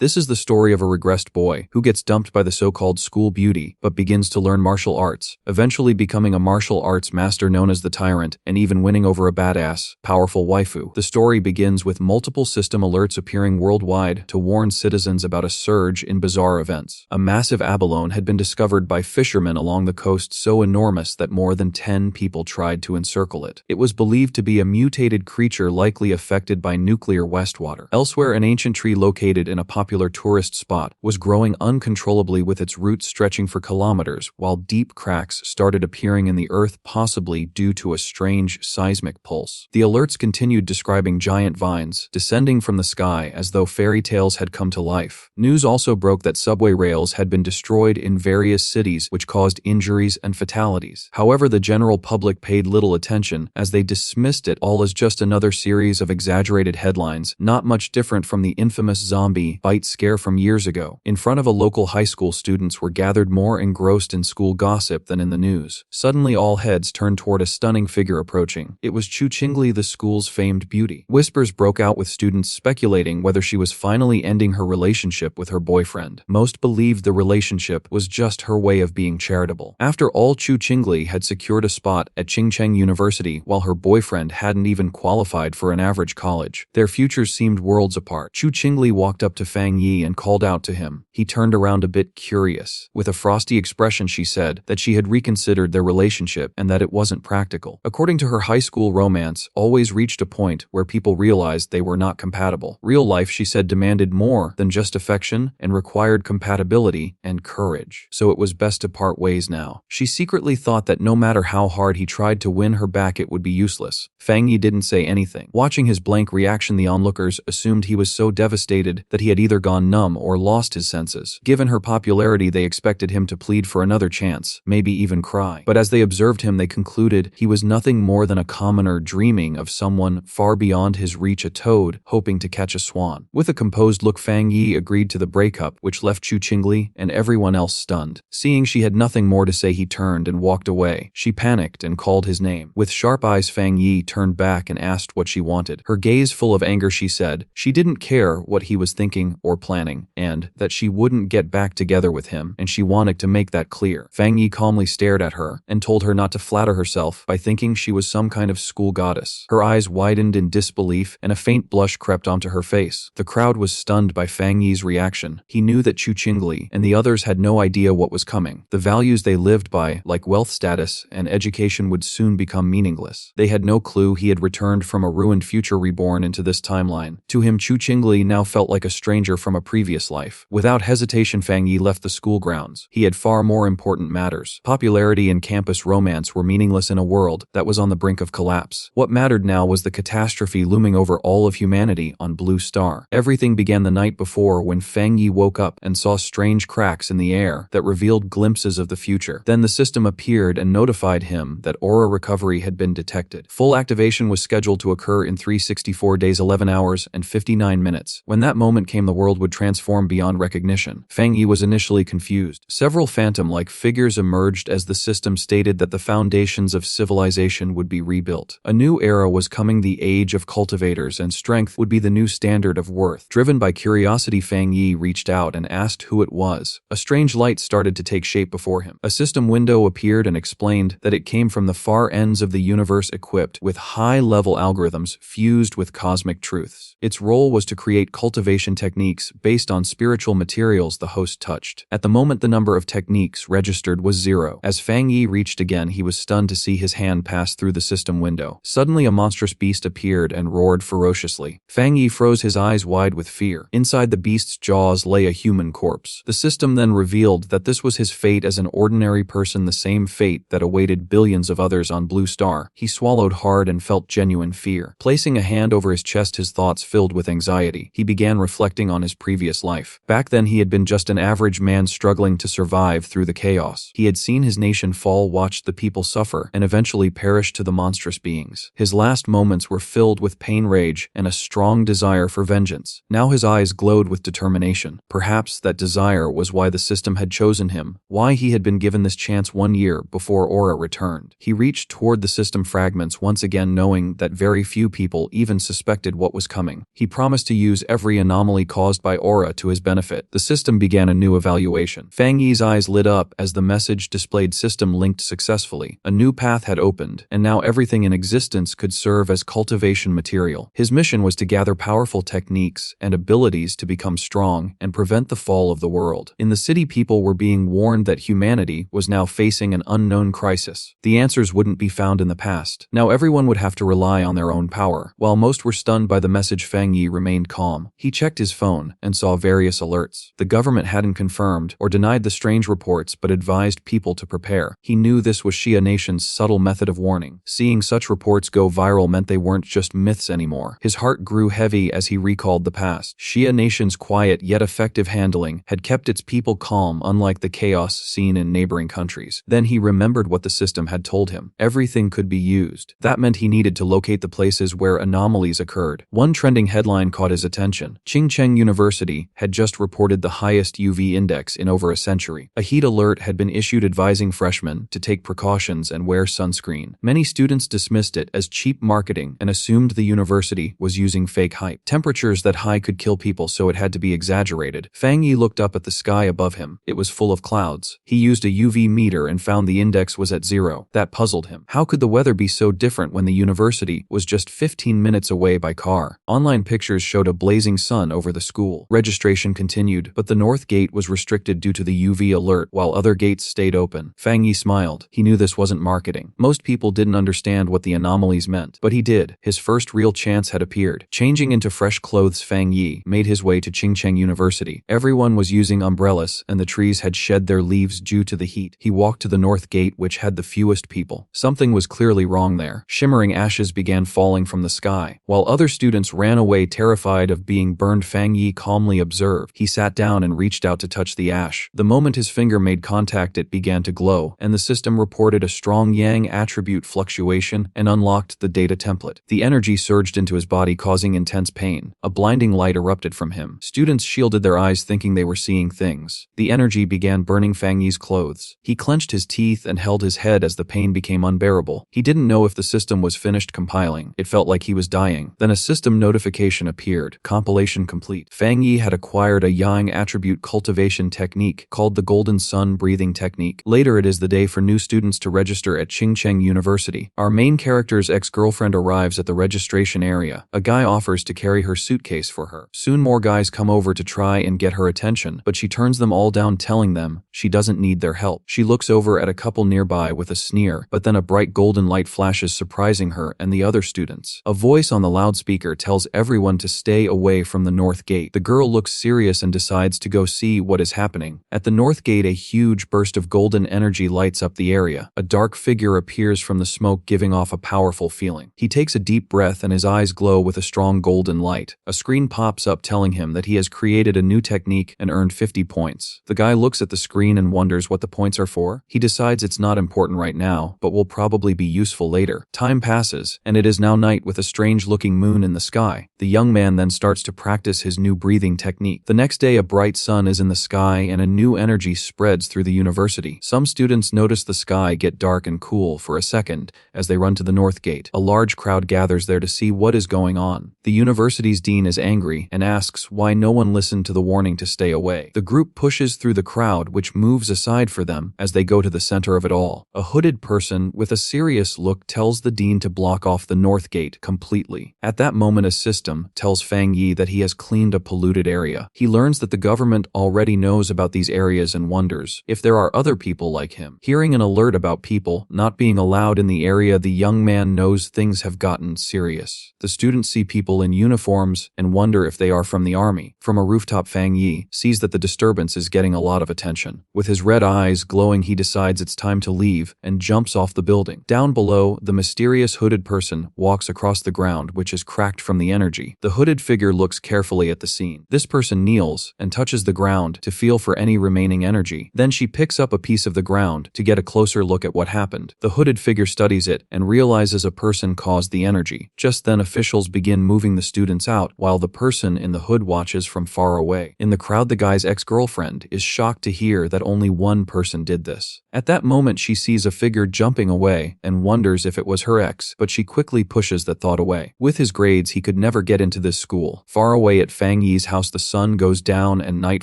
This is the story of a regressed boy who gets dumped by the so-called school beauty but begins to learn martial arts, eventually becoming a martial arts master known as the Tyrant and even winning over a badass, powerful waifu. The story begins with multiple system alerts appearing worldwide to warn citizens about a surge in bizarre events. A massive abalone had been discovered by fishermen along the coast so enormous that more than 10 people tried to encircle it. It was believed to be a mutated creature likely affected by nuclear wastewater. Elsewhere, an ancient tree located in a popular tourist spot was growing uncontrollably with its roots stretching for kilometers, while deep cracks started appearing in the earth, possibly due to a strange seismic pulse. The alerts continued describing giant vines descending from the sky as though fairy tales had come to life. News also broke that subway rails had been destroyed in various cities, which caused injuries and fatalities. However, the general public paid little attention as they dismissed it all as just another series of exaggerated headlines, not much different from the infamous zombie bite scare from years ago. In front of a local high school, students were gathered more engrossed in school gossip than in the news. Suddenly, all heads turned toward a stunning figure approaching. It was Su Qingying, the school's famed beauty. Whispers broke out with students speculating whether she was finally ending her relationship with her boyfriend. Most believed the relationship was just her way of being charitable. After all, Su Qingying had secured a spot at Qingcheng University while her boyfriend hadn't even qualified for an average college. Their futures seemed worlds apart. Su Qingying walked up to Fang Yi and called out to him. He turned around a bit curious. With a frosty expression, she said that she had reconsidered their relationship and that it wasn't practical. According to her, high school romance always reached a point where people realized they were not compatible. Real life, she said, demanded more than just affection and required compatibility and courage. So it was best to part ways now. She secretly thought that no matter how hard he tried to win her back, it would be useless. Fang Yi didn't say anything. Watching his blank reaction, the onlookers assumed he was so devastated that he had either gone numb or lost his senses. Given her popularity, they expected him to plead for another chance, maybe even cry. But as they observed him, they concluded he was nothing more than a commoner dreaming of someone far beyond his reach, a toad hoping to catch a swan. With a composed look, Fang Yi agreed to the breakup, which left Su Qingying and everyone else stunned. Seeing she had nothing more to say, he turned and walked away. She panicked and called his name. With sharp eyes, Fang Yi turned back and asked what she wanted. Her gaze full of anger, she said she didn't care what he was thinking or planning, and that she wouldn't get back together with him, and she wanted to make that clear. Fang Yi calmly stared at her and told her not to flatter herself by thinking she was some kind of school goddess. Her eyes widened in disbelief and a faint blush crept onto her face. The crowd was stunned by Fang Yi's reaction. He knew that Su Qingying and the others had no idea what was coming. The values they lived by, like wealth, status, and education, would soon become meaningless. They had no clue he had returned from a ruined future, reborn into this timeline. To him, Su Qingying now felt like a stranger from a previous life. Without hesitation, Fang Yi left the school grounds. He had far more important matters. Popularity and campus romance were meaningless in a world that was on the brink of collapse. What mattered now was the catastrophe looming over all of humanity on Blue Star. Everything began the night before when Fang Yi woke up and saw strange cracks in the air that revealed glimpses of the future. Then the system appeared and notified him that aura recovery had been detected. Full activation was scheduled to occur in 364 days, 11 hours, and 59 minutes. When that moment came, the world would transform beyond recognition. Fang Yi was initially confused. Several phantom-like figures emerged as the system stated that the foundations of civilization would be rebuilt. A new era was coming, the age of cultivators, and strength would be the new standard of worth. Driven by curiosity, Fang Yi reached out and asked who it was. A strange light started to take shape before him. A system window appeared and explained that it came from the far ends of the universe, equipped with high-level algorithms fused with cosmic truths. Its role was to create cultivation techniques based on spiritual materials the host touched. At the moment, the number of techniques registered was 0. As Fang Yi reached again, he was stunned to see his hand pass through the system window. Suddenly, a monstrous beast appeared and roared ferociously. Fang Yi froze, his eyes wide with fear. Inside the beast's jaws lay a human corpse. The system then revealed that this was his fate as an ordinary person, the same fate that awaited billions of others on Blue Star. He swallowed hard and felt genuine fear. Placing a hand over his chest, his thoughts filled with anxiety, he began reflecting on his previous life. Back then, he had been just an average man struggling to survive through the chaos. He had seen his nation fall, watched the people suffer, and eventually perish to the monstrous beings. His last moments were filled with pain, rage, and a strong desire for vengeance. Now his eyes glowed with determination. Perhaps that desire was why the system had chosen him, why he had been given this chance 1 year before Aura returned. He reached toward the system fragments once again, knowing that very few people even suspected what was coming. He promised to use every anomaly caused caused by aura to his benefit. The system began a new evaluation. Fang Yi's eyes lit up as the message displayed system linked successfully. A new path had opened, and now everything in existence could serve as cultivation material. His mission was to gather powerful techniques and abilities to become strong and prevent the fall of the world. In the city, people were being warned that humanity was now facing an unknown crisis. The answers wouldn't be found in the past. Now everyone would have to rely on their own power. While most were stunned by the message, Fang Yi remained calm. He checked his phone and saw various alerts. The government hadn't confirmed or denied the strange reports but advised people to prepare. He knew this was Shia Nation's subtle method of warning. Seeing such reports go viral meant they weren't just myths anymore. His heart grew heavy as he recalled the past. Shia Nation's quiet yet effective handling had kept its people calm, unlike the chaos seen in neighboring countries. Then he remembered what the system had told him. Everything could be used. That meant he needed to locate the places where anomalies occurred. One trending headline caught his attention. Qingying University had just reported the highest UV index in over a century. A heat alert had been issued advising freshmen to take precautions and wear sunscreen. Many students dismissed it as cheap marketing and assumed the university was using fake hype. Temperatures that high could kill people, so it had to be exaggerated. Fang Yi looked up at the sky above him. It was full of clouds. He used a UV meter and found the index was at 0. That puzzled him. How could the weather be so different when the university was just 15 minutes away by car? Online pictures showed a blazing sun over the school. Registration continued, but the north gate was restricted due to the UV alert while other gates stayed open. Fang Yi smiled. He knew this wasn't marketing. Most people didn't understand what the anomalies meant, but he did. His first real chance had appeared. Changing into fresh clothes, Fang Yi made his way to Qingying University. Everyone was using umbrellas, and the trees had shed their leaves due to the heat. He walked to the north gate, which had the fewest people. Something was clearly wrong there. Shimmering ashes began falling from the sky. While other students ran away terrified of being burned, Fang Yi calmly observed. He sat down and reached out to touch the ash. The moment his finger made contact, it began to glow, and the system reported a strong yang attribute fluctuation and unlocked the data template. The energy surged into his body, causing intense pain. A blinding light erupted from him. Students shielded their eyes, thinking they were seeing things. The energy began burning Fang Yi's clothes. He clenched his teeth and held his head as the pain became unbearable. He didn't know if the system was finished compiling. It felt like he was dying. Then a system notification appeared. Compilation complete. Fang Yi had acquired a yang attribute cultivation technique called the Golden Sun Breathing Technique. Later, it is the day for new students to register at Qingying University. Our main character's ex-girlfriend arrives at the registration area. A guy offers to carry her suitcase for her. Soon more guys come over to try and get her attention, but she turns them all down, telling them she doesn't need their help. She looks over at a couple nearby with a sneer, but then a bright golden light flashes, surprising her and the other students. A voice on the loudspeaker tells everyone to stay away from the north gate. The girl looks serious and decides to go see what is happening. At the north gate, a huge burst of golden energy lights up the area. A dark figure appears from the smoke, giving off a powerful feeling. He takes a deep breath and his eyes glow with a strong golden light. A screen pops up telling him that he has created a new technique and earned 50 points. The guy looks at the screen and wonders what the points are for. He decides it's not important right now, but will probably be useful later. Time passes, and it is now night with a strange-looking moon in the sky. The young man then starts to practice his new breathing technique. The next day, a bright sun is in the sky and a new energy spreads through the university. Some students notice the sky get dark and cool for a second as they run to the north gate. A large crowd gathers there to see what is going on. The university's dean is angry and asks why no one listened to the warning to stay away. The group pushes through the crowd, which moves aside for them as they go to the center of it all. A hooded person with a serious look tells the dean to block off the north gate completely. At that moment, a system tells Fang Yi that he has cleaned a polluted area. He learns that the government already knows about these areas and wonders if there are other people like him. Hearing an alert about people not being allowed in the area, the young man knows things have gotten serious. The students see people in uniforms and wonder if they are from the army. From a rooftop, Fang Yi sees that the disturbance is getting a lot of attention. With his red eyes glowing, he decides it's time to leave and jumps off the building. Down below, the mysterious hooded person walks across the ground, which is cracked from the energy. The hooded figure looks carefully at the scene. This person kneels and touches the ground to feel for any remaining energy. Then she picks up a piece of the ground to get a closer look at what happened. The hooded figure studies it and realizes a person caused the energy. Just then, officials begin moving the students out while the person in the hood watches from far away. In the crowd, the guy's ex-girlfriend is shocked to hear that only one person did this. At that moment, she sees a figure jumping away and wonders if it was her ex, but she quickly pushes that thought away. With his grades, he could never get into this school. Far away at Fang Fang Yi's house, the sun goes down and night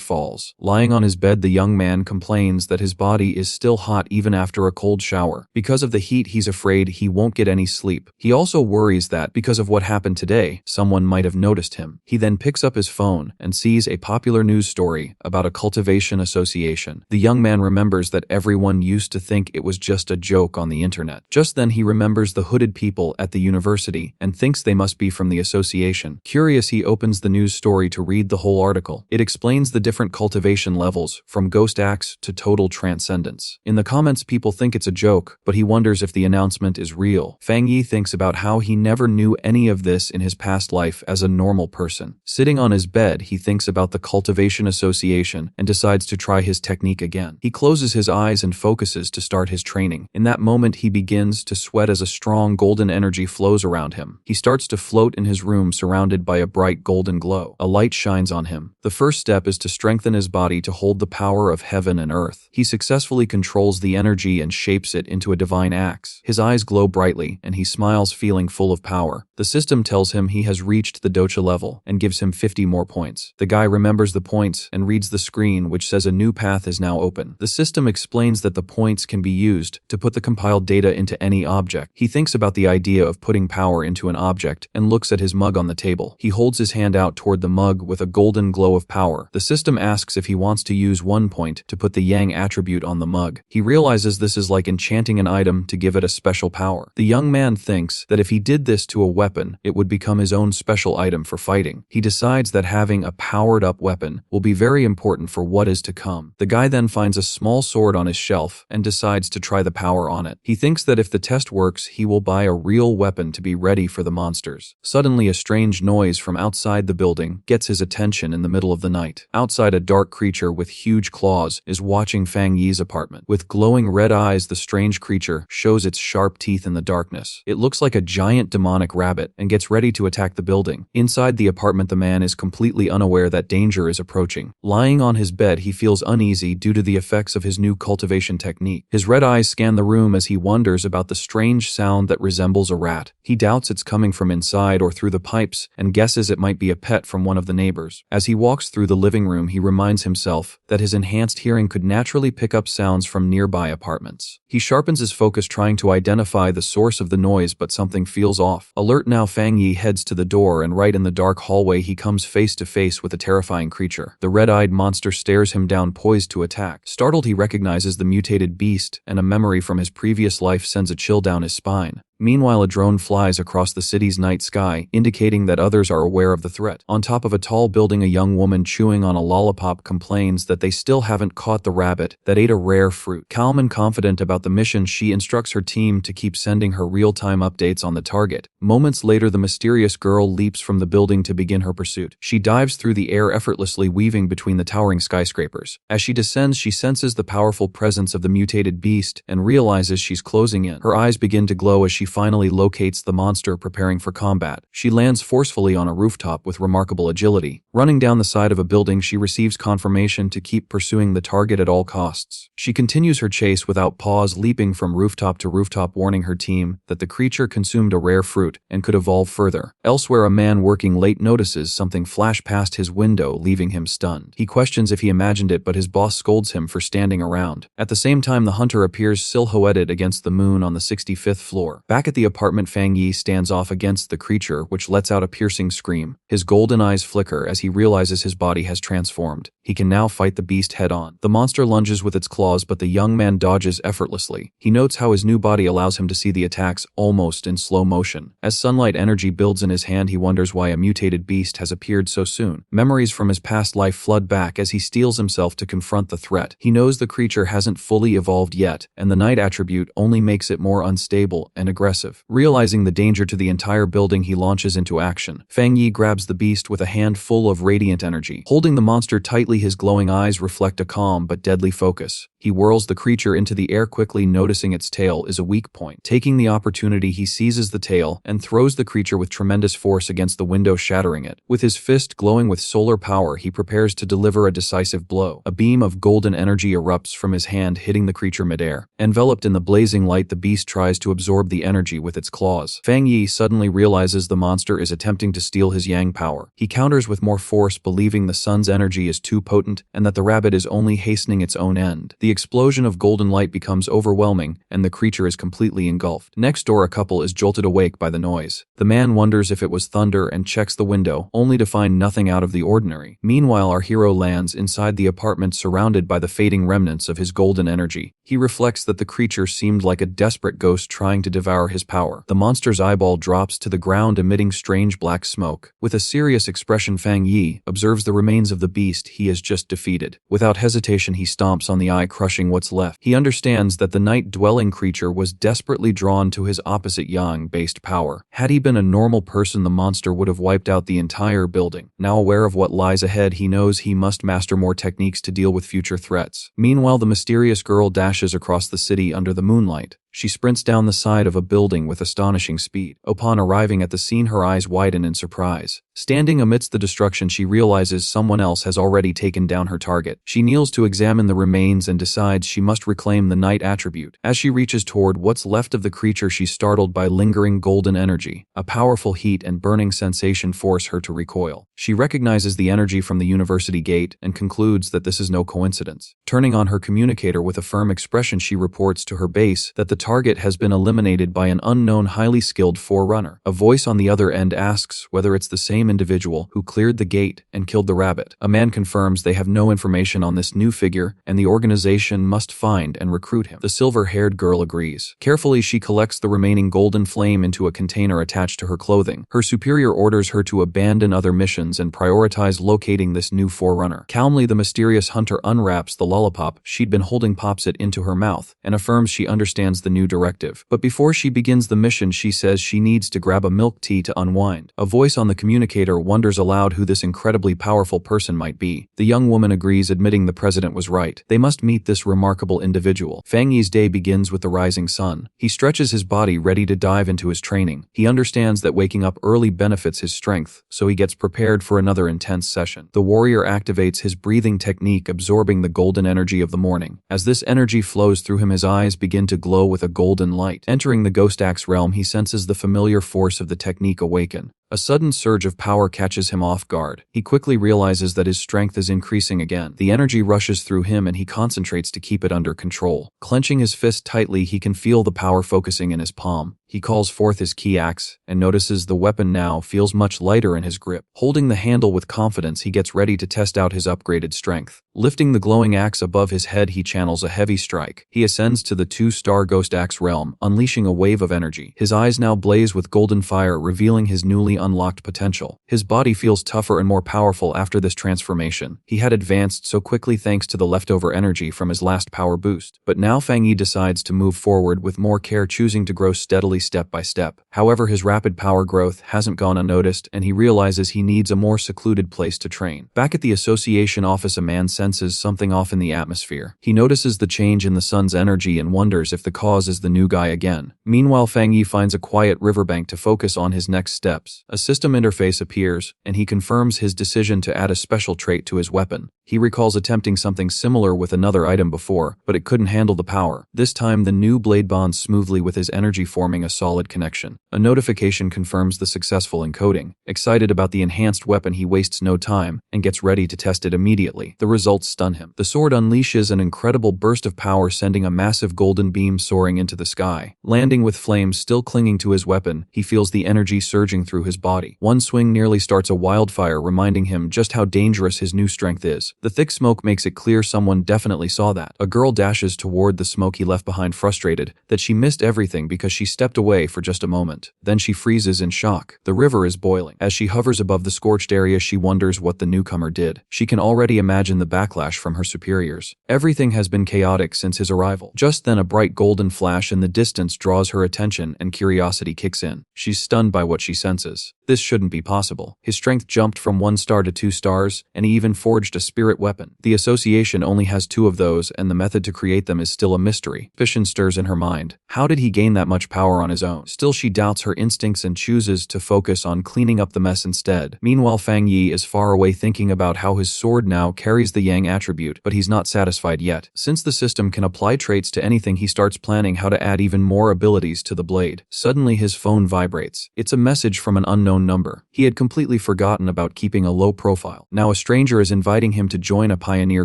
falls. Lying on his bed, the young man complains that his body is still hot even after a cold shower. Because of the heat, he's afraid he won't get any sleep. He also worries that, because of what happened today, someone might have noticed him. He then picks up his phone and sees a popular news story about a cultivation association. The young man remembers that everyone used to think it was just a joke on the internet. Just then he remembers the hooded people at the university and thinks they must be from the association. Curious, he opens the news story to read the whole article. It explains the different cultivation levels, from ghost acts to total transcendence. In the comments, people think it's a joke, but he wonders if the announcement is real. Fang Yi thinks about how he never knew any of this in his past life as a normal person. Sitting on his bed, he thinks about the Cultivation Association and decides to try his technique again. He closes his eyes and focuses to start his training. In that moment, he begins to sweat as a strong golden energy flows around him. He starts to float in his room surrounded by a bright golden glow. A light shines on him. The first step is to strengthen his body to hold the power of heaven and earth. He successfully controls the energy and shapes it into a divine axe. His eyes glow brightly and he smiles, feeling full of power. The system tells him he has reached the docha level and gives him 50 more points. The guy remembers the points and reads the screen, which says a new path is now open. The system explains that the points can be used to put the compiled data into any object. He thinks about the idea of putting power into an object and looks at his mug on the table. He holds his hand out toward the mug with a golden glow of power. The system asks if he wants to use 1 point to put the yang attribute on the mug. He realizes this is like enchanting an item to give it a special power. The young man thinks that if he did this to a weapon, it would become his own special item for fighting. He decides that having a powered-up weapon will be very important for what is to come. The guy then finds a small sword on his shelf and decides to try the power on it. He thinks that if the test works, he will buy a real weapon to be ready for the monsters. Suddenly, a strange noise from outside the building gets his attention in the middle of the night. Outside, a dark creature with huge claws is watching Fang Yi's apartment. With glowing red eyes, the strange creature shows its sharp teeth in the darkness. It looks like a giant demonic rabbit and gets ready to attack the building. Inside the apartment, the man is completely unaware that danger is approaching. Lying on his bed, he feels uneasy due to the effects of his new cultivation technique. His red eyes scan the room as he wonders about the strange sound that resembles a rat. He doubts it's coming from inside or through the pipes and guesses it might be a pet from one of the neighbors. As he walks through the living room, he reminds himself that his enhanced hearing could naturally pick up sounds from nearby apartments. He sharpens his focus trying to identify the source of the noise, but something feels off. Alert now, Fang Yi heads to the door, and right in the dark hallway he comes face to face with a terrifying creature. The red-eyed monster stares him down, poised to attack. Startled, he recognizes the mutated beast, and a memory from his previous life sends a chill down his spine. Meanwhile, a drone flies across the city's night sky, indicating that others are aware of the threat. On top of a tall building, a young woman chewing on a lollipop complains that they still haven't caught the rabbit that ate a rare fruit. Calm and confident about the mission, she instructs her team to keep sending her real-time updates on the target. Moments later, the mysterious girl leaps from the building to begin her pursuit. She dives through the air effortlessly, weaving between the towering skyscrapers. As she descends, she senses the powerful presence of the mutated beast and realizes she's closing in. Her eyes begin to glow as she finally locates the monster preparing for combat. She lands forcefully on a rooftop with remarkable agility. Running down the side of a building, she receives confirmation to keep pursuing the target at all costs. She continues her chase without pause, leaping from rooftop to rooftop, warning her team that the creature consumed a rare fruit and could evolve further. Elsewhere, a man working late notices something flash past his window, leaving him stunned. He questions if he imagined it, but his boss scolds him for standing around. At the same time, the hunter appears silhouetted against the moon on the 65th floor. Back at the apartment, Fang Yi stands off against the creature, which lets out a piercing scream. His golden eyes flicker as he realizes his body has transformed. He can now fight the beast head-on. The monster lunges with its claws, but the young man dodges effortlessly. He notes how his new body allows him to see the attacks almost in slow motion. As sunlight energy builds in his hand, he wonders why a mutated beast has appeared so soon. Memories from his past life flood back as he steels himself to confront the threat. He knows the creature hasn't fully evolved yet, and the night attribute only makes it more unstable and aggressive. Realizing the danger to the entire building, he launches into action. Fang Yi grabs the beast with a hand full of radiant energy. Holding the monster tightly, his glowing eyes reflect a calm but deadly focus. He whirls the creature into the air, quickly noticing its tail is a weak point. Taking the opportunity, he seizes the tail and throws the creature with tremendous force against the window, shattering it. With his fist glowing with solar power, he prepares to deliver a decisive blow. A beam of golden energy erupts from his hand, hitting the creature midair. Enveloped in the blazing light, the beast tries to absorb the energy energy with its claws. Fang Yi suddenly realizes the monster is attempting to steal his yang power. He counters with more force, believing the sun's energy is too potent and that the rabbit is only hastening its own end. The explosion of golden light becomes overwhelming, and the creature is completely engulfed. Next door, a couple is jolted awake by the noise. The man wonders if it was thunder and checks the window, only to find nothing out of the ordinary. Meanwhile, our hero lands inside the apartment surrounded by the fading remnants of his golden energy. He reflects that the creature seemed like a desperate ghost trying to devour his power. The monster's eyeball drops to the ground, emitting strange black smoke. With a serious expression, Fang Yi observes the remains of the beast he has just defeated. Without hesitation, he stomps on the eye, crushing what's left. He understands that the night-dwelling creature was desperately drawn to his opposite yang-based power. Had he been a normal person, the monster would have wiped out the entire building. Now aware of what lies ahead, he knows he must master more techniques to deal with future threats. Meanwhile, the mysterious girl dashes across the city under the moonlight. She sprints down the side of a building with astonishing speed. Upon arriving at the scene, her eyes widen in surprise. Standing amidst the destruction, she realizes someone else has already taken down her target. She kneels to examine the remains and decides she must reclaim the night attribute. As she reaches toward what's left of the creature, she's startled by lingering golden energy. A powerful heat and burning sensation force her to recoil. She recognizes the energy from the university gate and concludes that this is no coincidence. Turning on her communicator with a firm expression, she reports to her base that the target has been eliminated by an unknown, highly skilled forerunner. A voice on the other end asks whether it's the same individual who cleared the gate and killed the rabbit. A man confirms they have no information on this new figure and the organization must find and recruit him. The silver-haired girl agrees. Carefully, she collects the remaining golden flame into a container attached to her clothing. Her superior orders her to abandon other missions and prioritize locating this new forerunner. Calmly, the mysterious hunter unwraps the lollipop she'd been holding, pops it into her mouth, and affirms she understands the new directive. But before she begins the mission, she says she needs to grab a milk tea to unwind. A voice on the communicator wonders aloud who this incredibly powerful person might be. The young woman agrees, admitting the president was right. They must meet this remarkable individual. Fang Yi's day begins with the rising sun. He stretches his body, ready to dive into his training. He understands that waking up early benefits his strength, so he gets prepared for another intense session. The warrior activates his breathing technique, absorbing the golden energy of the morning. As this energy flows through him, his eyes begin to glow with a golden light. Entering the ghost axe realm, he senses the familiar force of the technique awaken. A sudden surge of power catches him off guard. He quickly realizes that his strength is increasing again. The energy rushes through him and he concentrates to keep it under control. Clenching his fist tightly, he can feel the power focusing in his palm. He calls forth his key axe and notices the weapon now feels much lighter in his grip. Holding the handle with confidence, he gets ready to test out his upgraded strength. Lifting the glowing axe above his head, he channels a heavy strike. He ascends to the 2-star ghost axe realm, unleashing a wave of energy. His eyes now blaze with golden fire, revealing his newly unlocked potential. His body feels tougher and more powerful after this transformation. He had advanced so quickly thanks to the leftover energy from his last power boost. But now Fang Yi decides to move forward with more care, choosing to grow steadily step by step. However, his rapid power growth hasn't gone unnoticed, and he realizes he needs a more secluded place to train. Back at the association office, a man senses something off in the atmosphere. He notices the change in the sun's energy and wonders if the cause is the new guy again. Meanwhile, Fang Yi finds a quiet riverbank to focus on his next steps. A system interface appears, and he confirms his decision to add a special trait to his weapon. He recalls attempting something similar with another item before, but it couldn't handle the power. This time, the new blade bonds smoothly with his energy, forming a solid connection. A notification confirms the successful encoding. Excited about the enhanced weapon, he wastes no time and gets ready to test it immediately. The results stun him. The sword unleashes an incredible burst of power, sending a massive golden beam soaring into the sky. Landing with flames still clinging to his weapon, he feels the energy surging through his body. One swing nearly starts a wildfire, reminding him just how dangerous his new strength is. The thick smoke makes it clear someone definitely saw that. A girl dashes toward the smoke he left behind, frustrated that she missed everything because she stepped away for just a moment. Then she freezes in shock. The river is boiling. As she hovers above the scorched area, she wonders what the newcomer did. She can already imagine the backlash from her superiors. Everything has been chaotic since his arrival. Just then, a bright golden flash in the distance draws her attention and curiosity kicks in. She's stunned by what she senses. This shouldn't be possible. His strength jumped from 1 star to 2 stars, and he even forged a spirit weapon. The association only has 2 of those, and the method to create them is still a mystery. Suspicion stirs in her mind. How did he gain that much power on his own? Still, she doubts her instincts and chooses to focus on cleaning up the mess instead. Meanwhile, Fang Yi is far away thinking about how his sword now carries the Yang attribute, but he's not satisfied yet. Since the system can apply traits to anything, he starts planning how to add even more abilities to the blade. Suddenly, his phone vibrates. It's a message from an unknown number. He had completely forgotten about keeping a low profile. Now a stranger is inviting him to join a pioneer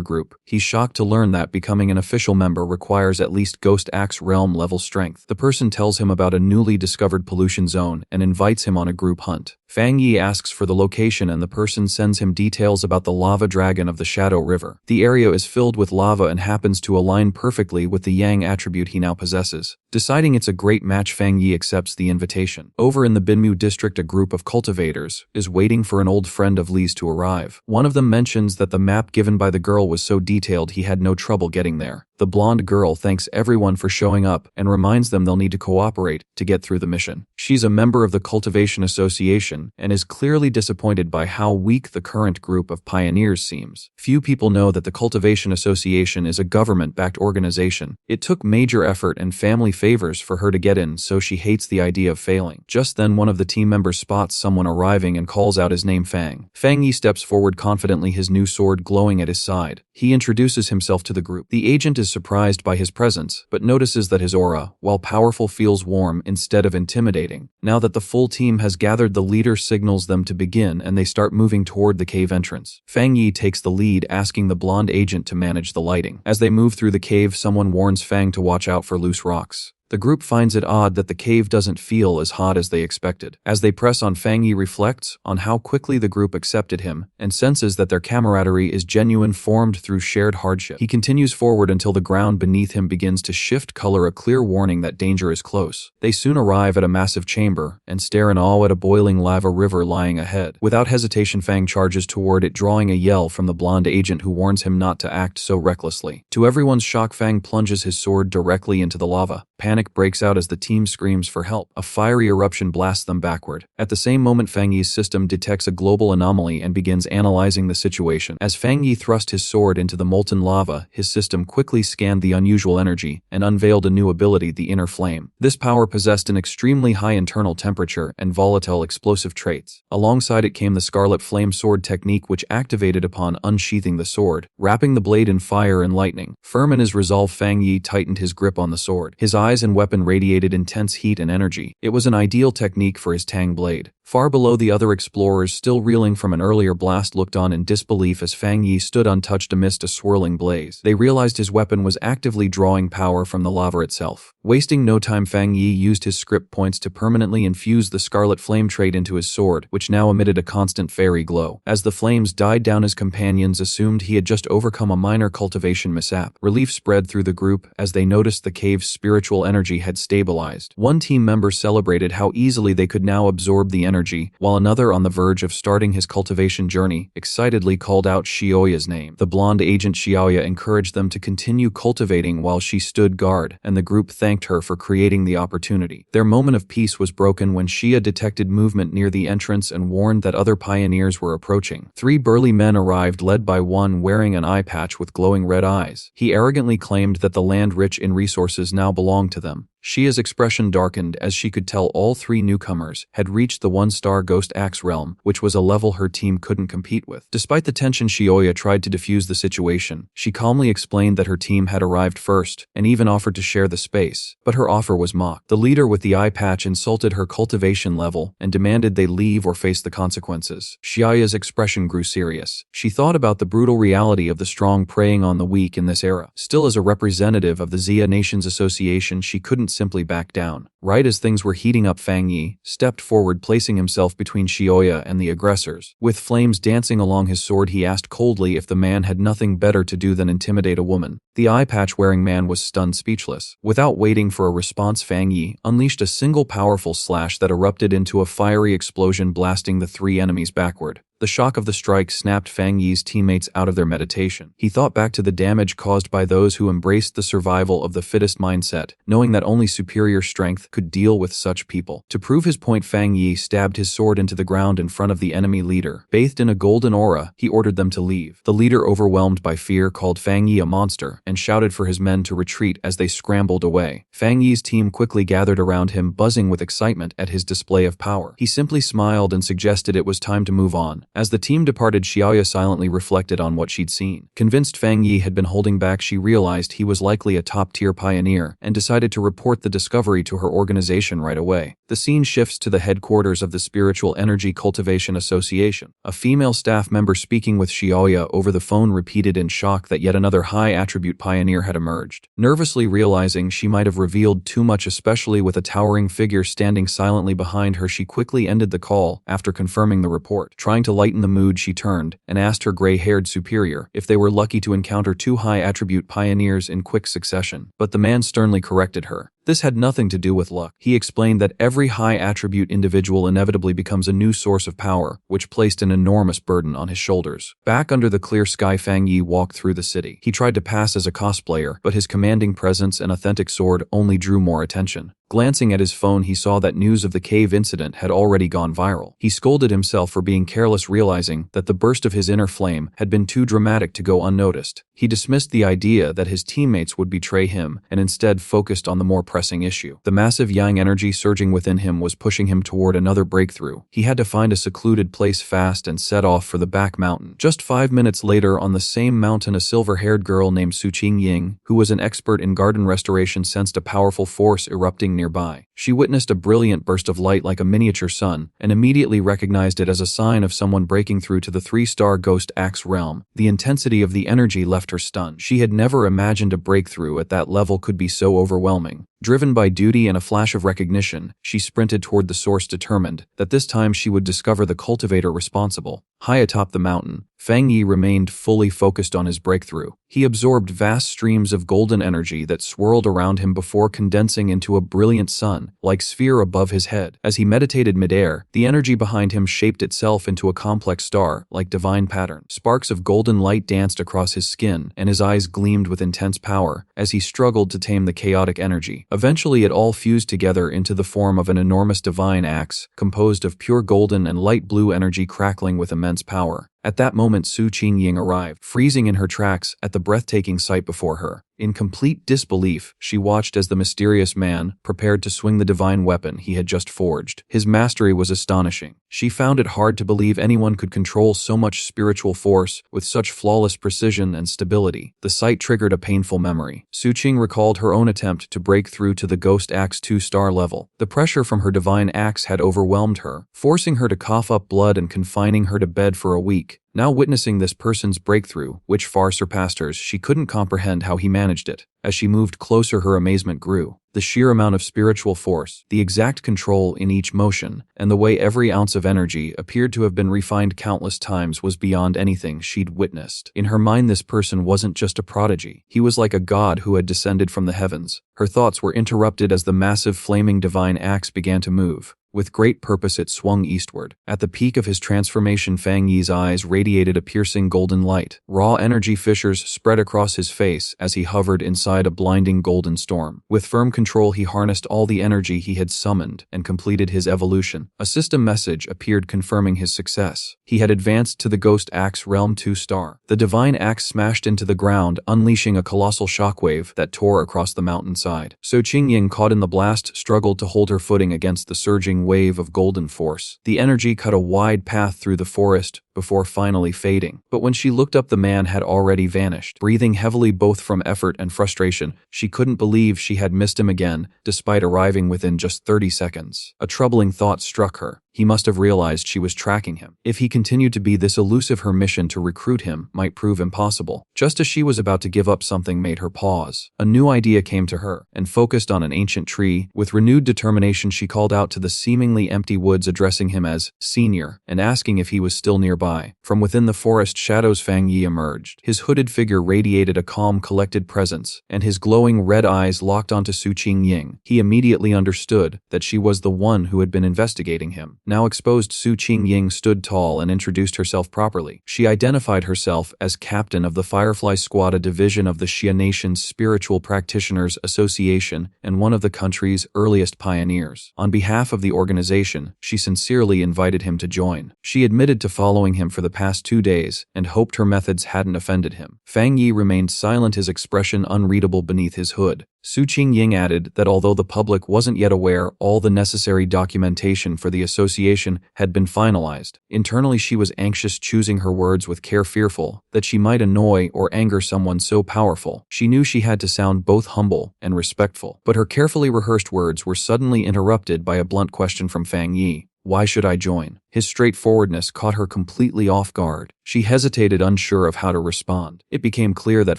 group. He's shocked to learn that becoming an official member requires at least Ghost Axe realm level strength. The person tells him about a newly discovered pollution zone and invites him on a group hunt. Fang Yi asks for the location, and the person sends him details about the lava dragon of the Shadow River. The area is filled with lava and happens to align perfectly with the Yang attribute he now possesses. Deciding it's a great match, Fang Yi accepts the invitation. Over in the Binmu district, a group of cultivators is waiting for an old friend of Li's to arrive. One of them mentions that the map given by the girl was so detailed he had no trouble getting there. The blonde girl thanks everyone for showing up and reminds them they'll need to cooperate to get through the mission. She's a member of the Cultivation Association and is clearly disappointed by how weak the current group of pioneers seems. Few people know that the Cultivation Association is a government-backed organization. It took major effort and family favors for her to get in, so she hates the idea of failing. Just then, one of the team members spots someone arriving and calls out his name, Fang. Fang Yi steps forward confidently, his new sword glowing at his side. He introduces himself to the group. The agent is surprised by his presence, but notices that his aura, while powerful, feels warm instead of intimidating. Now that the full team has gathered, the leader signals them to begin, and they start moving toward the cave entrance. Fang Yi takes the lead, asking the blonde agent to manage the lighting. As they move through the cave, someone warns Fang to watch out for loose rocks. The group finds it odd that the cave doesn't feel as hot as they expected. As they press on, Fang Yi reflects on how quickly the group accepted him and senses that their camaraderie is genuine, formed through shared hardship. He continues forward until the ground beneath him begins to shift color, a clear warning that danger is close. They soon arrive at a massive chamber and stare in awe at a boiling lava river lying ahead. Without hesitation, Fang charges toward it, drawing a yell from the blonde agent who warns him not to act so recklessly. To everyone's shock, Fang plunges his sword directly into the lava. Panic breaks out as the team screams for help. A fiery eruption blasts them backward. At the same moment, Fang Yi's system detects a global anomaly and begins analyzing the situation. As Fang Yi thrust his sword into the molten lava, his system quickly scanned the unusual energy and unveiled a new ability, the Inner Flame. This power possessed an extremely high internal temperature and volatile explosive traits. Alongside it came the Scarlet Flame Sword technique, which activated upon unsheathing the sword, wrapping the blade in fire and lightning. Firm in his resolve, Fang Yi tightened his grip on the sword. His eyes and weapon radiated intense heat and energy. It was an ideal technique for his Tang blade. Far below, the other explorers, still reeling from an earlier blast, looked on in disbelief as Fang Yi stood untouched amidst a swirling blaze. They realized his weapon was actively drawing power from the lava itself. Wasting no time, Fang Yi used his script points to permanently infuse the Scarlet Flame trait into his sword, which now emitted a constant fairy glow. As the flames died down, his companions assumed he had just overcome a minor cultivation mishap. Relief spread through the group as they noticed the cave's spiritual energy had stabilized. One team member celebrated how easily they could now absorb the energy, while another, on the verge of starting his cultivation journey, excitedly called out Xiaoya's name. The blonde agent Xiaoya encouraged them to continue cultivating while she stood guard, and the group thanked her for creating the opportunity. Their moment of peace was broken when Xia detected movement near the entrance and warned that other pioneers were approaching. 3 burly men arrived, led by one wearing an eye patch with glowing red eyes. He arrogantly claimed that the land rich in resources now belonged to them. Xia's expression darkened as she could tell all 3 newcomers had reached the 1-star Ghost Axe realm, which was a level her team couldn't compete with. Despite the tension, Xiaoya tried to defuse the situation. She calmly explained that her team had arrived first, and even offered to share the space, but her offer was mocked. The leader with the eye patch insulted her cultivation level and demanded they leave or face the consequences. Xiaoya's expression grew serious. She thought about the brutal reality of the strong preying on the weak in this era. Still, as a representative of the Xia Nations Association, she couldn't simply back down. Right as things were heating up, Fang Yi stepped forward, placing himself between Xiaoya and the aggressors. With flames dancing along his sword, he asked coldly if the man had nothing better to do than intimidate a woman. The eye patch-wearing man was stunned, speechless. Without waiting for a response, Fang Yi unleashed a single powerful slash that erupted into a fiery explosion, blasting the 3 enemies backward. The shock of the strike snapped Fang Yi's teammates out of their meditation. He thought back to the damage caused by those who embraced the survival of the fittest mindset, knowing that only superior strength could deal with such people. To prove his point, Fang Yi stabbed his sword into the ground in front of the enemy leader. Bathed in a golden aura, he ordered them to leave. The leader, overwhelmed by fear, called Fang Yi a monster and shouted for his men to retreat as they scrambled away. Fang Yi's team quickly gathered around him, buzzing with excitement at his display of power. He simply smiled and suggested it was time to move on. As the team departed, Xiaoya silently reflected on what she'd seen. Convinced Fang Yi had been holding back, she realized he was likely a top-tier pioneer and decided to report the discovery to her organization right away. The scene shifts to the headquarters of the Spiritual Energy Cultivation Association. A female staff member speaking with Xiaoya over the phone repeated in shock that yet another high-attribute pioneer had emerged. Nervously realizing she might have revealed too much, especially with a towering figure standing silently behind her, she quickly ended the call after confirming the report. Trying to lighten the mood, she turned and asked her gray-haired superior if they were lucky to encounter two high-attribute pioneers in quick succession, but the man sternly corrected her. This had nothing to do with luck. He explained that every high-attribute individual inevitably becomes a new source of power, which placed an enormous burden on his shoulders. Back under the clear sky, Fang Yi walked through the city. He tried to pass as a cosplayer, but his commanding presence and authentic sword only drew more attention. Glancing at his phone, he saw that news of the cave incident had already gone viral. He scolded himself for being careless, realizing that the burst of his inner flame had been too dramatic to go unnoticed. He dismissed the idea that his teammates would betray him and instead focused on the more pressing issue. The massive yang energy surging within him was pushing him toward another breakthrough. He had to find a secluded place fast and set off for the back mountain. Just 5 minutes later, on the same mountain, a silver-haired girl named Su Qingying, who was an expert in garden restoration, sensed a powerful force erupting nearby. She witnessed a brilliant burst of light like a miniature sun and immediately recognized it as a sign of someone breaking through to the 3-star Ghost Axe realm. The intensity of the energy left her stunned. She had never imagined a breakthrough at that level could be so overwhelming. Driven by duty and a flash of recognition, she sprinted toward the source, determined that this time she would discover the cultivator responsible. High atop the mountain, Fang Yi remained fully focused on his breakthrough. He absorbed vast streams of golden energy that swirled around him before condensing into a brilliant sun-like sphere above his head. As he meditated midair, the energy behind him shaped itself into a complex star-like divine pattern. Sparks of golden light danced across his skin, and his eyes gleamed with intense power as he struggled to tame the chaotic energy. Eventually, it all fused together into the form of an enormous divine axe, composed of pure golden and light blue energy crackling with immense power. At that moment, Su Qingying arrived, freezing in her tracks at the breathtaking sight before her. In complete disbelief, she watched as the mysterious man prepared to swing the divine weapon he had just forged. His mastery was astonishing. She found it hard to believe anyone could control so much spiritual force with such flawless precision and stability. The sight triggered a painful memory. Su Qing recalled her own attempt to break through to the Ghost Axe 2-star level. The pressure from her divine axe had overwhelmed her, forcing her to cough up blood and confining her to bed for a week. Now witnessing this person's breakthrough, which far surpassed hers, she couldn't comprehend how he managed it. As she moved closer, her amazement grew. The sheer amount of spiritual force, the exact control in each motion, and the way every ounce of energy appeared to have been refined countless times was beyond anything she'd witnessed. In her mind, this person wasn't just a prodigy. He was like a god who had descended from the heavens. Her thoughts were interrupted as the massive flaming divine axe began to move. With great purpose, it swung eastward. At the peak of his transformation, Fang Yi's eyes radiated a piercing golden light. Raw energy fissures spread across his face as he hovered inside a blinding golden storm. With firm control, he harnessed all the energy he had summoned and completed his evolution. A system message appeared confirming his success. He had advanced to the Ghost Axe Realm 2-star. The divine axe smashed into the ground, unleashing a colossal shockwave that tore across the mountainside. Su Qingying, caught in the blast, struggled to hold her footing against the surging wave of golden force. The energy cut a wide path through the forest before finally fading. But when she looked up, the man had already vanished. Breathing heavily both from effort and frustration, she couldn't believe she had missed him again, despite arriving within just 30 seconds. A troubling thought struck her. He must have realized she was tracking him. If he continued to be this elusive, her mission to recruit him might prove impossible. Just as she was about to give up, something made her pause. A new idea came to her, and focused on an ancient tree. With renewed determination, she called out to the seemingly empty woods, addressing him as Senior, and asking if he was still nearby. nearby. From within the forest shadows Fang Yi emerged. His hooded figure radiated a calm, collected presence, and his glowing red eyes locked onto Su Qingying. He immediately understood that she was the one who had been investigating him. Now exposed, Su Qingying stood tall and introduced herself properly. She identified herself as captain of the Firefly Squad, a division of the Xia Nation's Spiritual Practitioners Association and one of the country's earliest pioneers. On behalf of the organization, she sincerely invited him to join. She admitted to following him for the past 2 days and hoped her methods hadn't offended him. Fang Yi remained silent, his expression unreadable beneath his hood. Su Qingying added that although the public wasn't yet aware, all the necessary documentation for the association had been finalized. Internally, she was anxious, choosing her words with care, fearful that she might annoy or anger someone so powerful. She knew she had to sound both humble and respectful, but her carefully rehearsed words were suddenly interrupted by a blunt question from Fang Yi. Why should I join? His straightforwardness caught her completely off guard. She hesitated, unsure of how to respond. It became clear that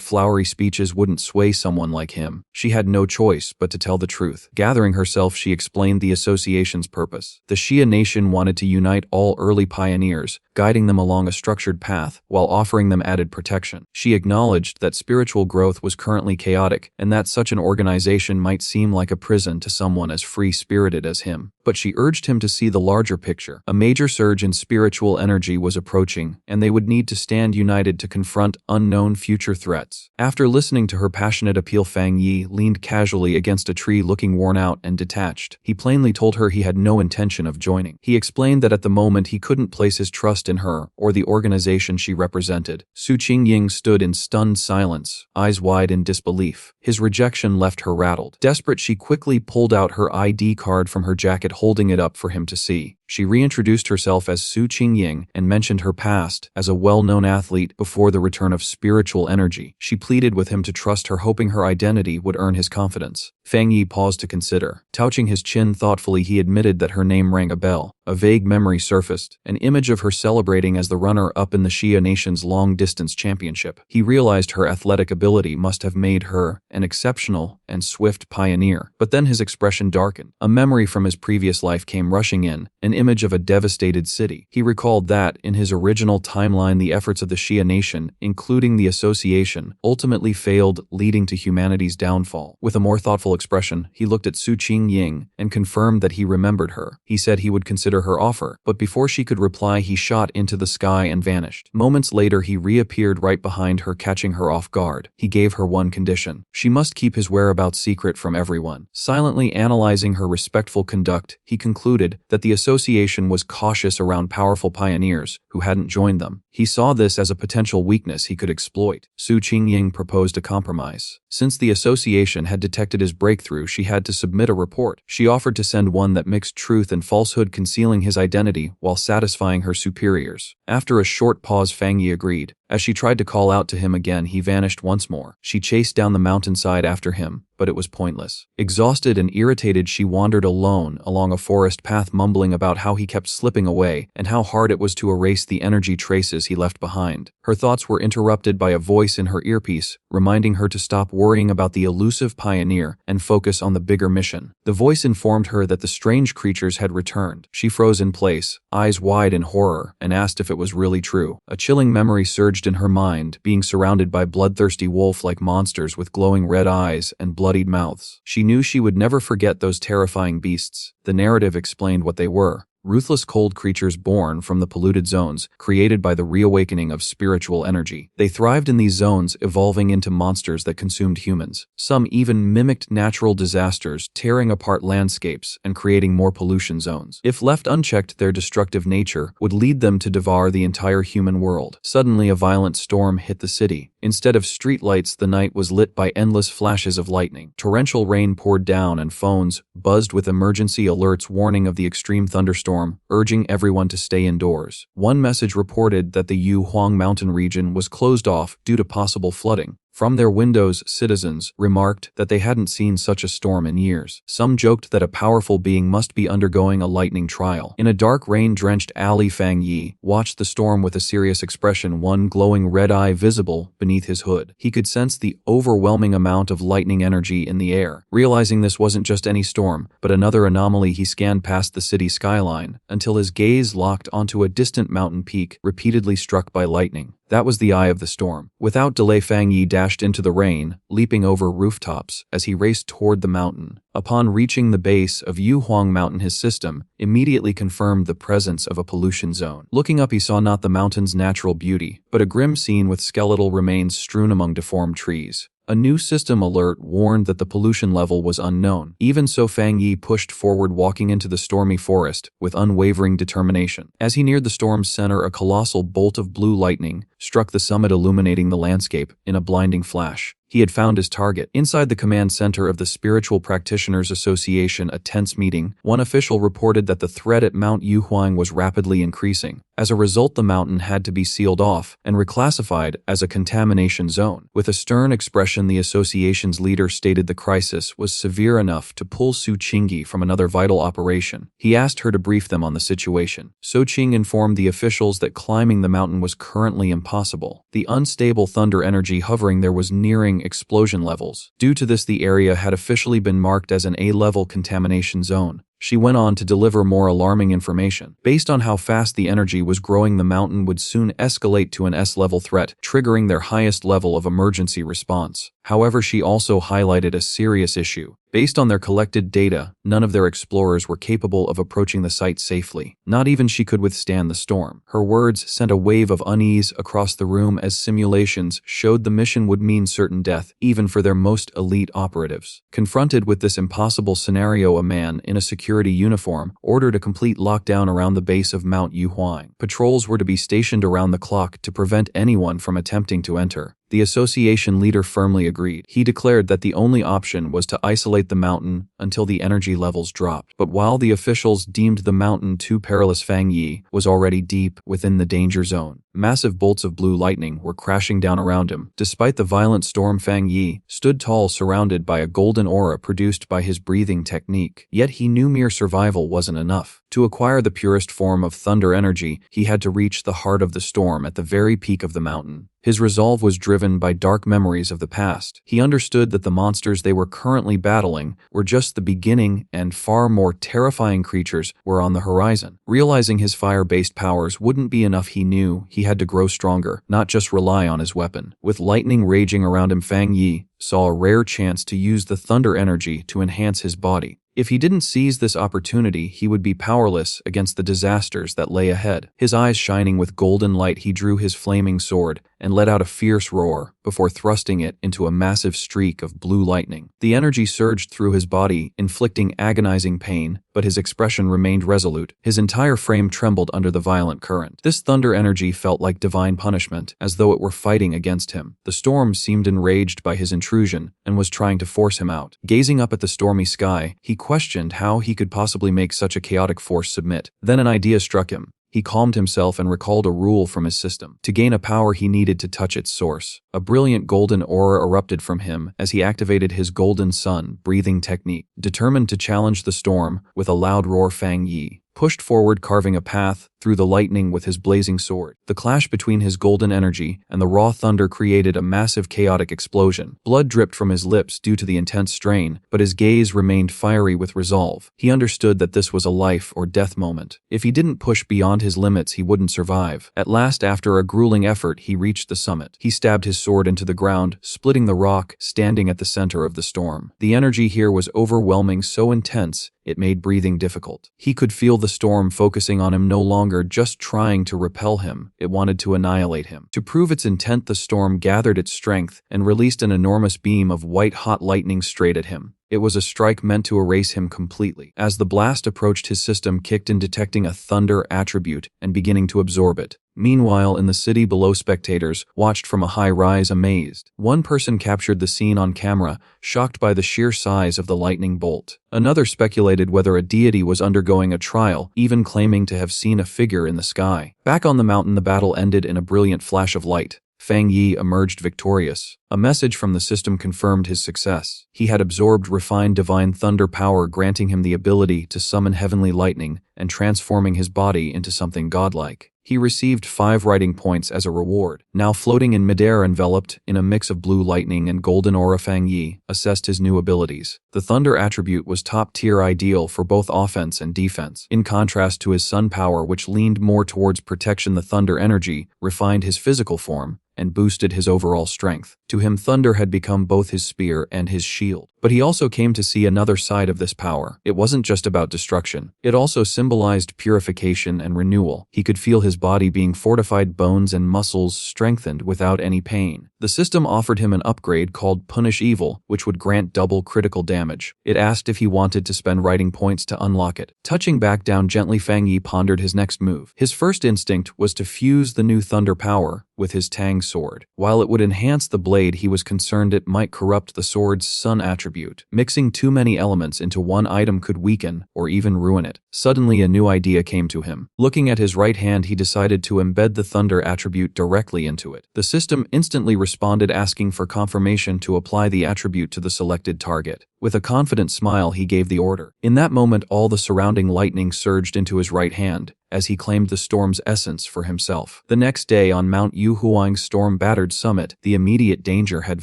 flowery speeches wouldn't sway someone like him. She had no choice but to tell the truth. Gathering herself, she explained the association's purpose. The Xia Nation wanted to unite all early pioneers, guiding them along a structured path while offering them added protection. She acknowledged that spiritual growth was currently chaotic and that such an organization might seem like a prison to someone as free-spirited as him. But she urged him to see the larger picture. A major surge in spiritual energy was approaching, and they would need to stand united to confront unknown future threats. After listening to her passionate appeal, Fang Yi leaned casually against a tree, looking worn out and detached. He plainly told her he had no intention of joining. He explained that at the moment he couldn't place his trust in her or the organization she represented. Su Qingying stood in stunned silence, eyes wide in disbelief. His rejection left her rattled. Desperate, she quickly pulled out her ID card from her jacket, holding it up for him to see. She reintroduced herself as Su Qingying and mentioned her past as a well-known athlete before the return of spiritual energy. She pleaded with him to trust her, hoping her identity would earn his confidence. Fang Yi paused to consider. Touching his chin thoughtfully, he admitted that her name rang a bell. A vague memory surfaced, an image of her celebrating as the runner-up in the Xia Nation's long-distance championship. He realized her athletic ability must have made her an exceptional and swift pioneer. But then his expression darkened. A memory from his previous life came rushing in, an image of a devastated city. He recalled that, in his original timeline, the efforts of the Xia Nation, including the association, ultimately failed, leading to humanity's downfall. With a more thoughtful expression, he looked at Su Qingying and confirmed that he remembered her. He said he would consider her offer, but before she could reply, he shot into the sky and vanished. Moments later, he reappeared right behind her, catching her off guard. He gave her one condition. She must keep his whereabouts secret from everyone. Silently analyzing her respectful conduct, he concluded that the association was cautious around powerful pioneers who hadn't joined them. He saw this as a potential weakness he could exploit. Su Qingying proposed a compromise. Since the association had detected his breakthrough, she had to submit a report. She offered to send one that mixed truth and falsehood, concealing his identity while satisfying her superiors. After a short pause, Fang Yi agreed. As she tried to call out to him again, he vanished once more. She chased down the mountainside after him, but it was pointless. Exhausted and irritated, she wandered alone along a forest path, mumbling about how he kept slipping away and how hard it was to erase the energy traces he left behind. Her thoughts were interrupted by a voice in her earpiece, reminding her to stop worrying about the elusive pioneer and focus on the bigger mission. The voice informed her that the strange creatures had returned. She froze in place, eyes wide in horror, and asked if it was really true. A chilling memory surged in her mind, being surrounded by bloodthirsty wolf-like monsters with glowing red eyes and bloodied mouths. She knew she would never forget those terrifying beasts. The narrative explained what they were. Ruthless, cold creatures born from the polluted zones, created by the reawakening of spiritual energy. They thrived in these zones, evolving into monsters that consumed humans. Some even mimicked natural disasters, tearing apart landscapes and creating more pollution zones. If left unchecked, their destructive nature would lead them to devour the entire human world. Suddenly, a violent storm hit the city. Instead of streetlights, the night was lit by endless flashes of lightning. Torrential rain poured down and phones buzzed with emergency alerts warning of the extreme thunderstorm, urging everyone to stay indoors. One message reported that the Yu Huang mountain region was closed off due to possible flooding. From their windows, citizens remarked that they hadn't seen such a storm in years. Some joked that a powerful being must be undergoing a lightning trial. In a dark rain-drenched alley, Fang Yi watched the storm with a serious expression, one glowing red eye visible beneath his hood. He could sense the overwhelming amount of lightning energy in the air. Realizing this wasn't just any storm, but another anomaly, he scanned past the city skyline until his gaze locked onto a distant mountain peak repeatedly struck by lightning. That was the eye of the storm. Without delay, Fang Yi dashed into the rain, leaping over rooftops as he raced toward the mountain. Upon reaching the base of Yuhuang Mountain, his system immediately confirmed the presence of a pollution zone. Looking up, he saw not the mountain's natural beauty, but a grim scene with skeletal remains strewn among deformed trees. A new system alert warned that the pollution level was unknown. Even so, Fang Yi pushed forward, walking into the stormy forest with unwavering determination. As he neared the storm's center, a colossal bolt of blue lightning struck the summit, illuminating the landscape in a blinding flash. He had found his target. Inside the command center of the Spiritual Practitioners Association, a tense meeting, one official reported that the threat at Mount Yuhuang was rapidly increasing. As a result, the mountain had to be sealed off and reclassified as a contamination zone. With a stern expression, the association's leader stated the crisis was severe enough to pull Su Qingying from another vital operation. He asked her to brief them on the situation. Su Qingying informed the officials that climbing the mountain was currently impossible. The unstable thunder energy hovering there was nearing explosion levels. Due to this, the area had officially been marked as an A-level contamination zone. She went on to deliver more alarming information. Based on how fast the energy was growing, the mountain would soon escalate to an S-level threat, triggering their highest level of emergency response. However, she also highlighted a serious issue. Based on their collected data, none of their explorers were capable of approaching the site safely. Not even she could withstand the storm. Her words sent a wave of unease across the room as simulations showed the mission would mean certain death, even for their most elite operatives. Confronted with this impossible scenario, a man in a security uniform ordered a complete lockdown around the base of Mount Yuhuang. Patrols were to be stationed around the clock to prevent anyone from attempting to enter. The association leader firmly agreed. He declared that the only option was to isolate the mountain until the energy levels dropped. But while the officials deemed the mountain too perilous, Fang Yi was already deep within the danger zone. Massive bolts of blue lightning were crashing down around him. Despite the violent storm, Fang Yi stood tall, surrounded by a golden aura produced by his breathing technique. Yet he knew mere survival wasn't enough. To acquire the purest form of thunder energy, he had to reach the heart of the storm at the very peak of the mountain. His resolve was driven by dark memories of the past. He understood that the monsters they were currently battling were just the beginning, and far more terrifying creatures were on the horizon. Realizing his fire-based powers wouldn't be enough, he knew he had to grow stronger, not just rely on his weapon. With lightning raging around him, Fang Yi saw a rare chance to use the thunder energy to enhance his body. If he didn't seize this opportunity, he would be powerless against the disasters that lay ahead. His eyes shining with golden light, he drew his flaming sword and let out a fierce roar before thrusting it into a massive streak of blue lightning. The energy surged through his body, inflicting agonizing pain, but his expression remained resolute. His entire frame trembled under the violent current. This thunder energy felt like divine punishment, as though it were fighting against him. The storm seemed enraged by his intrusion and was trying to force him out. Gazing up at the stormy sky, he questioned how he could possibly make such a chaotic force submit. Then an idea struck him. He calmed himself and recalled a rule from his system. To gain a power, he needed to touch its source. A brilliant golden aura erupted from him as he activated his golden sun breathing technique. Determined to challenge the storm with a loud roar, Fang Yi pushed forward, carving a path through the lightning with his blazing sword. The clash between his golden energy and the raw thunder created a massive chaotic explosion. Blood dripped from his lips due to the intense strain, but his gaze remained fiery with resolve. He understood that this was a life or death moment. If he didn't push beyond his limits, he wouldn't survive. At last, after a grueling effort, he reached the summit. He stabbed his sword into the ground, splitting the rock, standing at the center of the storm. The energy here was overwhelming, so intense it made breathing difficult. He could feel the storm focusing on him, no longer just trying to repel him. It wanted to annihilate him. To prove its intent, the storm gathered its strength and released an enormous beam of white-hot lightning straight at him. It was a strike meant to erase him completely. As the blast approached, his system kicked in, detecting a thunder attribute and beginning to absorb it. Meanwhile, in the city below, spectators watched from a high rise, amazed. One person captured the scene on camera, shocked by the sheer size of the lightning bolt. Another speculated whether a deity was undergoing a trial, even claiming to have seen a figure in the sky. Back on the mountain, the battle ended in a brilliant flash of light. Fang Yi emerged victorious. A message from the system confirmed his success. He had absorbed refined divine thunder power, granting him the ability to summon heavenly lightning and transforming his body into something godlike. He received 5 writing points as a reward. Now floating in midair enveloped in a mix of blue lightning and golden aura, Fang Yi assessed his new abilities. The thunder attribute was top-tier, ideal for both offense and defense. In contrast to his sun power, which leaned more towards protection, the thunder energy refined his physical form and boosted his overall strength. To him, thunder had become both his spear and his shield. But he also came to see another side of this power. It wasn't just about destruction. It also symbolized purification and renewal. He could feel his body being fortified, bones and muscles strengthened without any pain. The system offered him an upgrade called Punish Evil, which would grant double critical damage. It asked if he wanted to spend writing points to unlock it. Touching back down gently, Fang Yi pondered his next move. His first instinct was to fuse the new thunder power with his Tang sword. While it would enhance the blade, he was concerned it might corrupt the sword's sun attribute. Mixing too many elements into one item could weaken or even ruin it. Suddenly, a new idea came to him. Looking at his right hand, he decided to embed the thunder attribute directly into it. The system instantly responded, asking for confirmation to apply the attribute to the selected target. With a confident smile, he gave the order. In that moment, all the surrounding lightning surged into his right hand as he claimed the storm's essence for himself. The next day, on Mount Yuhuang's storm-battered summit, the immediate danger had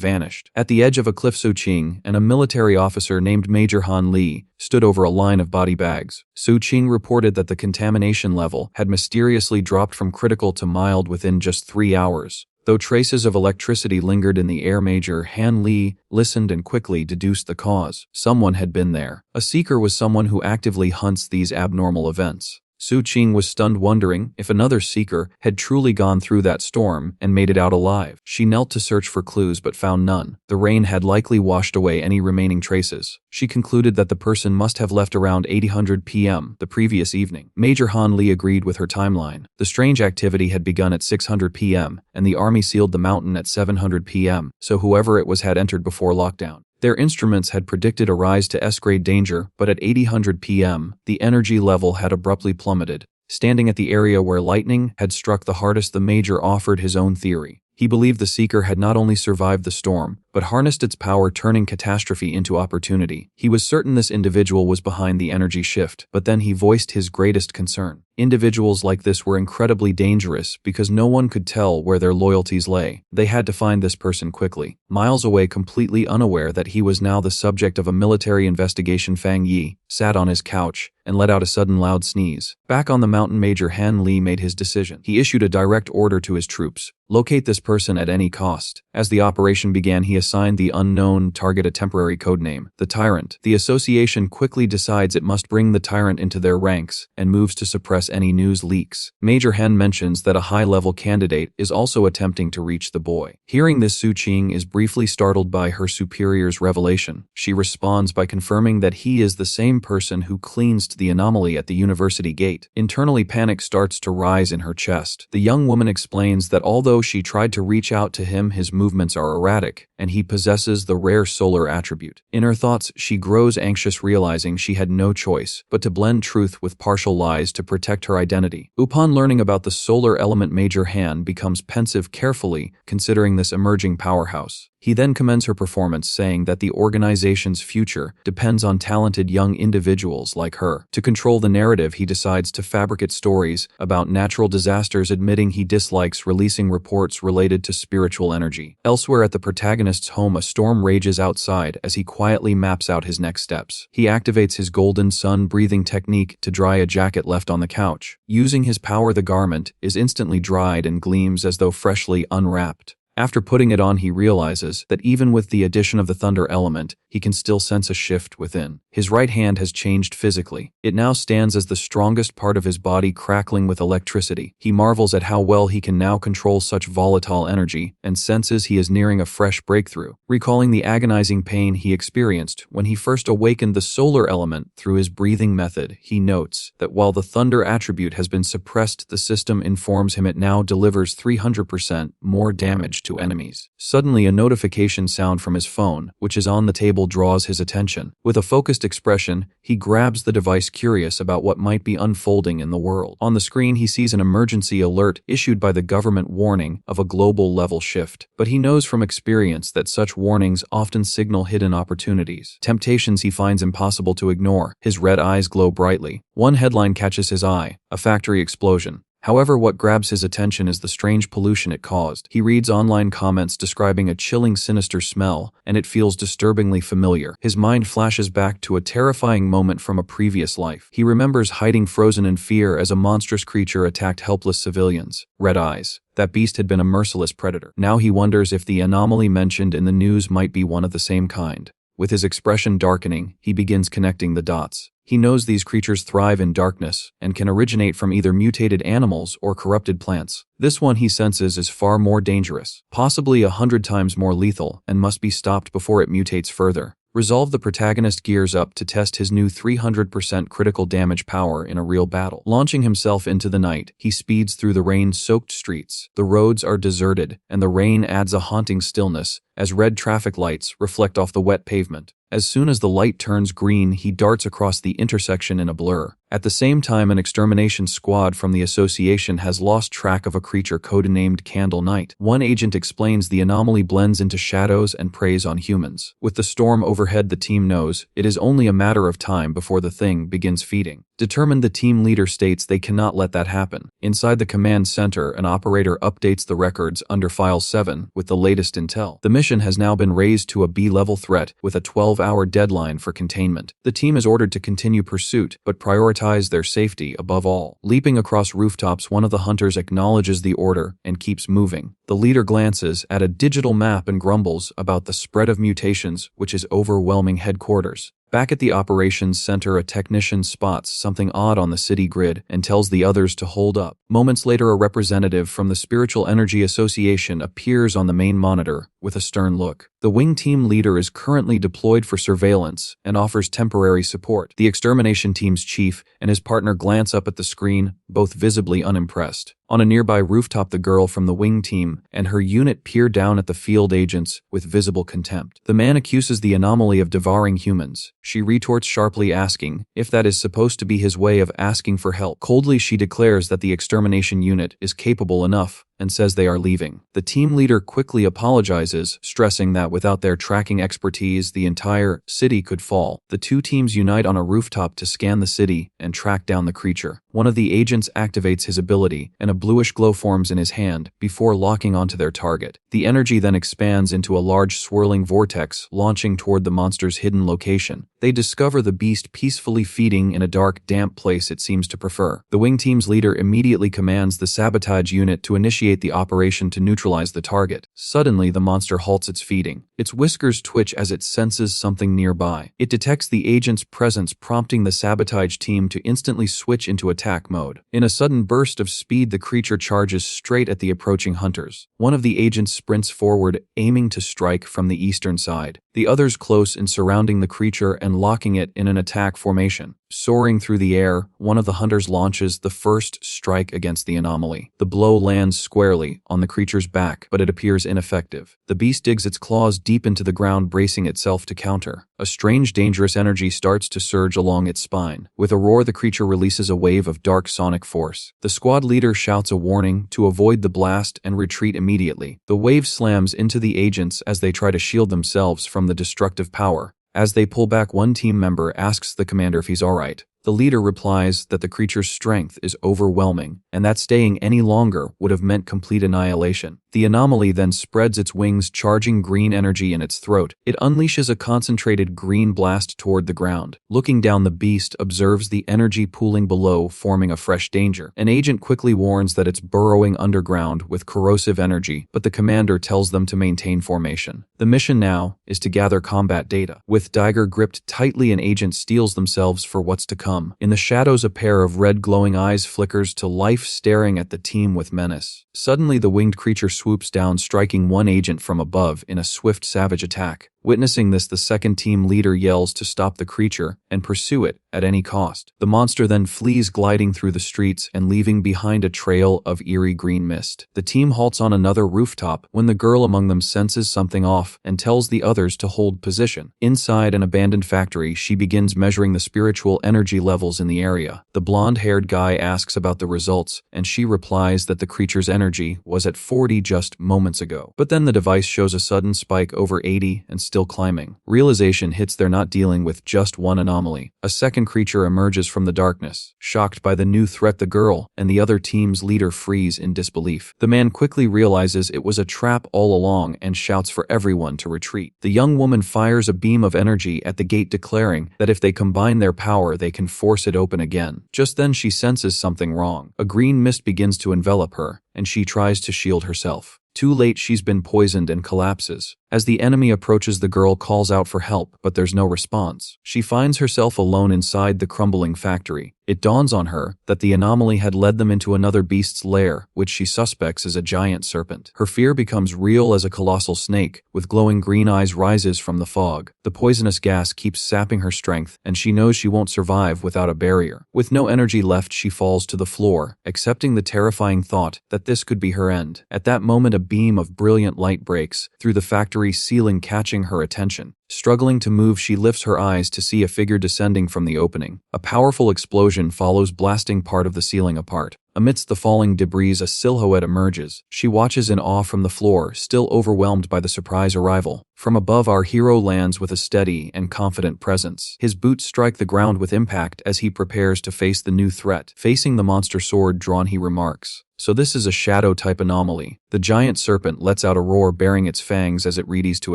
vanished. At the edge of a cliff, Su Qing and a military officer named Major Han Li stood over a line of body bags. Su Qing reported that the contamination level had mysteriously dropped from critical to mild within just 3 hours. Though traces of electricity lingered in the air, Major Han Li listened and quickly deduced the cause. Someone had been there. A seeker was someone who actively hunts these abnormal events. Su Qing was stunned, wondering if another seeker had truly gone through that storm and made it out alive. She knelt to search for clues but found none. The rain had likely washed away any remaining traces. She concluded that the person must have left around 8:00 p.m. the previous evening. Major Han Li agreed with her timeline. The strange activity had begun at 6:00 p.m. and the army sealed the mountain at 7:00 p.m., so whoever it was had entered before lockdown. Their instruments had predicted a rise to S-grade danger, but at 8:00 p.m., the energy level had abruptly plummeted. Standing at the area where lightning had struck the hardest, the Major offered his own theory. He believed the seeker had not only survived the storm, but harnessed its power, turning catastrophe into opportunity. He was certain this individual was behind the energy shift, but then he voiced his greatest concern. Individuals like this were incredibly dangerous because no one could tell where their loyalties lay. They had to find this person quickly. Miles away, completely unaware that he was now the subject of a military investigation, Fang Yi sat on his couch and let out a sudden loud sneeze. Back on the mountain, Major Han Li made his decision. He issued a direct order to his troops: locate this person at any cost. As the operation began, he assigned the unknown target a temporary codename, the Tyrant. The association quickly decides it must bring the Tyrant into their ranks and moves to suppress any news leaks. Major Han mentions that a high-level candidate is also attempting to reach the boy. Hearing this, Su Qing is briefly startled by her superior's revelation. She responds by confirming that he is the same person who cleansed the anomaly at the university gate. Internally, panic starts to rise in her chest. The young woman explains that although she tried to reach out to him, his movements are erratic, and he possesses the rare solar attribute. In her thoughts, she grows anxious, realizing she had no choice but to blend truth with partial lies to protect her identity. Upon learning about the solar element, Major Han becomes pensive, carefully considering this emerging powerhouse. He then commends her performance, saying that the organization's future depends on talented young individuals like her. To control the narrative, he decides to fabricate stories about natural disasters, admitting he dislikes releasing reports related to spiritual energy. Elsewhere at the protagonist's home, a storm rages outside as he quietly maps out his next steps. He activates his golden sun breathing technique to dry a jacket left on the couch. Using his power, the garment is instantly dried and gleams as though freshly unwrapped. After putting it on, he realizes that even with the addition of the thunder element, he can still sense a shift within. His right hand has changed physically. It now stands as the strongest part of his body, crackling with electricity. He marvels at how well he can now control such volatile energy and senses he is nearing a fresh breakthrough. Recalling the agonizing pain he experienced when he first awakened the solar element through his breathing method, he notes that while the thunder attribute has been suppressed, the system informs him it now delivers 300% more damage to enemies. Suddenly, a notification sound from his phone, which is on the table, draws his attention. With a focused expression, he grabs the device, curious about what might be unfolding in the world. On the screen, he sees an emergency alert issued by the government warning of a global-level shift. But he knows from experience that such warnings often signal hidden opportunities, temptations he finds impossible to ignore. His red eyes glow brightly. One headline catches his eye: a factory explosion. However, what grabs his attention is the strange pollution it caused. He reads online comments describing a chilling, sinister smell, and it feels disturbingly familiar. His mind flashes back to a terrifying moment from a previous life. He remembers hiding frozen in fear as a monstrous creature attacked helpless civilians. Red eyes. That beast had been a merciless predator. Now he wonders if the anomaly mentioned in the news might be one of the same kind. With his expression darkening, he begins connecting the dots. He knows these creatures thrive in darkness and can originate from either mutated animals or corrupted plants. This one, he senses, is far more dangerous, possibly 100 times more lethal, and must be stopped before it mutates further. Resolve, the protagonist gears up to test his new 300% critical damage power in a real battle. Launching himself into the night, he speeds through the rain-soaked streets. The roads are deserted, and the rain adds a haunting stillness as red traffic lights reflect off the wet pavement. As soon as the light turns green, he darts across the intersection in a blur. At the same time, an extermination squad from the association has lost track of a creature codenamed Candle Night. One agent explains the anomaly blends into shadows and preys on humans. With the storm overhead, the team knows it is only a matter of time before the thing begins feeding. Determined, the team leader states they cannot let that happen. Inside the command center, an operator updates the records under File 7 with the latest intel. The mission has now been raised to a B-level threat with a 12-hour deadline for containment. The team is ordered to continue pursuit, but prioritize their safety above all. Leaping across rooftops, one of the hunters acknowledges the order and keeps moving. The leader glances at a digital map and grumbles about the spread of mutations, which is overwhelming headquarters. Back at the operations center, a technician spots something odd on the city grid and tells the others to hold up. Moments later, a representative from the Spiritual Energy Association appears on the main monitor with a stern look. The wing team leader is currently deployed for surveillance and offers temporary support. The extermination team's chief and his partner glance up at the screen, both visibly unimpressed. On a nearby rooftop, the girl from the wing team and her unit peer down at the field agents with visible contempt. The man accuses the anomaly of devouring humans. She retorts sharply, asking if that is supposed to be his way of asking for help. Coldly, she declares that the extermination unit is capable enough and says they are leaving. The team leader quickly apologizes, stressing that without their tracking expertise, the entire city could fall. The two teams unite on a rooftop to scan the city and track down the creature. One of the agents activates his ability, and a bluish glow forms in his hand before locking onto their target. The energy then expands into a large swirling vortex, launching toward the monster's hidden location. They discover the beast peacefully feeding in a dark, damp place it seems to prefer. The wing team's leader immediately commands the sabotage unit to initiate the operation to neutralize the target. Suddenly, the monster halts its feeding. Its whiskers twitch as it senses something nearby. It detects the agent's presence, prompting the sabotage team to instantly switch into attack mode. In a sudden burst of speed, the creature charges straight at the approaching hunters. One of the agents sprints forward, aiming to strike from the eastern side. The others close in, surrounding the creature and locking it in an attack formation. Soaring through the air, one of the hunters launches the first strike against the anomaly. The blow lands squarely on the creature's back, but it appears ineffective. The beast digs its claws deep into the ground, bracing itself to counter. A strange, dangerous energy starts to surge along its spine. With a roar, the creature releases a wave of dark sonic force. The squad leader shouts a warning to avoid the blast and retreat immediately. The wave slams into the agents as they try to shield themselves from the destructive power. As they pull back, one team member asks the commander if he's alright. The leader replies that the creature's strength is overwhelming, and that staying any longer would have meant complete annihilation. The anomaly then spreads its wings, charging green energy in its throat. It unleashes a concentrated green blast toward the ground. Looking down, the beast observes the energy pooling below, forming a fresh danger. An agent quickly warns that it's burrowing underground with corrosive energy, but the commander tells them to maintain formation. The mission now is to gather combat data. With dagger gripped tightly, an agent steels themselves for what's to come. hum. In the shadows, a pair of red glowing eyes flickers to life, staring at the team with menace. Suddenly, the winged creature swoops down, striking one agent from above in a swift, savage attack. Witnessing this, the second team leader yells to stop the creature and pursue it at any cost. The monster then flees, gliding through the streets and leaving behind a trail of eerie green mist. The team halts on another rooftop when the girl among them senses something off and tells the others to hold position. Inside an abandoned factory, she begins measuring the spiritual energy levels in the area. The blonde-haired guy asks about the results, and she replies that the creature's energy was at 40 just moments ago. But then the device shows a sudden spike over 80 and still climbing. Realization hits they're not dealing with just one anomaly. A second creature emerges from the darkness. Shocked by the new threat, the girl and the other team's leader freeze in disbelief. The man quickly realizes it was a trap all along and shouts for everyone to retreat. The young woman fires a beam of energy at the gate, declaring that if they combine their power, they can force it open again. Just then she senses something wrong. A green mist begins to envelop her, and she tries to shield herself. Too late, she's been poisoned and collapses. As the enemy approaches, the girl calls out for help, but there's no response. She finds herself alone inside the crumbling factory. It dawns on her that the anomaly had led them into another beast's lair, which she suspects is a giant serpent. Her fear becomes real as a colossal snake, with glowing green eyes, rises from the fog. The poisonous gas keeps sapping her strength, and she knows she won't survive without a barrier. With no energy left, she falls to the floor, accepting the terrifying thought that this could be her end. At that moment, a beam of brilliant light breaks through the factory ceiling, catching her attention. Struggling to move, she lifts her eyes to see a figure descending from the opening. A powerful explosion follows, blasting part of the ceiling apart. Amidst the falling debris, a silhouette emerges. She watches in awe from the floor, still overwhelmed by the surprise arrival. From above, our hero lands with a steady and confident presence. His boots strike the ground with impact as he prepares to face the new threat. Facing the monster, sword drawn, he remarks, "So this is a shadow-type anomaly." The giant serpent lets out a roar, baring its fangs as it readies to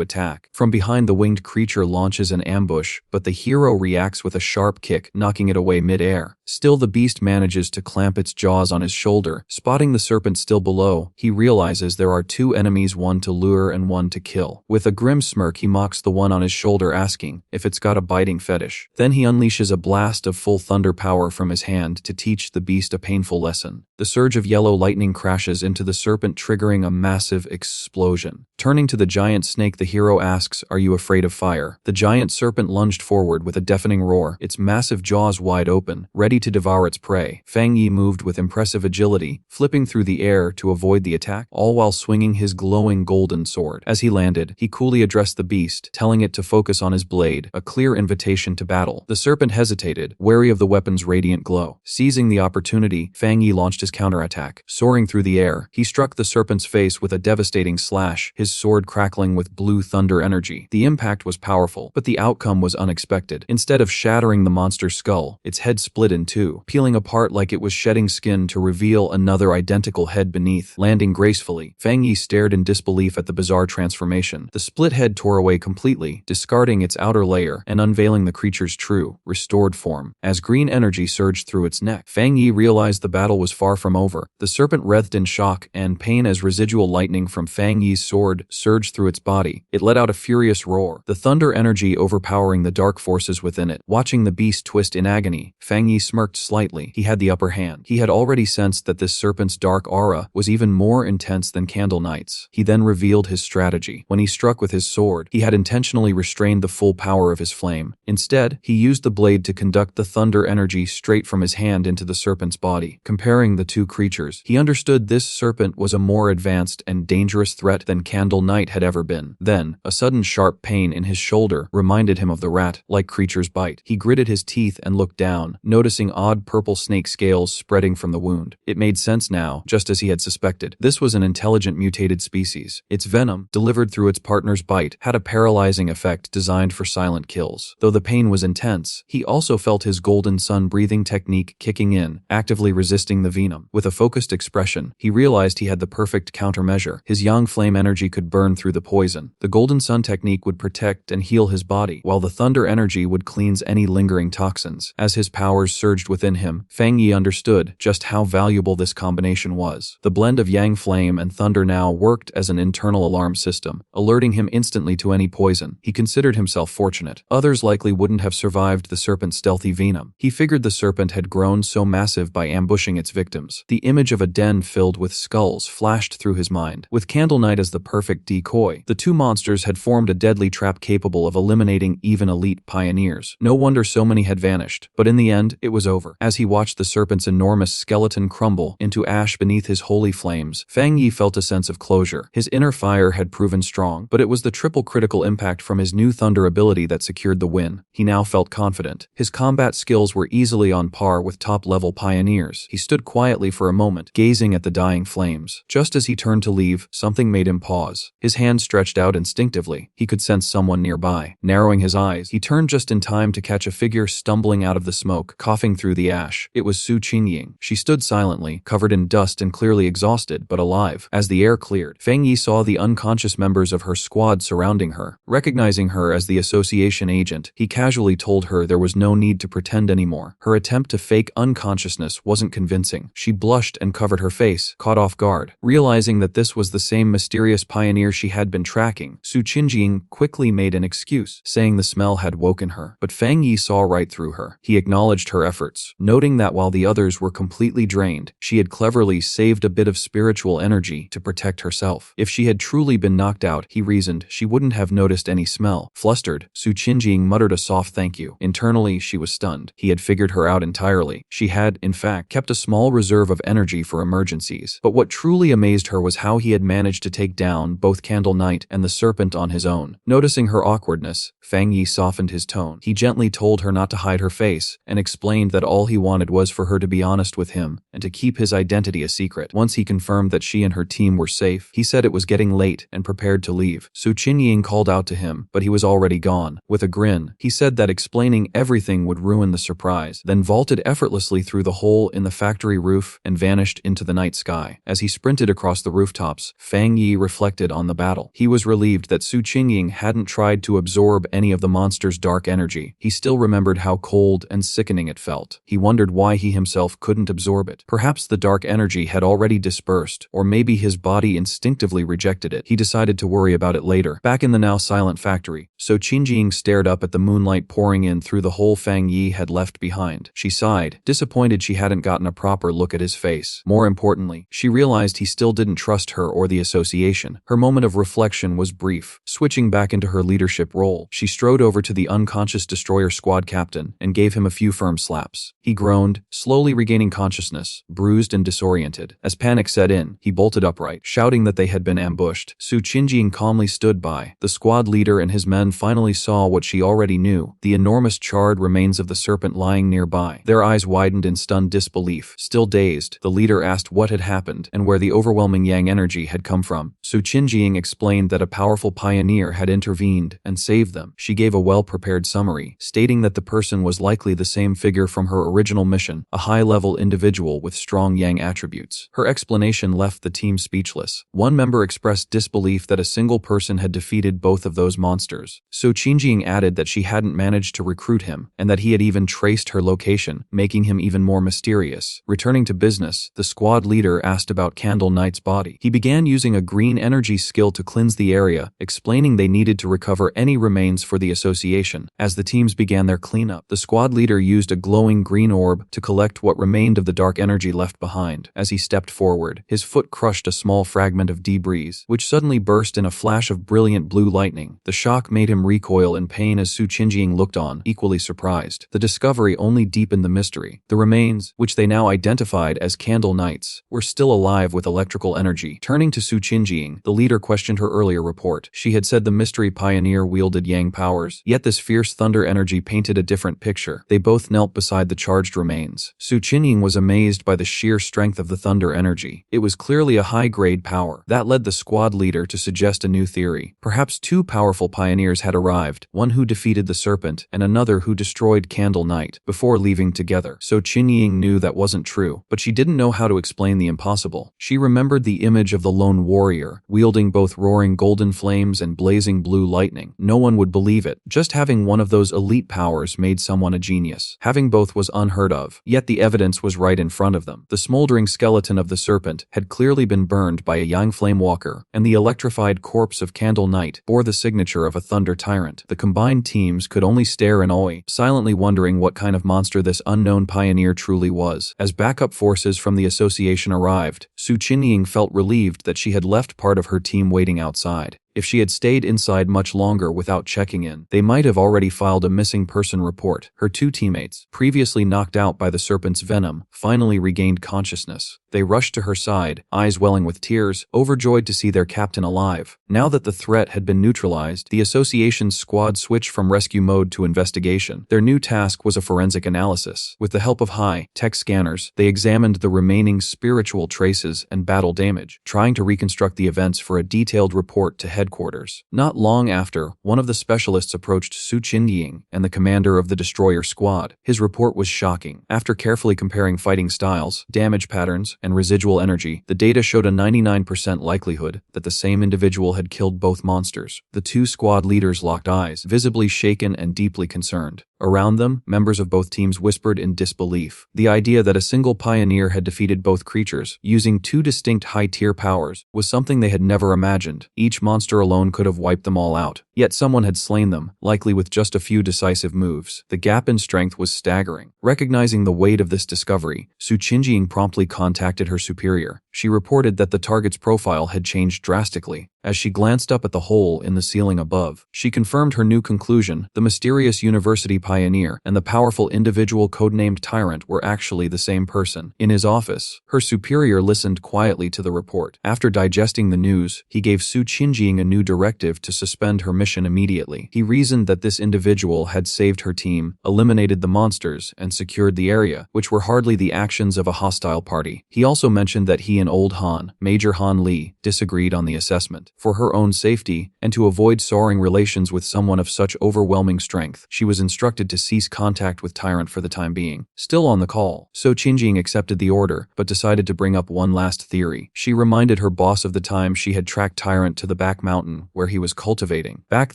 attack. From behind, the winged creature launches an ambush, but the hero reacts with a sharp kick, knocking it away mid-air. Still, the beast manages to clamp its jaws on his shoulder. Spotting the serpent still below, he realizes there are two enemies, one to lure and one to kill. With a grim smirk, he mocks the one on his shoulder, asking if it's got a biting fetish. Then he unleashes a blast of full thunder power from his hand to teach the beast a painful lesson. The surge of yellow lightning crashes into the serpent, triggering a massive explosion. Turning to the giant snake, the hero asks, "Are you afraid of fire?" The giant serpent lunged forward with a deafening roar, its massive jaws wide open, ready to devour its prey. Fang Yi moved with impressive agility, flipping through the air to avoid the attack, all while swinging his glowing golden sword. As he landed, he coolly addressed the beast, telling it to focus on his blade, a clear invitation to battle. The serpent hesitated, wary of the weapon's radiant glow. Seizing the opportunity, Fang Yi launched his counterattack. Soaring through the air, he struck the serpent's face with a devastating slash, his sword crackling with blue thunder energy. The impact was powerful, but the outcome was unexpected. Instead of shattering the monster's skull, its head split in two, peeling apart like it was shedding skin to reveal another identical head beneath. Landing gracefully, Fang Yi stared in disbelief at the bizarre transformation. The split head tore away completely, discarding its outer layer and unveiling the creature's true, restored form. As green energy surged through its neck, Fang Yi realized the battle was far from over. The serpent writhed in shock and pain as residual lightning from Fang Yi's sword surged through its body. It let out a furious roar, the thunder energy overpowering the dark forces within it. Watching the beast twist in agony, Fang Yi smirked slightly. He had the upper hand. He had already sensed that this serpent's dark aura was even more intense than Candle Knight's. He then revealed his strategy. When he struck with his sword, he had intentionally restrained the full power of his flame. Instead, he used the blade to conduct the thunder energy straight from his hand into the serpent's body. Comparing the two creatures, he understood this serpent was a more advanced and dangerous threat than Candle Knight had ever been. Then, a sudden sharp pain in his shoulder reminded him of the rat-like creature's bite. He gritted his teeth and looked down, noticing odd purple snake scales spreading from the wound. It made sense now, just as he had suspected. This was an intelligent mutated species. Its venom, delivered through its partner's bite, had a paralyzing effect designed for silent kills. Though the pain was intense, he also felt his golden sun breathing technique kicking in, actively resisting the venom. With a focused expression, he realized he had the perfect countermeasure. His yang flame energy could burn through the poison. The golden sun technique would protect and heal his body, while the thunder energy would cleanse any lingering toxins. As his powers surged within him, Fang Yi understood just how valuable this combination was. The blend of yang flame and thunder now worked as an internal alarm system, alerting him instantly to any poison. He considered himself fortunate. Others likely wouldn't have survived the serpent's stealthy venom. He figured the serpent had grown so massive by ambushing its victims. The image of a den filled with skulls flashed through his mind. With Candle Knight as the perfect decoy, the two monsters had formed a deadly trap capable of eliminating even elite pioneers. No wonder so many had vanished. But in the end, it was over. As he watched the serpent's enormous skeleton crumble into ash beneath his holy flames, Fang Yi felt a sense of closure. His inner fire had proven strong, but it was the triple critical impact from his new thunder ability that secured the win. He now felt confident. His combat skills were easily on par with top-level pioneers. He stood quietly for a moment, gazing at the dying flames. Just as he turned to leave, something made him pause. His hand stretched out instinctively. He could sense someone nearby. Narrowing his eyes, he turned just in time to catch a figure stumbling out of the smoke, coughing through the ash. It was Su Qingying. She stood silently, covered in dust and clearly exhausted, but alive. As the air cleared, Fang Yi saw the unconscious members of her squad surrounding her. Recognizing her as the association agent, he casually told her there was no need to pretend anymore. Her attempt to fake unconsciousness wasn't convincing. She blushed and covered her face, caught off guard. Realizing that this was the same mysterious pioneer she had been tracking, Su Qingying quickly made an excuse, saying the smell had woken her. But Fang Yi saw right through her. He acknowledged her efforts, noting that while the others were completely drained, she had cleverly saved a bit of spiritual energy to protect herself. If she had truly been knocked out, he reasoned, she wouldn't have noticed any smell. Flustered, Su Qingying muttered a soft thank you. Internally, she was stunned. He had figured her out entirely. She had, in fact, kept a small reserve of energy for emergencies. But what truly amazed her was how he had managed to take down both Candle Knight and the serpent on his own. Noticing her awkwardness, Fang Yi softened his tone. He gently told her not to hide her face and explained that all he wanted was for her to be honest with him and to keep his identity a secret. Once he confirmed that she and her team were safe, he said it was getting late and prepared to leave. Su Qingying called out to him, but he was already gone. With a grin, he said that explaining everything would ruin the surprise, then vaulted effortlessly through the hole in the factory roof and vanished into the night sky. As he sprinted across the rooftops, Fang Yi reflected on the battle. He was relieved that Su Qingying hadn't tried to absorb any of the monster's dark energy. He still remembered how cold and sickening it felt. He wondered why he himself couldn't absorb it. Perhaps the dark energy had already dispersed, or maybe his body instinctively rejected it. He decided to worry about it later. Back in the now silent factory, Su Qingying stared up at the moonlight pouring in through the hole Fang Yi had left behind. She sighed, disappointed she hadn't gotten a proper look at his face. More importantly, she realized he still didn't trust her or the association. Her moment of reflection was brief. Switching back into her leadership role, she strode over to the unconscious destroyer squad captain and gave him a few firm slaps. He groaned, slowly regaining consciousness, bruised and disoriented. As panic set in, he bolted upright, shouting that they had been ambushed. Su Qingying calmly stood by. The squad leader and his men finally saw what she already knew, the enormous charred remains of the serpent lying nearby. Their eyes widened in stunned disbelief. Still dazed, the leader asked what had happened and where the overwhelming yang energy had come from. Su Qingying explained that a powerful pioneer had intervened and saved them. She gave a well-prepared summary, stating that the person was likely the same figure from her original mission, a high-level individual with strong yang attributes. Her explanation left the team speechless. One member expressed disbelief that a single person had defeated both of those monsters. Su Qingying added that she hadn't managed to recruit him, and that he had even traced her location, making him even more mysterious. Returning to business, the squad leader asked about Candle Knight's body. He began using a green energy skill to cleanse the area, explaining they needed to recover any remains for the association. As the teams began their cleanup, the squad leader used a glowing green orb to collect what remained of the dark energy left behind. As he stepped forward, his foot crushed a small fragment of debris, which suddenly burst in a flash of brilliant blue lightning. The shock made him recoil in pain as Su Qingying looked on, equally surprised. The discovery only deepened the mystery. The remains, which they now identified as Candle Knights, were still alive with electrical energy. Turning to Su Qingying, the leader questioned her earlier report. She had said the mystery pioneer wielded yang powers, yet this fierce thunder energy painted a different picture. They both knelt beside the charged remains. Su Qingying was amazed by the sheer strength of the thunder energy. It was clearly a high-grade power. That led the squad leader to suggest a new theory. Perhaps two powerful pioneers players had arrived, one who defeated the serpent and another who destroyed Candle Knight, before leaving together. Su Qingying knew that wasn't true, but she didn't know how to explain the impossible. She remembered the image of the lone warrior, wielding both roaring golden flames and blazing blue lightning. No one would believe it. Just having one of those elite powers made someone a genius. Having both was unheard of, yet the evidence was right in front of them. The smoldering skeleton of the serpent had clearly been burned by a young flame walker, and the electrified corpse of Candle Knight bore the signature of a thunder tyrant. The combined teams could only stare in awe, silently wondering what kind of monster this unknown pioneer truly was. As backup forces from the association arrived, Su Qingying felt relieved that she had left part of her team waiting outside. If she had stayed inside much longer without checking in, they might have already filed a missing person report. Her two teammates, previously knocked out by the serpent's venom, finally regained consciousness. They rushed to her side, eyes welling with tears, overjoyed to see their captain alive. Now that the threat had been neutralized, the association's squad switched from rescue mode to investigation. Their new task was a forensic analysis. With the help of high-tech scanners, they examined the remaining spiritual traces and battle damage, trying to reconstruct the events for a detailed report to headquarters. Not long after, one of the specialists approached Su Qingying and the commander of the destroyer squad. His report was shocking. After carefully comparing fighting styles, damage patterns, and residual energy, the data showed a 99% likelihood that the same individual had killed both monsters. The two squad leaders locked eyes, visibly shaken and deeply concerned. Around them, members of both teams whispered in disbelief. The idea that a single pioneer had defeated both creatures, using two distinct high-tier powers, was something they had never imagined. Each monster alone could have wiped them all out. Yet someone had slain them, likely with just a few decisive moves. The gap in strength was staggering. Recognizing the weight of this discovery, Su Qingying promptly contacted her superior. She reported that the target's profile had changed drastically. As she glanced up at the hole in the ceiling above, she confirmed her new conclusion: the mysterious university pioneer and the powerful individual codenamed Tyrant were actually the same person. In his office, her superior listened quietly to the report. After digesting the news, he gave Su Qingying a new directive to suspend her mission immediately. He reasoned that this individual had saved her team, eliminated the monsters, and secured the area, which were hardly the actions of a hostile party. He also mentioned that he and Old Han, Major Han Li, disagreed on the assessment. For her own safety, and to avoid souring relations with someone of such overwhelming strength, she was instructed to cease contact with Tyrant for the time being. Still on the call, Su Qingying accepted the order, but decided to bring up one last theory. She reminded her boss of the time she had tracked Tyrant to the back mountain where he was cultivating. Back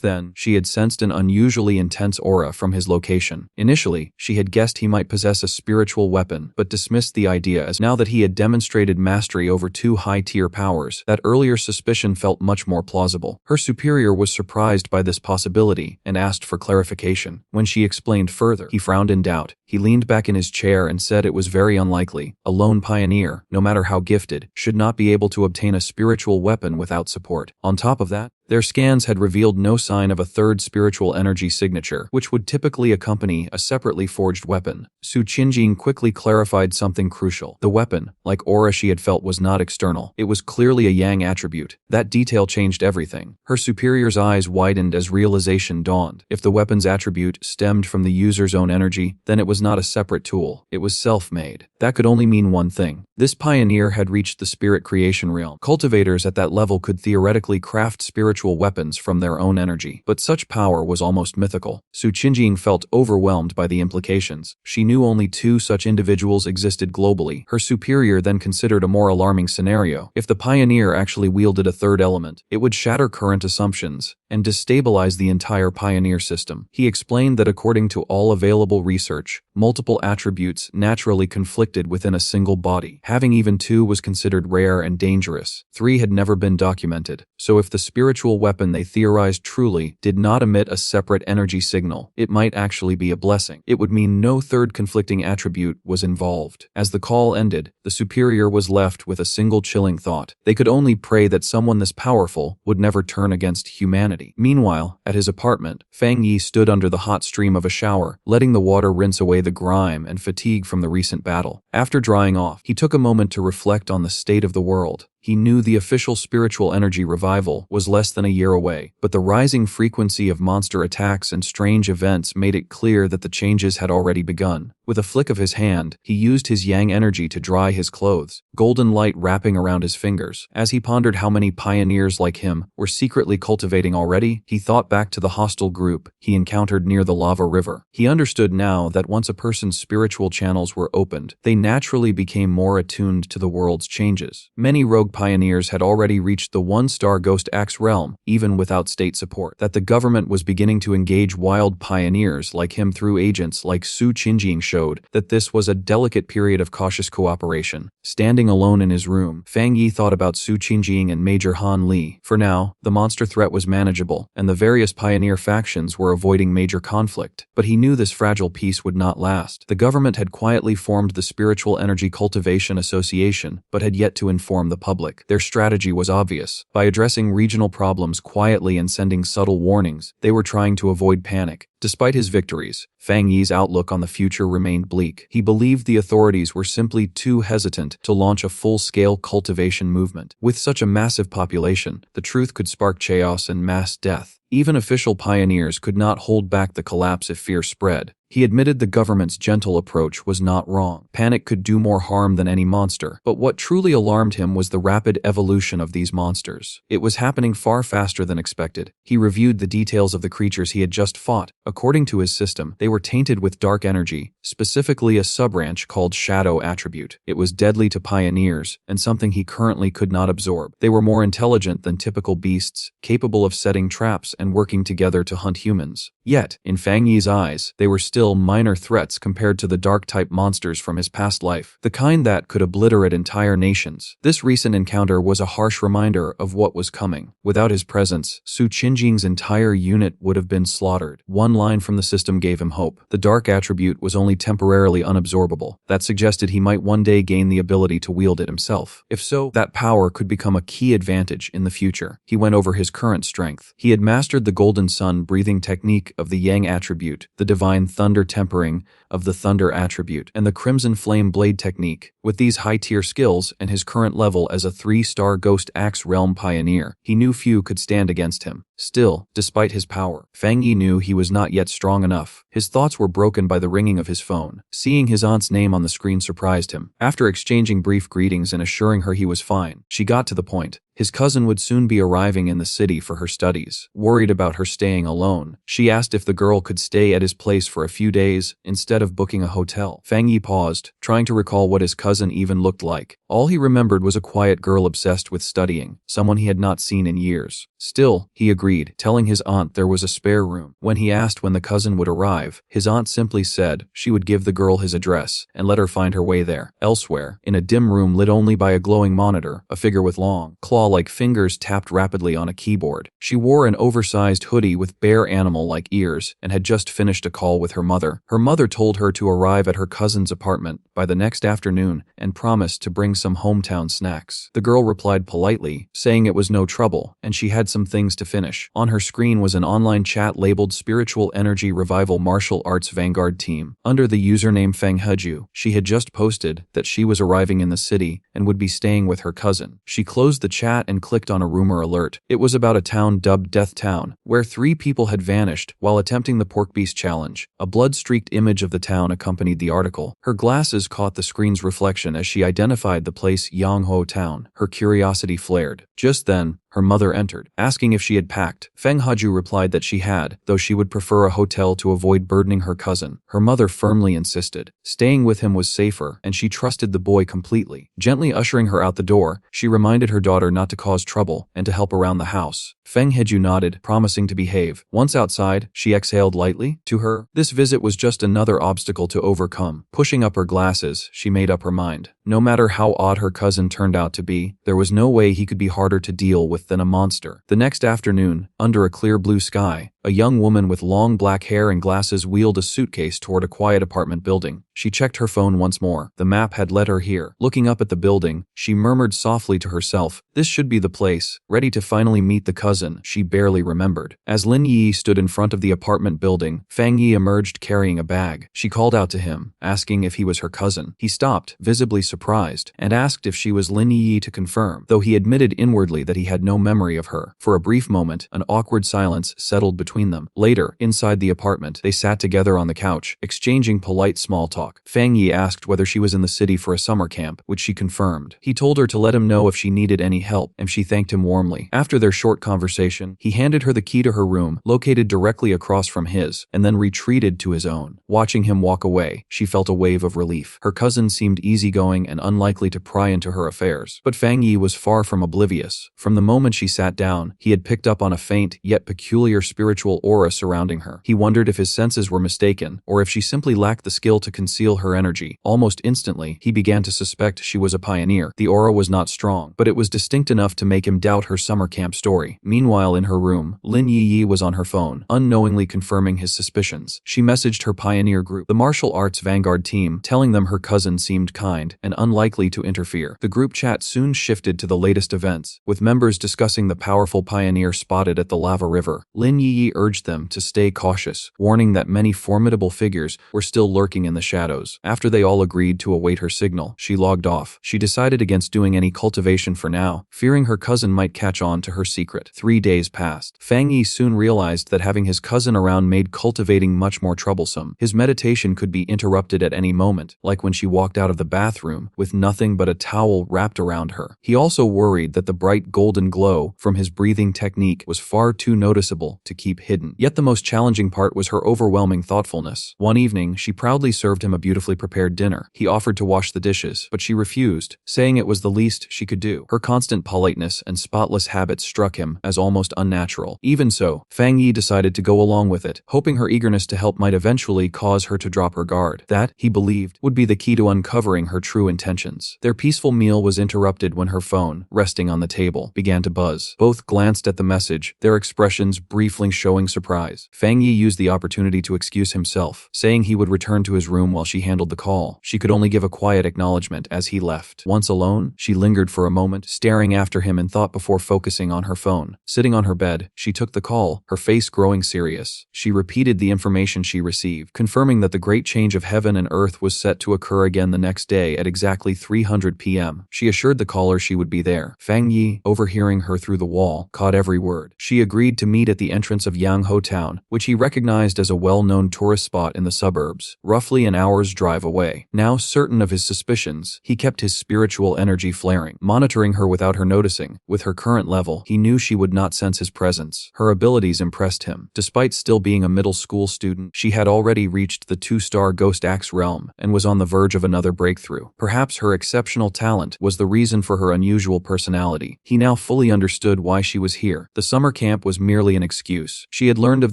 then, she had sensed an unusually intense aura from his location. Initially, she had guessed he might possess a spiritual weapon, but dismissed the idea as now that he had demonstrated mastery over two high-tier powers, that earlier suspicion felt much more plausible. Her superior was surprised by this possibility and asked for clarification. When she explained further, he frowned in doubt. He leaned back in his chair and said it was very unlikely. A lone pioneer, no matter how gifted, should not be able to obtain a spiritual weapon without support. On top of that, their scans had revealed no sign of a third spiritual energy signature, which would typically accompany a separately forged weapon. Su Qingying quickly clarified something crucial. The weapon, like aura she had felt, was not external. It was clearly a yang attribute. That detail changed everything. Her superior's eyes widened as realization dawned. If the weapon's attribute stemmed from the user's own energy, then it was not a separate tool. It was self-made. That could only mean one thing. This pioneer had reached the spirit creation realm. Cultivators at that level could theoretically craft spiritual weapons from their own energy, but such power was almost mythical. Su Qingying felt overwhelmed by the implications. She knew only two such individuals existed globally. Her superior then considered a more alarming scenario. If the pioneer actually wielded a third element, it would shatter current assumptions and destabilize the entire pioneer system. He explained that according to all available research, multiple attributes naturally conflicted within a single body. Having even two was considered rare and dangerous. Three had never been documented. So if the spiritual weapon they theorized truly did not emit a separate energy signal, it might actually be a blessing. It would mean no third conflicting attribute was involved. As the call ended, the superior was left with a single chilling thought. They could only pray that someone this powerful would never turn against humanity. Meanwhile, at his apartment, Fang Yi stood under the hot stream of a shower, letting the water rinse away the grime and fatigue from the recent battle. After drying off, he took a moment to reflect on the state of the world. He knew the official spiritual energy revival was less than a year away, but the rising frequency of monster attacks and strange events made it clear that the changes had already begun. With a flick of his hand, he used his yang energy to dry his clothes, golden light wrapping around his fingers. As he pondered how many pioneers like him were secretly cultivating already, he thought back to the hostile group he encountered near the lava river. He understood now that once a person's spiritual channels were opened, they naturally became more attuned to the world's changes. Many rogue pioneers had already reached the one-star Ghost Axe realm, even without state support. That the government was beginning to engage wild pioneers like him through agents like Su Qingying showed that this was a delicate period of cautious cooperation. Standing alone in his room, Fang Yi thought about Su Qingying and Major Han Li. For now, the monster threat was manageable, and the various pioneer factions were avoiding major conflict. But he knew this fragile peace would not last. The government had quietly formed the Spiritual Energy Cultivation Association, but had yet to inform the public. Their strategy was obvious. By addressing regional problems quietly and sending subtle warnings, they were trying to avoid panic. Despite his victories, Fang Yi's outlook on the future remained bleak. He believed the authorities were simply too hesitant to launch a full-scale cultivation movement. With such a massive population, the truth could spark chaos and mass death. Even official pioneers could not hold back the collapse if fear spread. He admitted the government's gentle approach was not wrong. Panic could do more harm than any monster, but what truly alarmed him was the rapid evolution of these monsters. It was happening far faster than expected. He reviewed the details of the creatures he had just fought. According to his system, they were tainted with dark energy, specifically a subbranch called Shadow Attribute. It was deadly to pioneers, and something he currently could not absorb. They were more intelligent than typical beasts, capable of setting traps and working together to hunt humans. Yet, in Fang Yi's eyes, they were still minor threats compared to the dark-type monsters from his past life, the kind that could obliterate entire nations. This recent encounter was a harsh reminder of what was coming. Without his presence, Su Qingying's entire unit would have been slaughtered. One line from the system gave him hope. The dark attribute was only temporarily unabsorbable. That suggested he might one day gain the ability to wield it himself. If so, that power could become a key advantage in the future. He went over his current strength. He had mastered the golden sun breathing technique of the yang attribute, the divine thunder tempering of the thunder attribute, and the crimson flame blade technique. With these high-tier skills and his current level as a 3-star Ghost Axe realm pioneer, he knew few could stand against him. Still, despite his power, Fang Yi knew he was not yet strong enough. His thoughts were broken by the ringing of his phone. Seeing his aunt's name on the screen surprised him. After exchanging brief greetings and assuring her he was fine, she got to the point. His cousin would soon be arriving in the city for her studies. Worried about her staying alone, she asked if the girl could stay at his place for a few days instead of booking a hotel. Fang Yi paused, trying to recall what his cousin even looked like. All he remembered was a quiet girl obsessed with studying, someone he had not seen in years. Still, he agreed, telling his aunt there was a spare room. When he asked when the cousin would arrive, his aunt simply said she would give the girl his address and let her find her way there. Elsewhere, in a dim room lit only by a glowing monitor, a figure with long, claw-like fingers tapped rapidly on a keyboard. She wore an oversized hoodie with bare animal-like ears and had just finished a call with her mother. Her mother told her to arrive at her cousin's apartment by the next afternoon and promised to bring some hometown snacks. The girl replied politely, saying it was no trouble, and she had some things to finish. On her screen was an online chat labeled Spiritual Energy Revival Martial Arts Vanguard Team. Under the username Feng Heju, she had just posted that she was arriving in the city and would be staying with her cousin. She closed the chat and clicked on a rumor alert. It was about a town dubbed Death Town, where 3 people had vanished while attempting the Pork Beast Challenge. A blood-streaked image of the town accompanied the article. Her glasses caught the screen's reflection as she identified the place Yangho Town. Her curiosity flared. Just then, her mother entered, asking if she had packed. Feng Heju replied that she had, though she would prefer a hotel to avoid burdening her cousin. Her mother firmly insisted. Staying with him was safer, and she trusted the boy completely. Gently ushering her out the door, she reminded her daughter not to cause trouble and to help around the house. Feng Heju nodded, promising to behave. Once outside, she exhaled lightly. To her, this visit was just another obstacle to overcome. Pushing up her glasses, she made up her mind. No matter how odd her cousin turned out to be, there was no way he could be harder to deal with than a monster. The next afternoon, under a clear blue sky, A young woman with long black hair and glasses wheeled a suitcase toward a quiet apartment building. She checked her phone once more. The map had led her here. Looking up at the building, she murmured softly to herself, "This should be the place," ready to finally meet the cousin she barely remembered. As Lin Yi stood in front of the apartment building, Fang Yi emerged carrying a bag. She called out to him, asking if he was her cousin. He stopped, visibly surprised, and asked if she was Lin Yi to confirm, though he admitted inwardly that he had no memory of her. For a brief moment, an awkward silence settled between them. Later, inside the apartment, they sat together on the couch, exchanging polite small talk. Fang Yi asked whether she was in the city for a summer camp, which she confirmed. He told her to let him know if she needed any help, and she thanked him warmly. After their short conversation, he handed her the key to her room, located directly across from his, and then retreated to his own. Watching him walk away, she felt a wave of relief. Her cousin seemed easygoing and unlikely to pry into her affairs. But Fang Yi was far from oblivious. From the moment she sat down, he had picked up on a faint, yet peculiar spiritual aura surrounding her. He wondered if his senses were mistaken, or if she simply lacked the skill to conceal her energy. Almost instantly, he began to suspect she was a pioneer. The aura was not strong, but it was distinct enough to make him doubt her summer camp story. Meanwhile, in her room, Lin Yi was on her phone, unknowingly confirming his suspicions. She messaged her pioneer group, the martial arts vanguard team, telling them her cousin seemed kind and unlikely to interfere. The group chat soon shifted to the latest events, with members discussing the powerful pioneer spotted at the lava river. Lin Yi urged them to stay cautious, warning that many formidable figures were still lurking in the shadows. After they all agreed to await her signal, she logged off. She decided against doing any cultivation for now, fearing her cousin might catch on to her secret. 3 days passed. Fang Yi soon realized that having his cousin around made cultivating much more troublesome. His meditation could be interrupted at any moment, like when she walked out of the bathroom with nothing but a towel wrapped around her. He also worried that the bright golden glow from his breathing technique was far too noticeable to keep hidden. Yet the most challenging part was her overwhelming thoughtfulness. One evening, she proudly served him a beautifully prepared dinner. He offered to wash the dishes, but she refused, saying it was the least she could do. Her constant politeness and spotless habits struck him as almost unnatural. Even so, Fang Yi decided to go along with it, hoping her eagerness to help might eventually cause her to drop her guard. That, he believed, would be the key to uncovering her true intentions. Their peaceful meal was interrupted when her phone, resting on the table, began to buzz. Both glanced at the message, their expressions briefly showing surprise. Fang Yi used the opportunity to excuse himself, saying he would return to his room while she handled the call. She could only give a quiet acknowledgement as he left. Once alone, she lingered for a moment, staring after him in thought before focusing on her phone. Sitting on her bed, she took the call, her face growing serious. She repeated the information she received, confirming that the great change of heaven and earth was set to occur again the next day at exactly 300 p.m. She assured the caller she would be there. Fang Yi, overhearing her through the wall, caught every word. She agreed to meet at the entrance of Yangho Town, which he recognized as a well-known tourist spot in the suburbs, roughly an hour's drive away. Now certain of his suspicions, he kept his spiritual energy flaring, monitoring her without her noticing. With her current level, he knew she would not sense his presence. Her abilities impressed him. Despite still being a middle school student, she had already reached the 2-star Ghost Axe realm and was on the verge of another breakthrough. Perhaps her exceptional talent was the reason for her unusual personality. He now fully understood why she was here. The summer camp was merely an excuse. She had learned of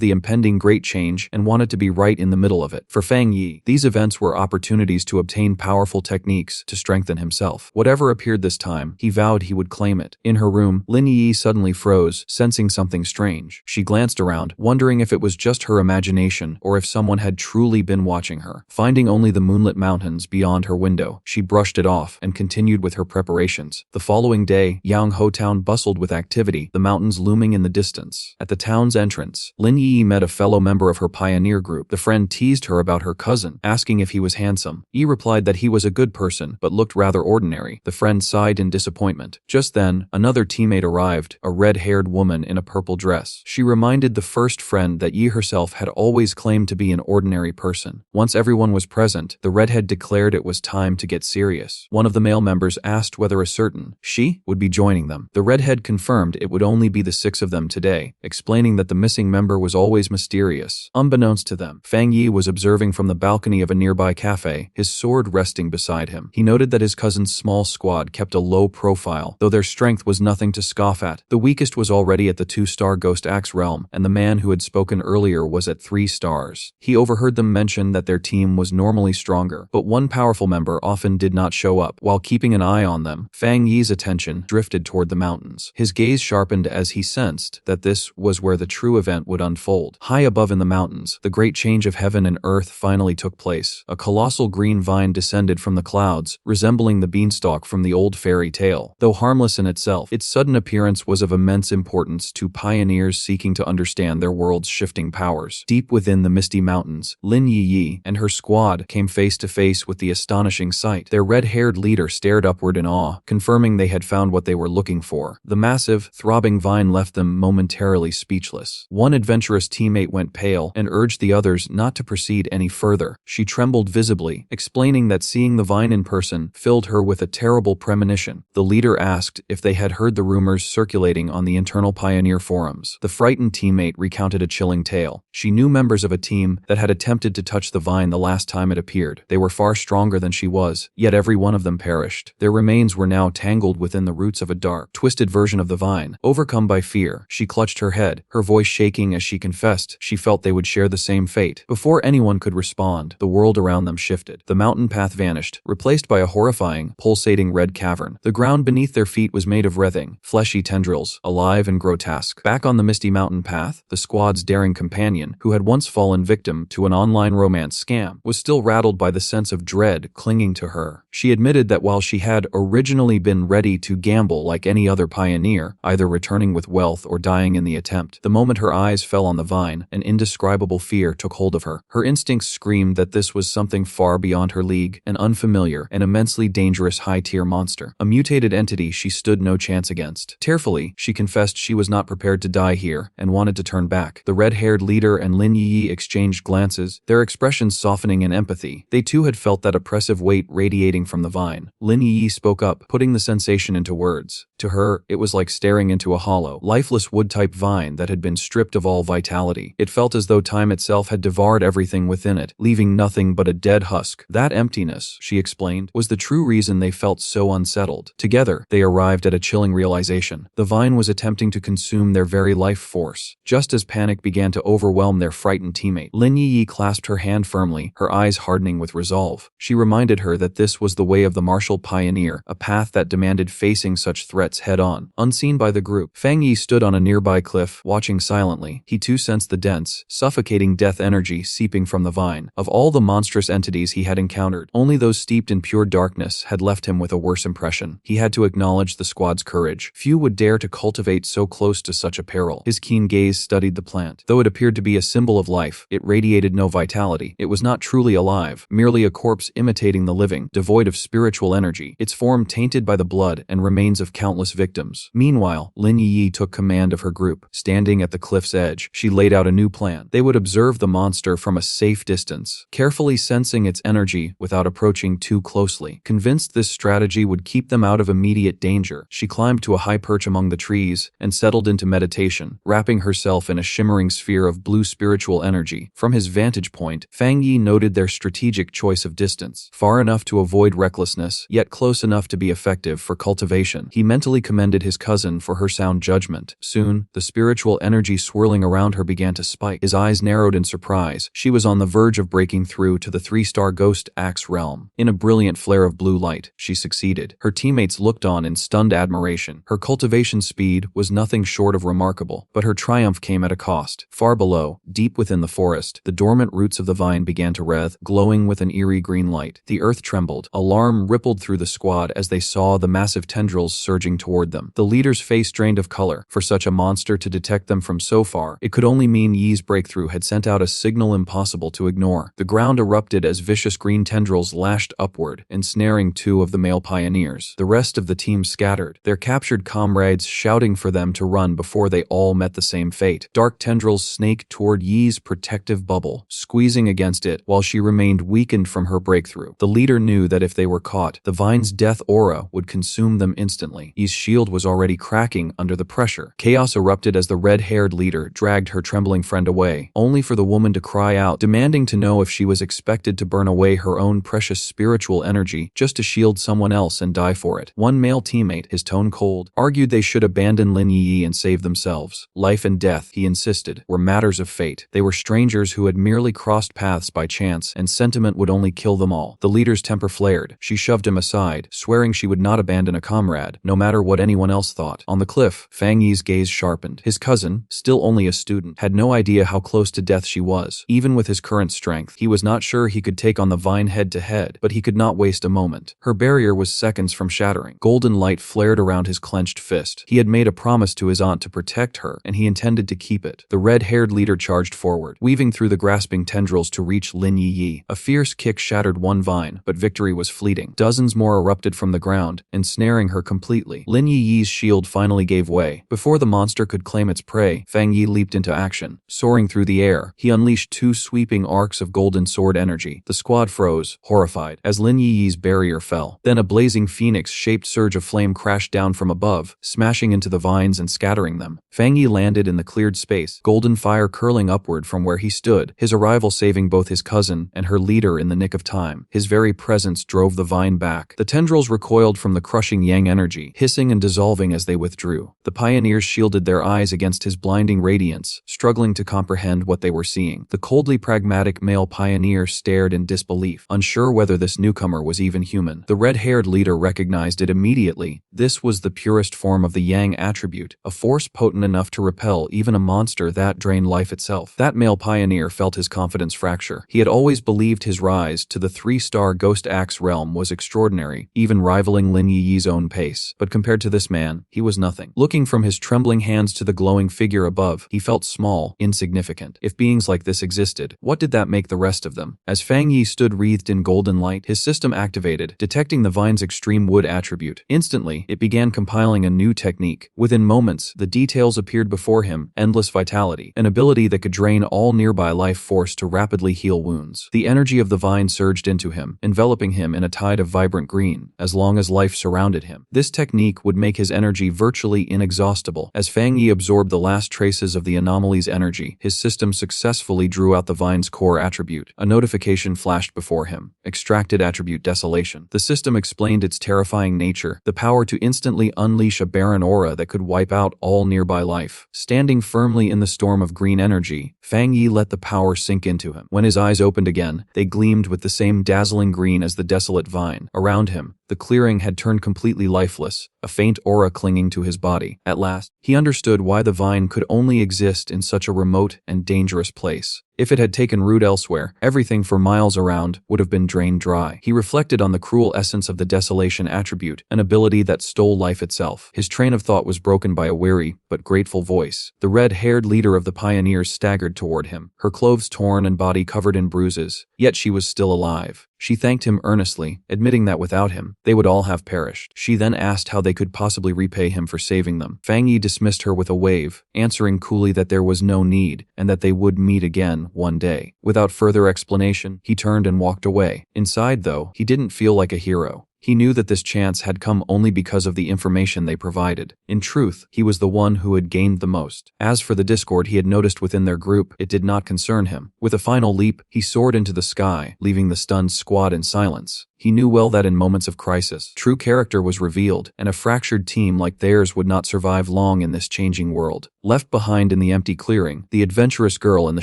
the impending great change and wanted to be right in the middle of it. For Fang Yi, these events were opportunities to obtain powerful techniques to strengthen himself. Whatever appeared this time, he vowed he would claim it. In her room, Lin Yi suddenly froze, sensing something strange. She glanced around, wondering if it was just her imagination or if someone had truly been watching her. Finding only the moonlit mountains beyond her window, she brushed it off and continued with her preparations. The following day, Yangho Town bustled with activity, the mountains looming in the distance. At the town's entrance, Lin Yi met a fellow member of her pioneer group. The friend teased her about her cousin, asking if he was handsome. Yi replied that he was a good person, but looked rather ordinary. The friend sighed in disappointment. Just then, another teammate arrived, a red-haired woman in a purple dress. She reminded the first friend that Yi herself had always claimed to be an ordinary person. Once everyone was present, the redhead declared it was time to get serious. One of the male members asked whether a certain she would be joining them. The redhead confirmed it would only be the 6 of them today, explaining that the missing member was always mysterious. Unbeknownst to them, Fang Yi was observing from the balcony of a nearby cafe, his sword resting beside him. He noted that his cousin's small squad kept a low profile, though their strength was nothing to scoff at. The weakest was already at the 2-star Ghost Axe realm, and the man who had spoken earlier was at 3 stars. He overheard them mention that their team was normally stronger, but one powerful member often did not show up. While keeping an eye on them, Fang Yi's attention drifted toward the mountains. His gaze sharpened as he sensed that this was where the true event would unfold. High above in the mountains, the great change of heaven and earth finally took place. A colossal green vine descended from the clouds, resembling the beanstalk from the old fairy tale. Though harmless in itself, its sudden appearance was of immense importance to pioneers seeking to understand their world's shifting powers. Deep within the misty mountains, Lin Yi and her squad came face to face with the astonishing sight. Their red-haired leader stared upward in awe, confirming they had found what they were looking for. The massive, throbbing vine left them momentarily speechless. One adventurous teammate went pale and urged the others not to proceed any further. She trembled visibly, explaining that seeing the vine in person filled her with a terrible premonition. The leader asked if they had heard the rumors circulating on the internal Pioneer forums. The frightened teammate recounted a chilling tale. She knew members of a team that had attempted to touch the vine the last time it appeared. They were far stronger than she was, yet every one of them perished. Their remains were now tangled within the roots of a dark, twisted version of the vine. Overcome by fear, she clutched her head, her voice shaking as she confessed she felt they would share the same fate. Before anyone could respond, the world around them shifted. The mountain path vanished, replaced by a horrifying, pulsating red cavern. The ground beneath their feet was made of writhing, fleshy tendrils, alive and grotesque. Back on the misty mountain path, the squad's daring companion, who had once fallen victim to an online romance scam, was still rattled by the sense of dread clinging to her. She admitted that while she had originally been ready to gamble like any other pioneer, either returning with wealth or dying in the attempt, the moment her eyes fell on the vine, an indescribable fear took hold of her. Her instincts screamed that this was something far beyond her league, an unfamiliar and immensely dangerous high-tier monster, a mutated entity she stood no chance against. Tearfully, she confessed she was not prepared to die here and wanted to turn back. The red-haired leader and Lin Yi exchanged glances, their expressions softening in empathy. They too had felt that oppressive weight radiating from the vine. Lin Yi spoke up, putting the sensation into words. To her, it was like staring into a hollow, lifeless wood-type vine that had been stripped of all vitality. It felt as though time itself had devoured everything within it, leaving nothing but a dead husk. That emptiness, she explained, was the true reason they felt so unsettled. Together, they arrived at a chilling realization. The vine was attempting to consume their very life force. Just as panic began to overwhelm their frightened teammate, Lin Yi clasped her hand firmly, her eyes hardening with resolve. She reminded her that this was the way of the martial pioneer, a path that demanded facing such threats head-on. Unseen by the group, Fang Yi stood on a nearby cliff, watching silently. He too sensed the dense, suffocating death energy seeping from the vine. Of all the monstrous entities he had encountered, only those steeped in pure darkness had left him with a worse impression. He had to acknowledge the squad's courage. Few would dare to cultivate so close to such a peril. His keen gaze studied the plant. Though it appeared to be a symbol of life, it radiated no vitality. It was not truly alive, merely a corpse imitating the living, devoid of spiritual energy, its form tainted by the blood and remains of countless victims. Meanwhile, Lin Yi took command of her group. Standing at the cliff's edge, she laid out a new plan. They would observe the monster from a safe distance, carefully sensing its energy without approaching too closely. Convinced this strategy would keep them out of immediate danger, she climbed to a high perch among the trees and settled into meditation, wrapping herself in a shimmering sphere of blue spiritual energy. From his vantage point, Fang Yi noted their strategic choice of distance, far enough to avoid recklessness, yet close enough to be effective for cultivation. He mentally commended his cousin for her sound judgment. Soon, the spiritual energy swirling around her began to spike. His eyes narrowed in surprise. She was on the verge of breaking through to the 3-star ghost axe realm. In a brilliant flare of blue light, she succeeded. Her teammates looked on in stunned admiration. Her cultivation speed was nothing short of remarkable, but her triumph came at a cost. Far below, deep within the forest, the dormant roots of the vine began to writhe, glowing with an eerie green light. The earth trembled. Alarm rippled through the squad as they saw the massive tendrils surging toward them. The leader's face drained of color. For such a monster to detect them from so far, it could only mean Yi's breakthrough had sent out a signal impossible to ignore. The ground erupted as vicious green tendrils lashed upward, ensnaring 2 of the male pioneers. The rest of the team scattered, their captured comrades shouting for them to run before they all met the same fate. Dark tendrils snaked toward Yi's protective bubble, squeezing against it while she remained weakened from her breakthrough. The leader knew that if they were caught, the vine's death aura would consume them instantly. Yi's shield was already cracking under the pressure. Chaos erupted as the red-haired leader dragged her trembling friend away, only for the woman to cry out, demanding to know if she was expected to burn away her own precious spiritual energy just to shield someone else and die for it. One male teammate, his tone cold, argued they should abandon Lin Yi and save themselves. Life and death, he insisted, were matters of fate. They were strangers who had merely crossed paths by chance, and sentiment would only kill them all. The leader's temper flared. She shoved him aside, swearing she would not abandon a comrade, no matter what anyone else thought. On the cliff, Fang Yi's gaze sharpened. His cousin, still still only a student, had no idea how close to death she was. Even with his current strength, he was not sure he could take on the vine head to head, but he could not waste a moment. Her barrier was seconds from shattering. Golden light flared around his clenched fist. He had made a promise to his aunt to protect her, and he intended to keep it. The red-haired leader charged forward, weaving through the grasping tendrils to reach Lin Yi. A fierce kick shattered one vine, but victory was fleeting. Dozens more erupted from the ground, ensnaring her completely. Lin Yi's shield finally gave way. Before the monster could claim its prey, Fang Yi leaped into action. Soaring through the air, he unleashed two sweeping arcs of golden sword energy. The squad froze, horrified, as Lin Yi's barrier fell. Then a blazing phoenix-shaped surge of flame crashed down from above, smashing into the vines and scattering them. Fang Yi landed in the cleared space, golden fire curling upward from where he stood, his arrival saving both his cousin and her leader in the nick of time. His very presence drove the vine back. The tendrils recoiled from the crushing yang energy, hissing and dissolving as they withdrew. The pioneers shielded their eyes against his blinding radiance, struggling to comprehend what they were seeing. The coldly pragmatic male pioneer stared in disbelief, unsure whether this newcomer was even human. The red-haired leader recognized it immediately. This was the purest form of the yang attribute, a force potent enough to repel even a monster that drained life itself. That male pioneer felt his confidence fracture. He had always believed his rise to the 3-star Ghost Axe realm was extraordinary, even rivaling Lin Yi's own pace. But compared to this man, he was nothing. Looking from his trembling hands to the glowing figure above, he felt small, insignificant. If beings like this existed, what did that make the rest of them? As Fang Yi stood wreathed in golden light, his system activated, detecting the vine's extreme wood attribute. Instantly, it began compiling a new technique. Within moments, the details appeared before him: endless vitality, an ability that could drain all nearby life force to rapidly heal wounds. The energy of the vine surged into him, enveloping him in a tide of vibrant green, as long as life surrounded him. This technique would make his energy virtually inexhaustible. As Fang Yi absorbed the last traces of the anomaly's energy, his system successfully drew out the vine's core attribute. A notification flashed before him: extracted attribute desolation. The system explained its terrifying nature, the power to instantly unleash a barren aura that could wipe out all nearby life. Standing firmly in the storm of green energy, Fang Yi let the power sink into him. When his eyes opened again, they gleamed with the same dazzling green as the desolate vine. Around him, the clearing had turned completely lifeless, a faint aura clinging to his body. At last, he understood why the vine could only exist in such a remote and dangerous place. If it had taken root elsewhere, everything for miles around would have been drained dry. He reflected on the cruel essence of the desolation attribute, an ability that stole life itself. His train of thought was broken by a weary but grateful voice. The red-haired leader of the pioneers staggered toward him, her clothes torn and body covered in bruises, yet she was still alive. She thanked him earnestly, admitting that without him, they would all have perished. She then asked how they could possibly repay him for saving them. Fang Yi dismissed her with a wave, answering coolly that there was no need, and that they would meet again one day. Without further explanation, he turned and walked away. Inside, though, he didn't feel like a hero. He knew that this chance had come only because of the information they provided. In truth, he was the one who had gained the most. As for the discord he had noticed within their group, it did not concern him. With a final leap, he soared into the sky, leaving the stunned squad in silence. He knew well that in moments of crisis, true character was revealed, and a fractured team like theirs would not survive long in this changing world. Left behind in the empty clearing, the adventurous girl and the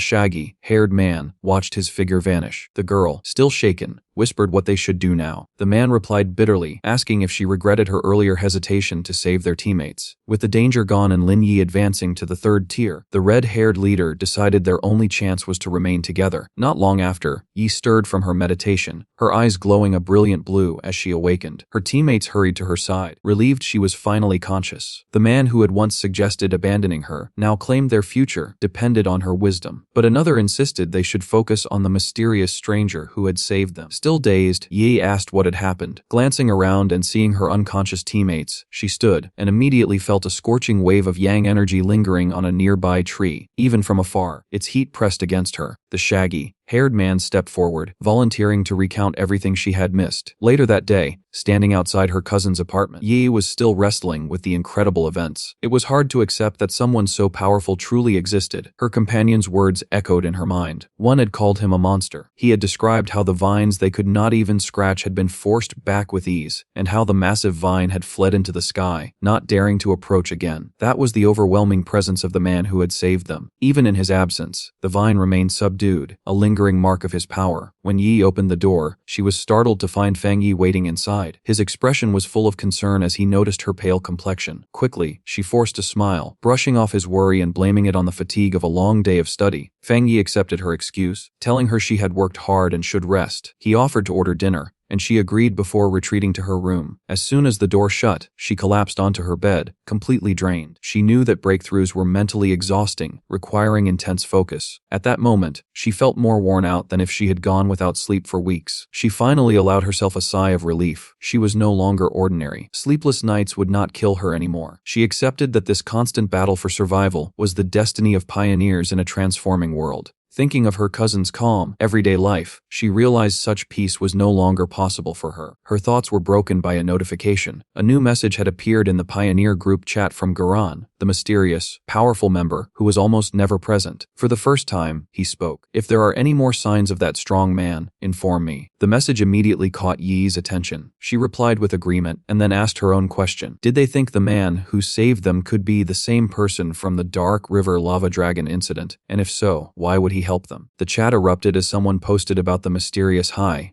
shaggy-haired man watched his figure vanish. The girl, still shaken, whispered what they should do now. The man replied bitterly, asking if she regretted her earlier hesitation to save their teammates. With the danger gone and Lin Yi advancing to the 3rd tier, the red-haired leader decided their only chance was to remain together. Not long after, Yi stirred from her meditation, her eyes glowing a brilliant blue as she awakened. Her teammates hurried to her side, relieved she was finally conscious. The man who had once suggested abandoning her now claimed their future depended on her wisdom, but another insisted they should focus on the mysterious stranger who had saved them. Still dazed, Yi asked what had happened. Glancing around and seeing her unconscious teammates, she stood and immediately felt a scorching wave of yang energy lingering on a nearby tree. Even from afar, its heat pressed against her. The shaggy-haired man stepped forward, volunteering to recount everything she had missed. Later that day, standing outside her cousin's apartment, Yi was still wrestling with the incredible events. It was hard to accept that someone so powerful truly existed. Her companion's words echoed in her mind. One had called him a monster. He had described how the vines they could not even scratch had been forced back with ease, and how the massive vine had fled into the sky, not daring to approach again. That was the overwhelming presence of the man who had saved them. Even in his absence, the vine remained subdued, a lingering mark of his power. When Yi opened the door, she was startled to find Fang Yi waiting inside. side. His expression was full of concern as he noticed her pale complexion. Quickly, she forced a smile, brushing off his worry and blaming it on the fatigue of a long day of study. Fang Yi accepted her excuse, telling her she had worked hard and should rest. He offered to order dinner, and she agreed before retreating to her room. As soon as the door shut, she collapsed onto her bed, completely drained. She knew that breakthroughs were mentally exhausting, requiring intense focus. At that moment, she felt more worn out than if she had gone without sleep for weeks. She finally allowed herself a sigh of relief. She was no longer ordinary. Sleepless nights would not kill her anymore. She accepted that this constant battle for survival was the destiny of pioneers in a transforming world. Thinking of her cousin's calm, everyday life, she realized such peace was no longer possible for her. Her thoughts were broken by a notification. A new message had appeared in the Pioneer group chat from Garan, the mysterious, powerful member who was almost never present. For the first time, he spoke. "If there are any more signs of that strong man, inform me." The message immediately caught Yi's attention. She replied with agreement and then asked her own question. Did they think the man who saved them could be the same person from the Dark River Lava Dragon incident? And if so, why would he help them? The chat erupted as someone posted about the mysterious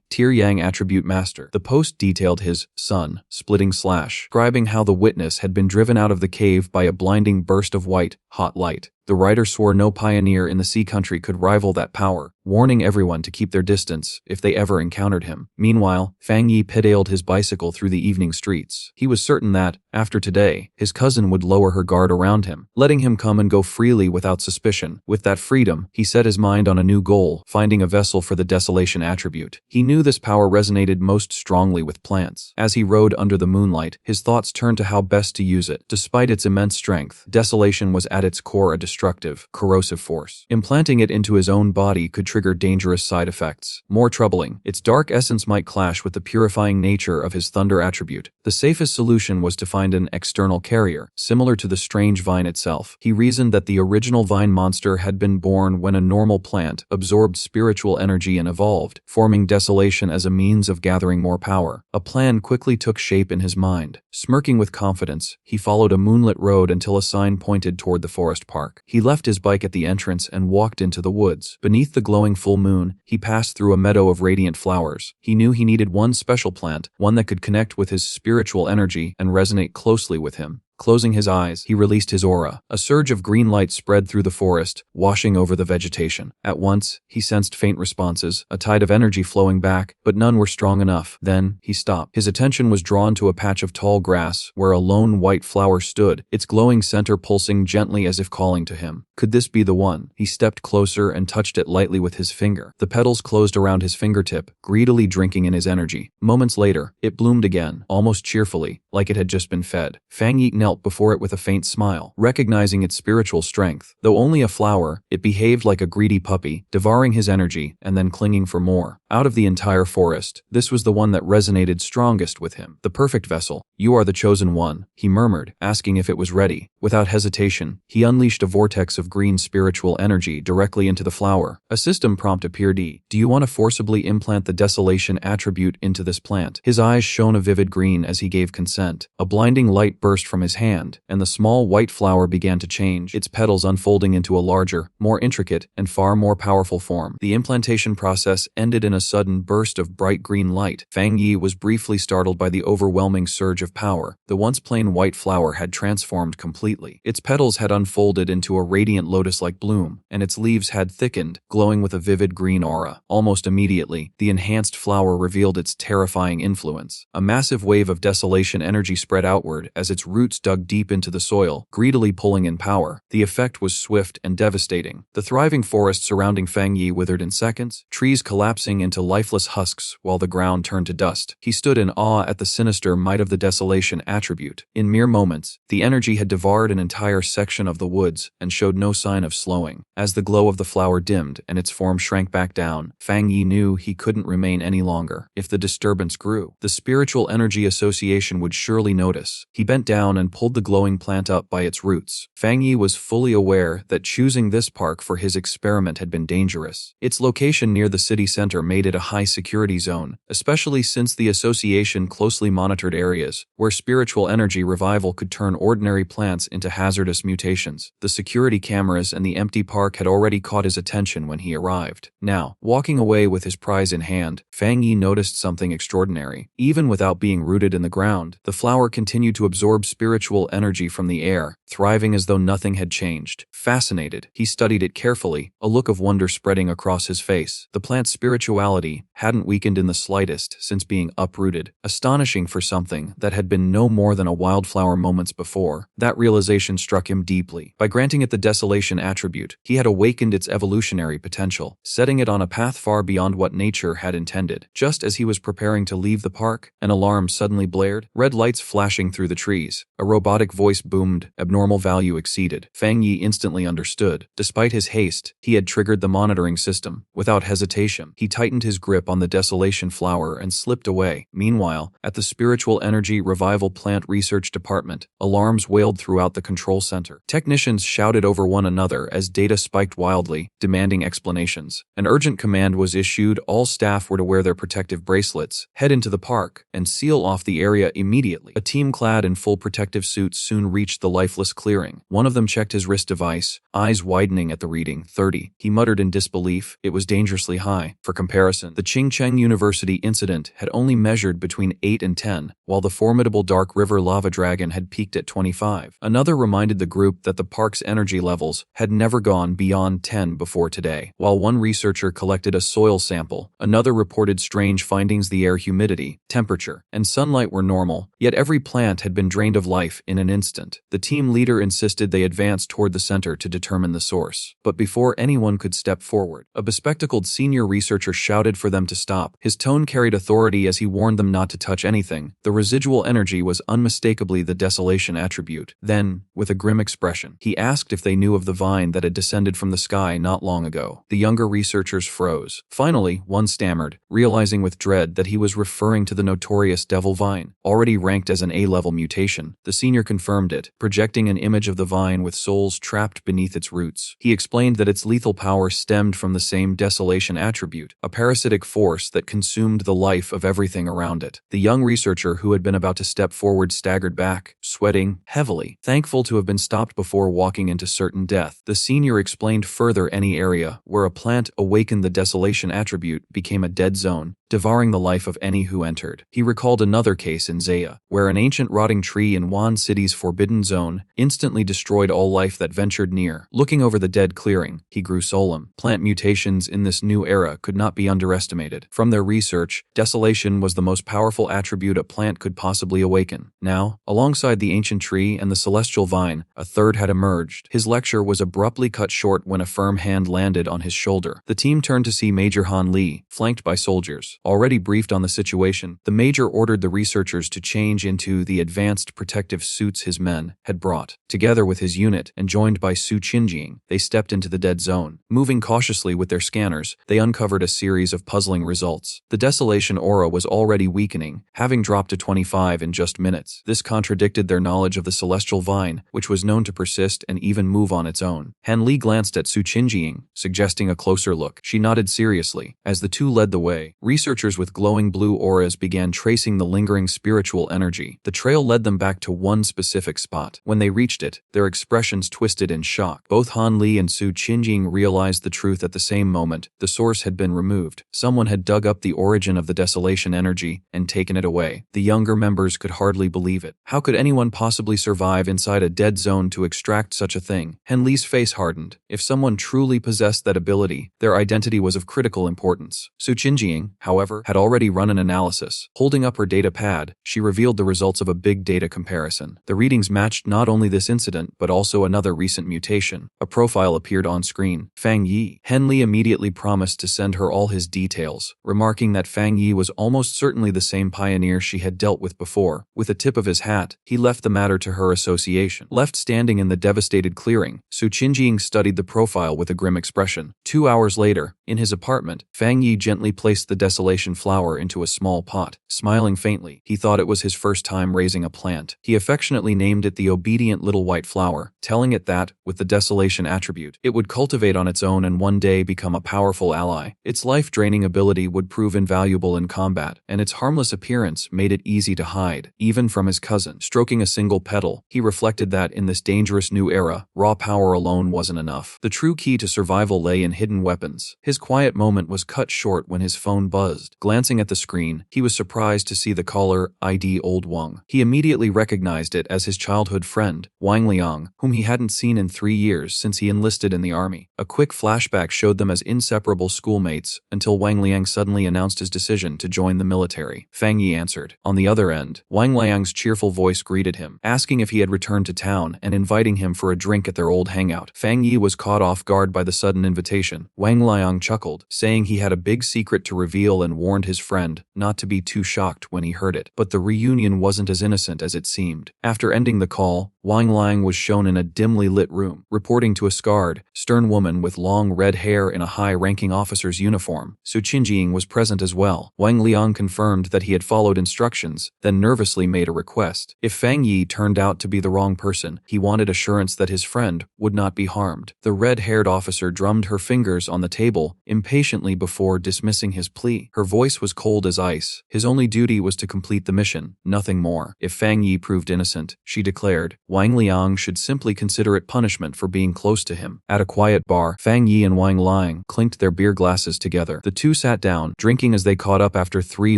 Tier Yang attribute master. The post detailed his sun splitting slash, describing how the witness had been driven out of the cave by a blinding burst of white, hot light. The writer swore no pioneer in the sea country could rival that power, warning everyone to keep their distance if they ever encountered him. Meanwhile, Fang Yi pedaled his bicycle through the evening streets. He was certain that, after today, his cousin would lower her guard around him, letting him come and go freely without suspicion. With that freedom, he set his mind on a new goal, finding a vessel for the desolation attribute. He knew this power resonated most strongly with plants. As he rode under the moonlight, his thoughts turned to how best to use it. Despite its immense strength, desolation was at its core a destructive, corrosive force. Implanting it into his own body could trigger dangerous side effects. More troubling, its dark essence might clash with the purifying nature of his thunder attribute. The safest solution was to find an external carrier, similar to the strange vine itself. He reasoned that the original vine monster had been born when a normal plant absorbed spiritual energy and evolved, forming desolation as a means of gathering more power. A plan quickly took shape in his mind. Smirking with confidence, he followed a moonlit road until a sign pointed toward the forest park. He left his bike at the entrance and walked into the woods. Beneath the glowing full moon, he passed through a meadow of radiant flowers. He knew he needed one special plant, one that could connect with his spiritual energy and resonate closely with him. Closing his eyes, he released his aura. A surge of green light spread through the forest, washing over the vegetation. At once, he sensed faint responses, a tide of energy flowing back, but none were strong enough. Then, he stopped. His attention was drawn to a patch of tall grass where a lone white flower stood, its glowing center pulsing gently as if calling to him. Could this be the one? He stepped closer and touched it lightly with his finger. The petals closed around his fingertip, greedily drinking in his energy. Moments later, it bloomed again, almost cheerfully, like it had just been fed. Fang Yi knelt before it with a faint smile, recognizing its spiritual strength. Though only a flower, it behaved like a greedy puppy, devouring his energy and then clinging for more. Out of the entire forest, this was the one that resonated strongest with him. The perfect vessel. "You are the chosen one," he murmured, asking if it was ready. Without hesitation, he unleashed a vortex of green spiritual energy directly into the flower. A system prompt appeared. "Do you want to forcibly implant the desolation attribute into this plant?" His eyes shone a vivid green as he gave consent. A blinding light burst from his hand, and the small white flower began to change, its petals unfolding into a larger, more intricate, and far more powerful form. The implantation process ended in a sudden burst of bright green light. Fang Yi was briefly startled by the overwhelming surge of power. The once plain white flower had transformed completely. Its petals had unfolded into a radiant lotus-like bloom, and its leaves had thickened, glowing with a vivid green aura. Almost immediately, the enhanced flower revealed its terrifying influence. A massive wave of desolation energy spread outward as its roots dug deep into the soil, greedily pulling in power. The effect was swift and devastating. The thriving forest surrounding Fang Yi withered in seconds, trees collapsing into lifeless husks while the ground turned to dust. He stood in awe at the sinister might of the desolation attribute. In mere moments, the energy had devoured an entire section of the woods and showed no sign of slowing. As the glow of the flower dimmed and its form shrank back down, Fang Yi knew he couldn't remain any longer. If the disturbance grew, the spiritual energy association would surely notice. He bent down and pulled the glowing plant up by its roots. Fang Yi was fully aware that choosing this park for his experiment had been dangerous. Its location near the city center made made it a high-security zone, especially since the association closely monitored areas where spiritual energy revival could turn ordinary plants into hazardous mutations. The security cameras and the empty park had already caught his attention when he arrived. Now, walking away with his prize in hand, Fang Yi noticed something extraordinary. Even without being rooted in the ground, the flower continued to absorb spiritual energy from the air, thriving as though nothing had changed. Fascinated, he studied it carefully, a look of wonder spreading across his face. The plant's spirituality hadn't weakened in the slightest since being uprooted, astonishing for something that had been no more than a wildflower moments before. That realization struck him deeply. By granting it the desolation attribute, he had awakened its evolutionary potential, setting it on a path far beyond what nature had intended. Just as he was preparing to leave the park, an alarm suddenly blared, red lights flashing through the trees. A robotic voice boomed, abnormal value exceeded. Fang Yi instantly understood. Despite his haste, he had triggered the monitoring system. Without hesitation, he tightened his grip on the desolation flower and slipped away. Meanwhile, at the Spiritual Energy Revival Plant Research Department, alarms wailed throughout the control center. Technicians shouted over one another as data spiked wildly, demanding explanations. An urgent command was issued. All staff were to wear their protective bracelets, head into the park, and seal off the area immediately. A team clad in full protective suits soon reached the lifeless clearing. One of them checked his wrist device, eyes widening at the reading, 30. He muttered in disbelief. It was dangerously high. For comparison, the Qingcheng University incident had only measured between 8 and 10, while the formidable Dark River lava dragon had peaked at 25. Another reminded the group that the park's energy levels had never gone beyond 10 before today. While one researcher collected a soil sample, another reported strange findings. The air humidity, temperature, and sunlight were normal, yet every plant had been drained of life in an instant. The team leader insisted they advance toward the center to determine the source. But before anyone could step forward, a bespectacled senior researcher shouted for them to stop. His tone carried authority as he warned them not to touch anything. The residual energy was unmistakably the desolation attribute. Then, with a grim expression, he asked if they knew of the vine that had descended from the sky not long ago. The younger researchers froze. Finally, one stammered, realizing with dread that he was referring to the notorious devil vine, already ranked as an A-level mutation. The senior confirmed it, projecting an image of the vine with souls trapped beneath its roots. He explained that its lethal power stemmed from the same desolation attribute, a parasitic force that consumed the life of everything around it. The young researcher who had been about to step forward staggered back, sweating heavily, thankful to have been stopped before walking into certain death. The senior explained further any area where a plant awakened the desolation attribute became a dead zone, devouring the life of any who entered. He recalled another case in Zaya, where an ancient rotting tree in Wan City's forbidden zone instantly destroyed all life that ventured near. Looking over the dead clearing, he grew solemn. Plant mutations in this new era could not be underestimated. From their research, desolation was the most powerful attribute a plant could possibly awaken. Now, alongside the ancient tree and the celestial vine, a third had emerged. His lecture was abruptly cut short when a firm hand landed on his shoulder. The team turned to see Major Han Li, flanked by soldiers. Already briefed on the situation, the major ordered the researchers to change into the advanced protective suits his men had brought. Together with his unit and joined by Su Qingying, they stepped into the dead zone. Moving cautiously with their scanners, they uncovered a series of puzzling results. The desolation aura was already weakening, having dropped to 25 in just minutes. This contradicted their knowledge of the celestial vine, which was known to persist and even move on its own. Han Li glanced at Su Qingying, suggesting a closer look. She nodded seriously. As the two led the way, researchers with glowing blue auras began tracing the lingering spiritual energy. The trail led them back to one specific spot. When they reached it, their expressions twisted in shock. Both Han Li and Su Qingying realized the truth at the same moment. The source had been removed. Someone had dug up the origin of the desolation energy and taken it away. The younger members could hardly believe it. How could anyone possibly survive inside a dead zone to extract such a thing? Han Li's face hardened. If someone truly possessed that ability, their identity was of critical importance. Su Qingying, however, had already run an analysis. Holding up her data pad, she revealed the results of a big data comparison. The readings matched not only this incident, but also another recent mutation. A profile appeared on screen. Fang Yi. Han Li immediately promised to send her all his details, remarking that Fang Yi was almost certainly the same pioneer she had dealt with before. With a tip of his hat, he left the matter to her association. Left standing in the devastated clearing, Su Qingying studied the profile with a grim expression. 2 hours later, in his apartment, Fang Yi gently placed the desolation constellation flower into a small pot. Smiling faintly, he thought it was his first time raising a plant. He affectionately named it the obedient little white flower, telling it that, with the desolation attribute, it would cultivate on its own and one day become a powerful ally. Its life-draining ability would prove invaluable in combat, and its harmless appearance made it easy to hide, even from his cousin. Stroking a single petal, he reflected that in this dangerous new era, raw power alone wasn't enough. The true key to survival lay in hidden weapons. His quiet moment was cut short when his phone buzzed. Glancing at the screen, he was surprised to see the caller ID Old Wang. He immediately recognized it as his childhood friend, Wang Liang, whom he hadn't seen in 3 years since he enlisted in the army. A quick flashback showed them as inseparable schoolmates until Wang Liang suddenly announced his decision to join the military. Fang Yi answered. On the other end, Wang Liang's cheerful voice greeted him, asking if he had returned to town and inviting him for a drink at their old hangout. Fang Yi was caught off guard by the sudden invitation. Wang Liang chuckled, saying he had a big secret to reveal and warned his friend not to be too shocked when he heard it. But the reunion wasn't as innocent as it seemed. After ending the call, Wang Liang was shown in a dimly lit room, reporting to a scarred, stern woman with long red hair in a high-ranking officer's uniform. Su Qingying was present as well. Wang Liang confirmed that he had followed instructions, then nervously made a request. If Fang Yi turned out to be the wrong person, he wanted assurance that his friend would not be harmed. The red-haired officer drummed her fingers on the table impatiently before dismissing his plea. Her voice was cold as ice. His only duty was to complete the mission, nothing more. If Fang Yi proved innocent, she declared, Wang Liang should simply consider it punishment for being close to him. At a quiet bar, Fang Yi and Wang Liang clinked their beer glasses together. The two sat down, drinking as they caught up after 3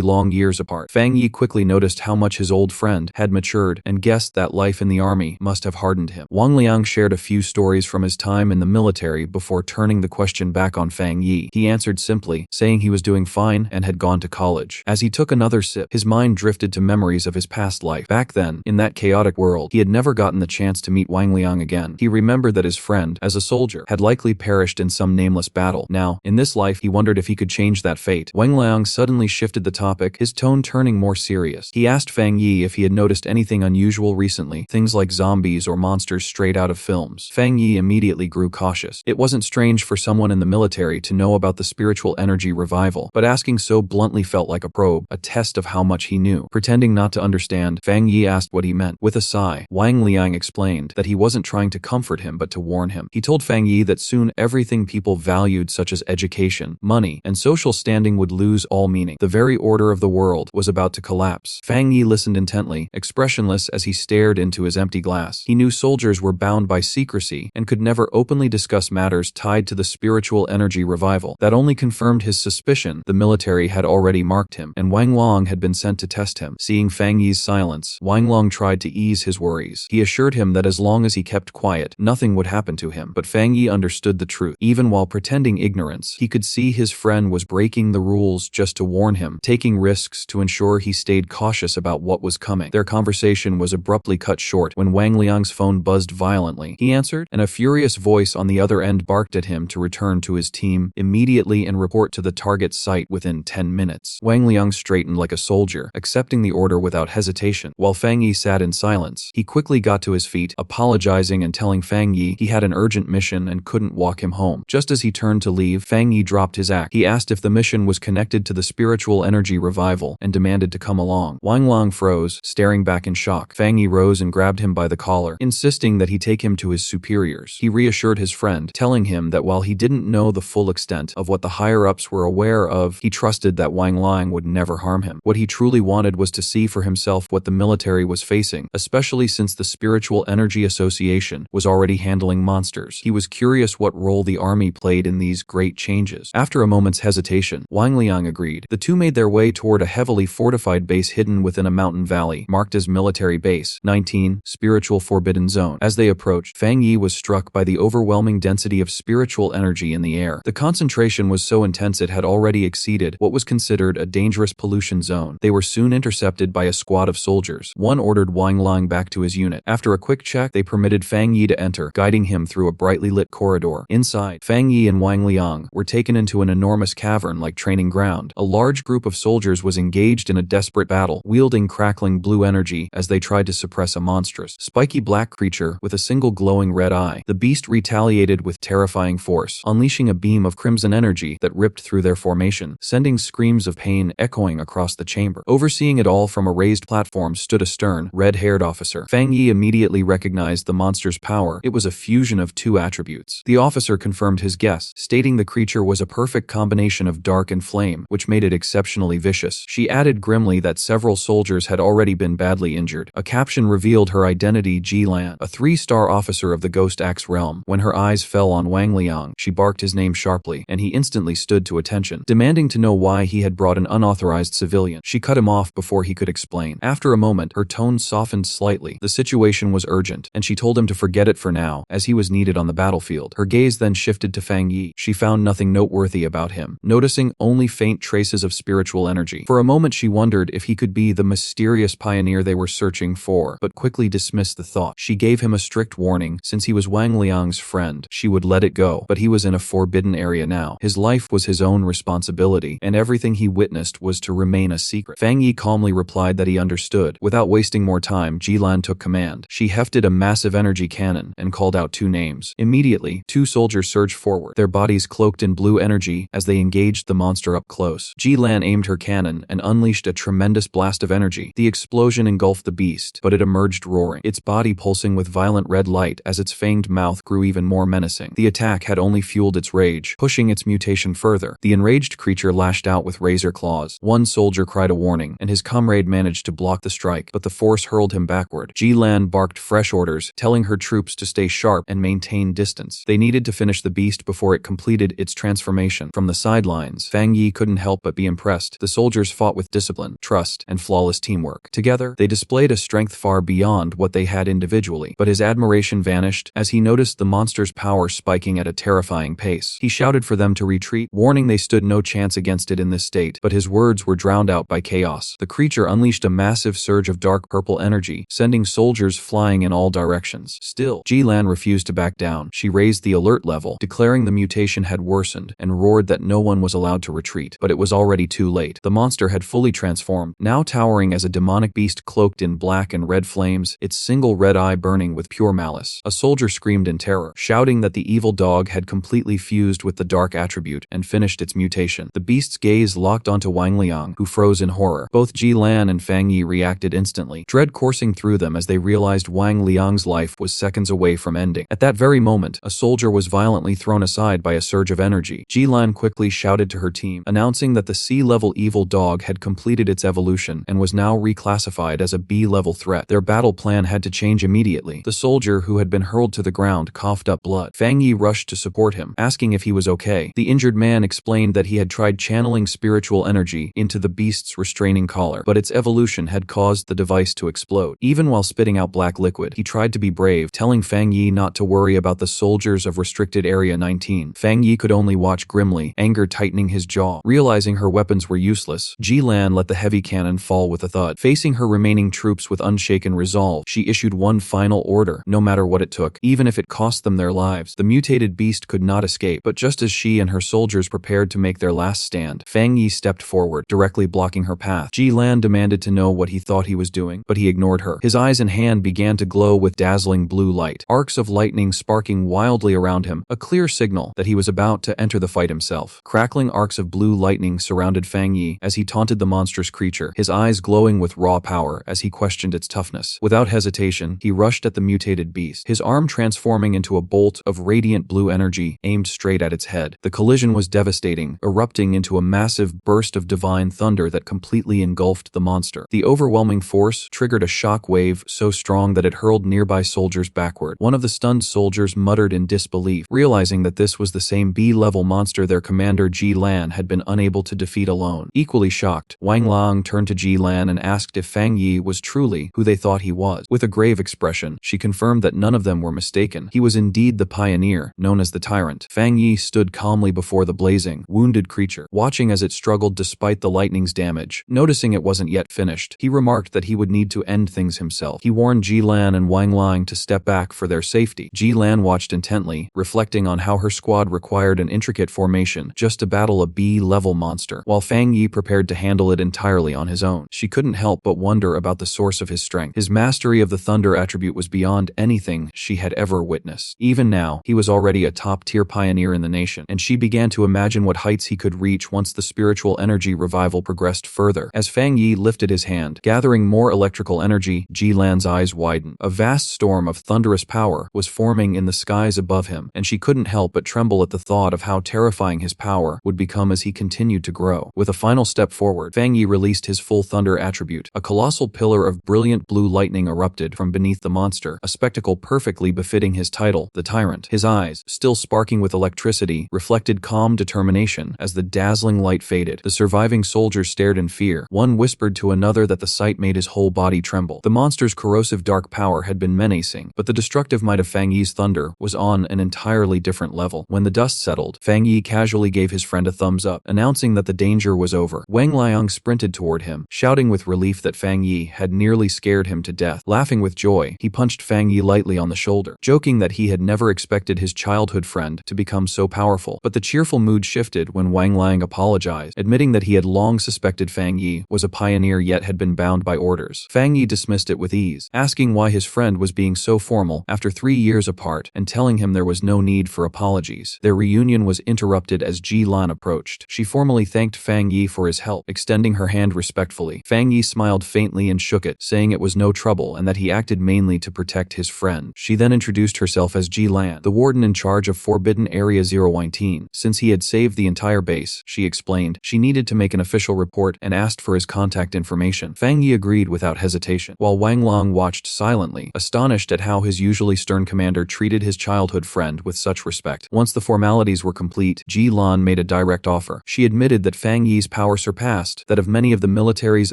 long years apart. Fang Yi quickly noticed how much his old friend had matured and guessed that life in the army must have hardened him. Wang Liang shared a few stories from his time in the military before turning the question back on Fang Yi. He answered simply, saying he was doing fine and had gone to college. As he took another sip, his mind drifted to memories of his past life. Back then, in that chaotic world, he had never gotten the chance to meet Wang Liang again. He remembered that his friend, as a soldier, had likely perished in some nameless battle. Now, in this life, he wondered if he could change that fate. Wang Liang suddenly shifted the topic, his tone turning more serious. He asked Fang Yi if he had noticed anything unusual recently, things like zombies or monsters straight out of films. Fang Yi immediately grew cautious. It wasn't strange for someone in the military to know about the spiritual energy revival, but asking so bluntly felt like a probe, a test of how much he knew. Pretending not to understand, Fang Yi asked what he meant. With a sigh, Wang Liang explained that he wasn't trying to comfort him but to warn him. He told Fang Yi that soon everything people valued, such as education, money, and social standing, would lose all meaning. The very order of the world was about to collapse. Fang Yi listened intently, expressionless as he stared into his empty glass. He knew soldiers were bound by secrecy and could never openly discuss matters tied to the spiritual energy revival. That only confirmed his suspicion. The military had already marked him, and Wang Long had been sent to test him. Seeing Fang Yi's silence, Wang Long tried to ease his worries. He assured him that as long as he kept quiet, nothing would happen to him. But Fang Yi understood the truth. Even while pretending ignorance, he could see his friend was breaking the rules just to warn him, taking risks to ensure he stayed cautious about what was coming. Their conversation was abruptly cut short when Wang Liang's phone buzzed violently. He answered, and a furious voice on the other end barked at him to return to his team immediately and report to the target site within 10 minutes. Wang Liang straightened like a soldier, accepting the order without hesitation. While Fang Yi sat in silence, he quickly got to his feet, apologizing and telling Fang Yi he had an urgent mission and couldn't walk him home. Just as he turned to leave, Fang Yi dropped his act. He asked if the mission was connected to the spiritual energy revival and demanded to come along. Wang Liang froze, staring back in shock. Fang Yi rose and grabbed him by the collar, insisting that he take him to his superiors. He reassured his friend, telling him that while he didn't know the full extent of what the higher-ups were aware of, he trusted that Wang Liang would never harm him. What he truly wanted was to see for himself what the military was facing, especially since the Spiritual Energy Association was already handling monsters. He was curious what role the army played in these great changes. After a moment's hesitation, Wang Liang agreed. The two made their way toward a heavily fortified base hidden within a mountain valley, marked as Military Base 19, Spiritual Forbidden Zone. As they approached, Fang Yi was struck by the overwhelming density of spiritual energy in the air. The concentration was so intense it had already exceeded what was considered a dangerous pollution zone. They were soon intercepted by a squad of soldiers. One ordered Wang Liang back to his unit. After a quick check, they permitted Fang Yi to enter, guiding him through a brightly lit corridor. Inside, Fang Yi and Wang Liang were taken into an enormous cavern-like training ground. A large group of soldiers was engaged in a desperate battle, wielding crackling blue energy as they tried to suppress a monstrous, spiky black creature with a single glowing red eye. The beast retaliated with terrifying force, unleashing a beam of crimson energy that ripped through their formation, sending sending screams of pain echoing across the chamber. Overseeing it all from a raised platform stood a stern, red-haired officer. Fang Yi immediately recognized the monster's power. It was a fusion of two attributes. The officer confirmed his guess, stating the creature was a perfect combination of dark and flame, which made it exceptionally vicious. She added grimly that several soldiers had already been badly injured. A caption revealed her identity: Ji Lan, a 3-star officer of the Ghost Axe realm. When her eyes fell on Wang Liang, she barked his name sharply, and he instantly stood to attention, demanding to know why he had brought an unauthorized civilian. She cut him off before he could explain. After a moment, her tone softened slightly. The situation was urgent, and she told him to forget it for now, as he was needed on the battlefield. Her gaze then shifted to Fang Yi. She found nothing noteworthy about him, noticing only faint traces of spiritual energy. For a moment she wondered if he could be the mysterious pioneer they were searching for, but quickly dismissed the thought. She gave him a strict warning. Since he was Wang Liang's friend, she would let it go, but he was in a forbidden area now. His life was his own responsibility, and everything he witnessed was to remain a secret. Fang Yi calmly replied that he understood. Without wasting more time, Ji Lan took command. She hefted a massive energy cannon and called out 2 names. Immediately, 2 soldiers surged forward, their bodies cloaked in blue energy as they engaged the monster up close. Ji Lan aimed her cannon and unleashed a tremendous blast of energy. The explosion engulfed the beast, but it emerged roaring, its body pulsing with violent red light as its fanged mouth grew even more menacing. The attack had only fueled its rage, pushing its mutation further. The enraged creature lashed out with razor claws. One soldier cried a warning, and his comrade managed to block the strike, but the force hurled him backward. Ji Lan barked fresh orders, telling her troops to stay sharp and maintain distance. They needed to finish the beast before it completed its transformation. From the sidelines, Fang Yi couldn't help but be impressed. The soldiers fought with discipline, trust, and flawless teamwork. Together, they displayed a strength far beyond what they had individually, but his admiration vanished as he noticed the monster's power spiking at a terrifying pace. He shouted for them to retreat, warning they stood no chance against it in this state, but his words were drowned out by chaos. The creature unleashed a massive surge of dark purple energy, sending soldiers flying in all directions. Still, Ji Lan refused to back down. She raised the alert level, declaring the mutation had worsened, and roared that no one was allowed to retreat. But it was already too late. The monster had fully transformed, now towering as a demonic beast cloaked in black and red flames, its single red eye burning with pure malice. A soldier screamed in terror, shouting that the evil dog had completely fused with the dark attribute and finished its mutation. The beast's gaze locked onto Wang Liang, who froze in horror. Both Ji Lan and Fang Yi reacted instantly, dread coursing through them as they realized Wang Liang's life was seconds away from ending. At that very moment, a soldier was violently thrown aside by a surge of energy. Ji Lan quickly shouted to her team, announcing that the C-level evil dog had completed its evolution and was now reclassified as a B-level threat. Their battle plan had to change immediately. The soldier who had been hurled to the ground coughed up blood. Fang Yi rushed to support him, asking if he was okay. The injured man explained that he had tried channeling spiritual energy into the beast's restraining collar, but its evolution had caused the device to explode. Even while spitting out black liquid, he tried to be brave, telling Fang Yi not to worry about the soldiers of Restricted Area 19. Fang Yi could only watch grimly, anger tightening his jaw. Realizing her weapons were useless, Ji Lan let the heavy cannon fall with a thud. Facing her remaining troops with unshaken resolve, she issued one final order, no matter what it took, even if it cost them their lives. The mutated beast could not escape, but just as she and her soldiers prepared to make their last stand, Fang Yi stepped forward, directly blocking her path. Ji Lan demanded to know what he thought he was doing, but he ignored her. His eyes and hand began to glow with dazzling blue light, arcs of lightning sparking wildly around him, a clear signal that he was about to enter the fight himself. Crackling arcs of blue lightning surrounded Fang Yi as he taunted the monstrous creature, his eyes glowing with raw power as he questioned its toughness. Without hesitation, he rushed at the mutated beast, his arm transforming into a bolt of radiant blue energy aimed straight at its head. The collision was devastating, erupting into a massive burst of divine thunder that completely engulfed the monster. The overwhelming force triggered a shock wave so strong that it hurled nearby soldiers backward. One of the stunned soldiers muttered in disbelief, realizing that this was the same B-level monster their commander Ji Lan had been unable to defeat alone. Equally shocked, Wang Liang turned to Ji Lan and asked if Fang Yi was truly who they thought he was. With a grave expression, she confirmed that none of them were mistaken. He was indeed the pioneer, known as the Tyrant. Fang Yi stood calmly before the blazing, wounded creature, watching as it struggled despite the lightning's damage. Noticing it wasn't yet finished, he remarked that he would need to end things himself. He warned Ji Lan and Wang Liang to step back for their safety. Ji Lan watched intently, reflecting on how her squad required an intricate formation just to battle a B-level monster, while Fang Yi prepared to handle it entirely on his own. She couldn't help but wonder about the source of his strength. His mastery of the thunder attribute was beyond anything she had ever witnessed. Even now, he was already a top-tier pioneer in the nation, and she began to imagine what heights he could reach reach once the spiritual energy revival progressed further. As Fang Yi lifted his hand, gathering more electrical energy, Ji Lan's eyes widened. A vast storm of thunderous power was forming in the skies above him, and she couldn't help but tremble at the thought of how terrifying his power would become as he continued to grow. With a final step forward, Fang Yi released his full thunder attribute. A colossal pillar of brilliant blue lightning erupted from beneath the monster, a spectacle perfectly befitting his title, the Tyrant. His eyes, still sparking with electricity, reflected calm determination as the dazzling light faded. The surviving soldiers stared in fear. One whispered to another that the sight made his whole body tremble. The monster's corrosive dark power had been menacing, but the destructive might of Fang Yi's thunder was on an entirely different level. When the dust settled, Fang Yi casually gave his friend a thumbs up, announcing that the danger was over. Wang Liang sprinted toward him, shouting with relief that Fang Yi had nearly scared him to death. Laughing with joy, he punched Fang Yi lightly on the shoulder, joking that he had never expected his childhood friend to become so powerful. But the cheerful mood shifted when Wang Liang apologized, admitting that he had long suspected Fang Yi was a pioneer yet had been bound by orders. Fang Yi dismissed it with ease, asking why his friend was being so formal after 3 years apart and telling him there was no need for apologies. Their reunion was interrupted as Ji Lan approached. She formally thanked Fang Yi for his help, extending her hand respectfully. Fang Yi smiled faintly and shook it, saying it was no trouble and that he acted mainly to protect his friend. She then introduced herself as Ji Lan, the warden in charge of Forbidden Area 019. Since he had saved the entire base, she explained, she needed to make an official report and asked for his contact information. Fang Yi agreed without hesitation, while Wang Lang watched silently, astonished at how his usually stern commander treated his childhood friend with such respect. Once the formalities were complete, Ji Lan made a direct offer. She admitted that Fang Yi's power surpassed that of many of the military's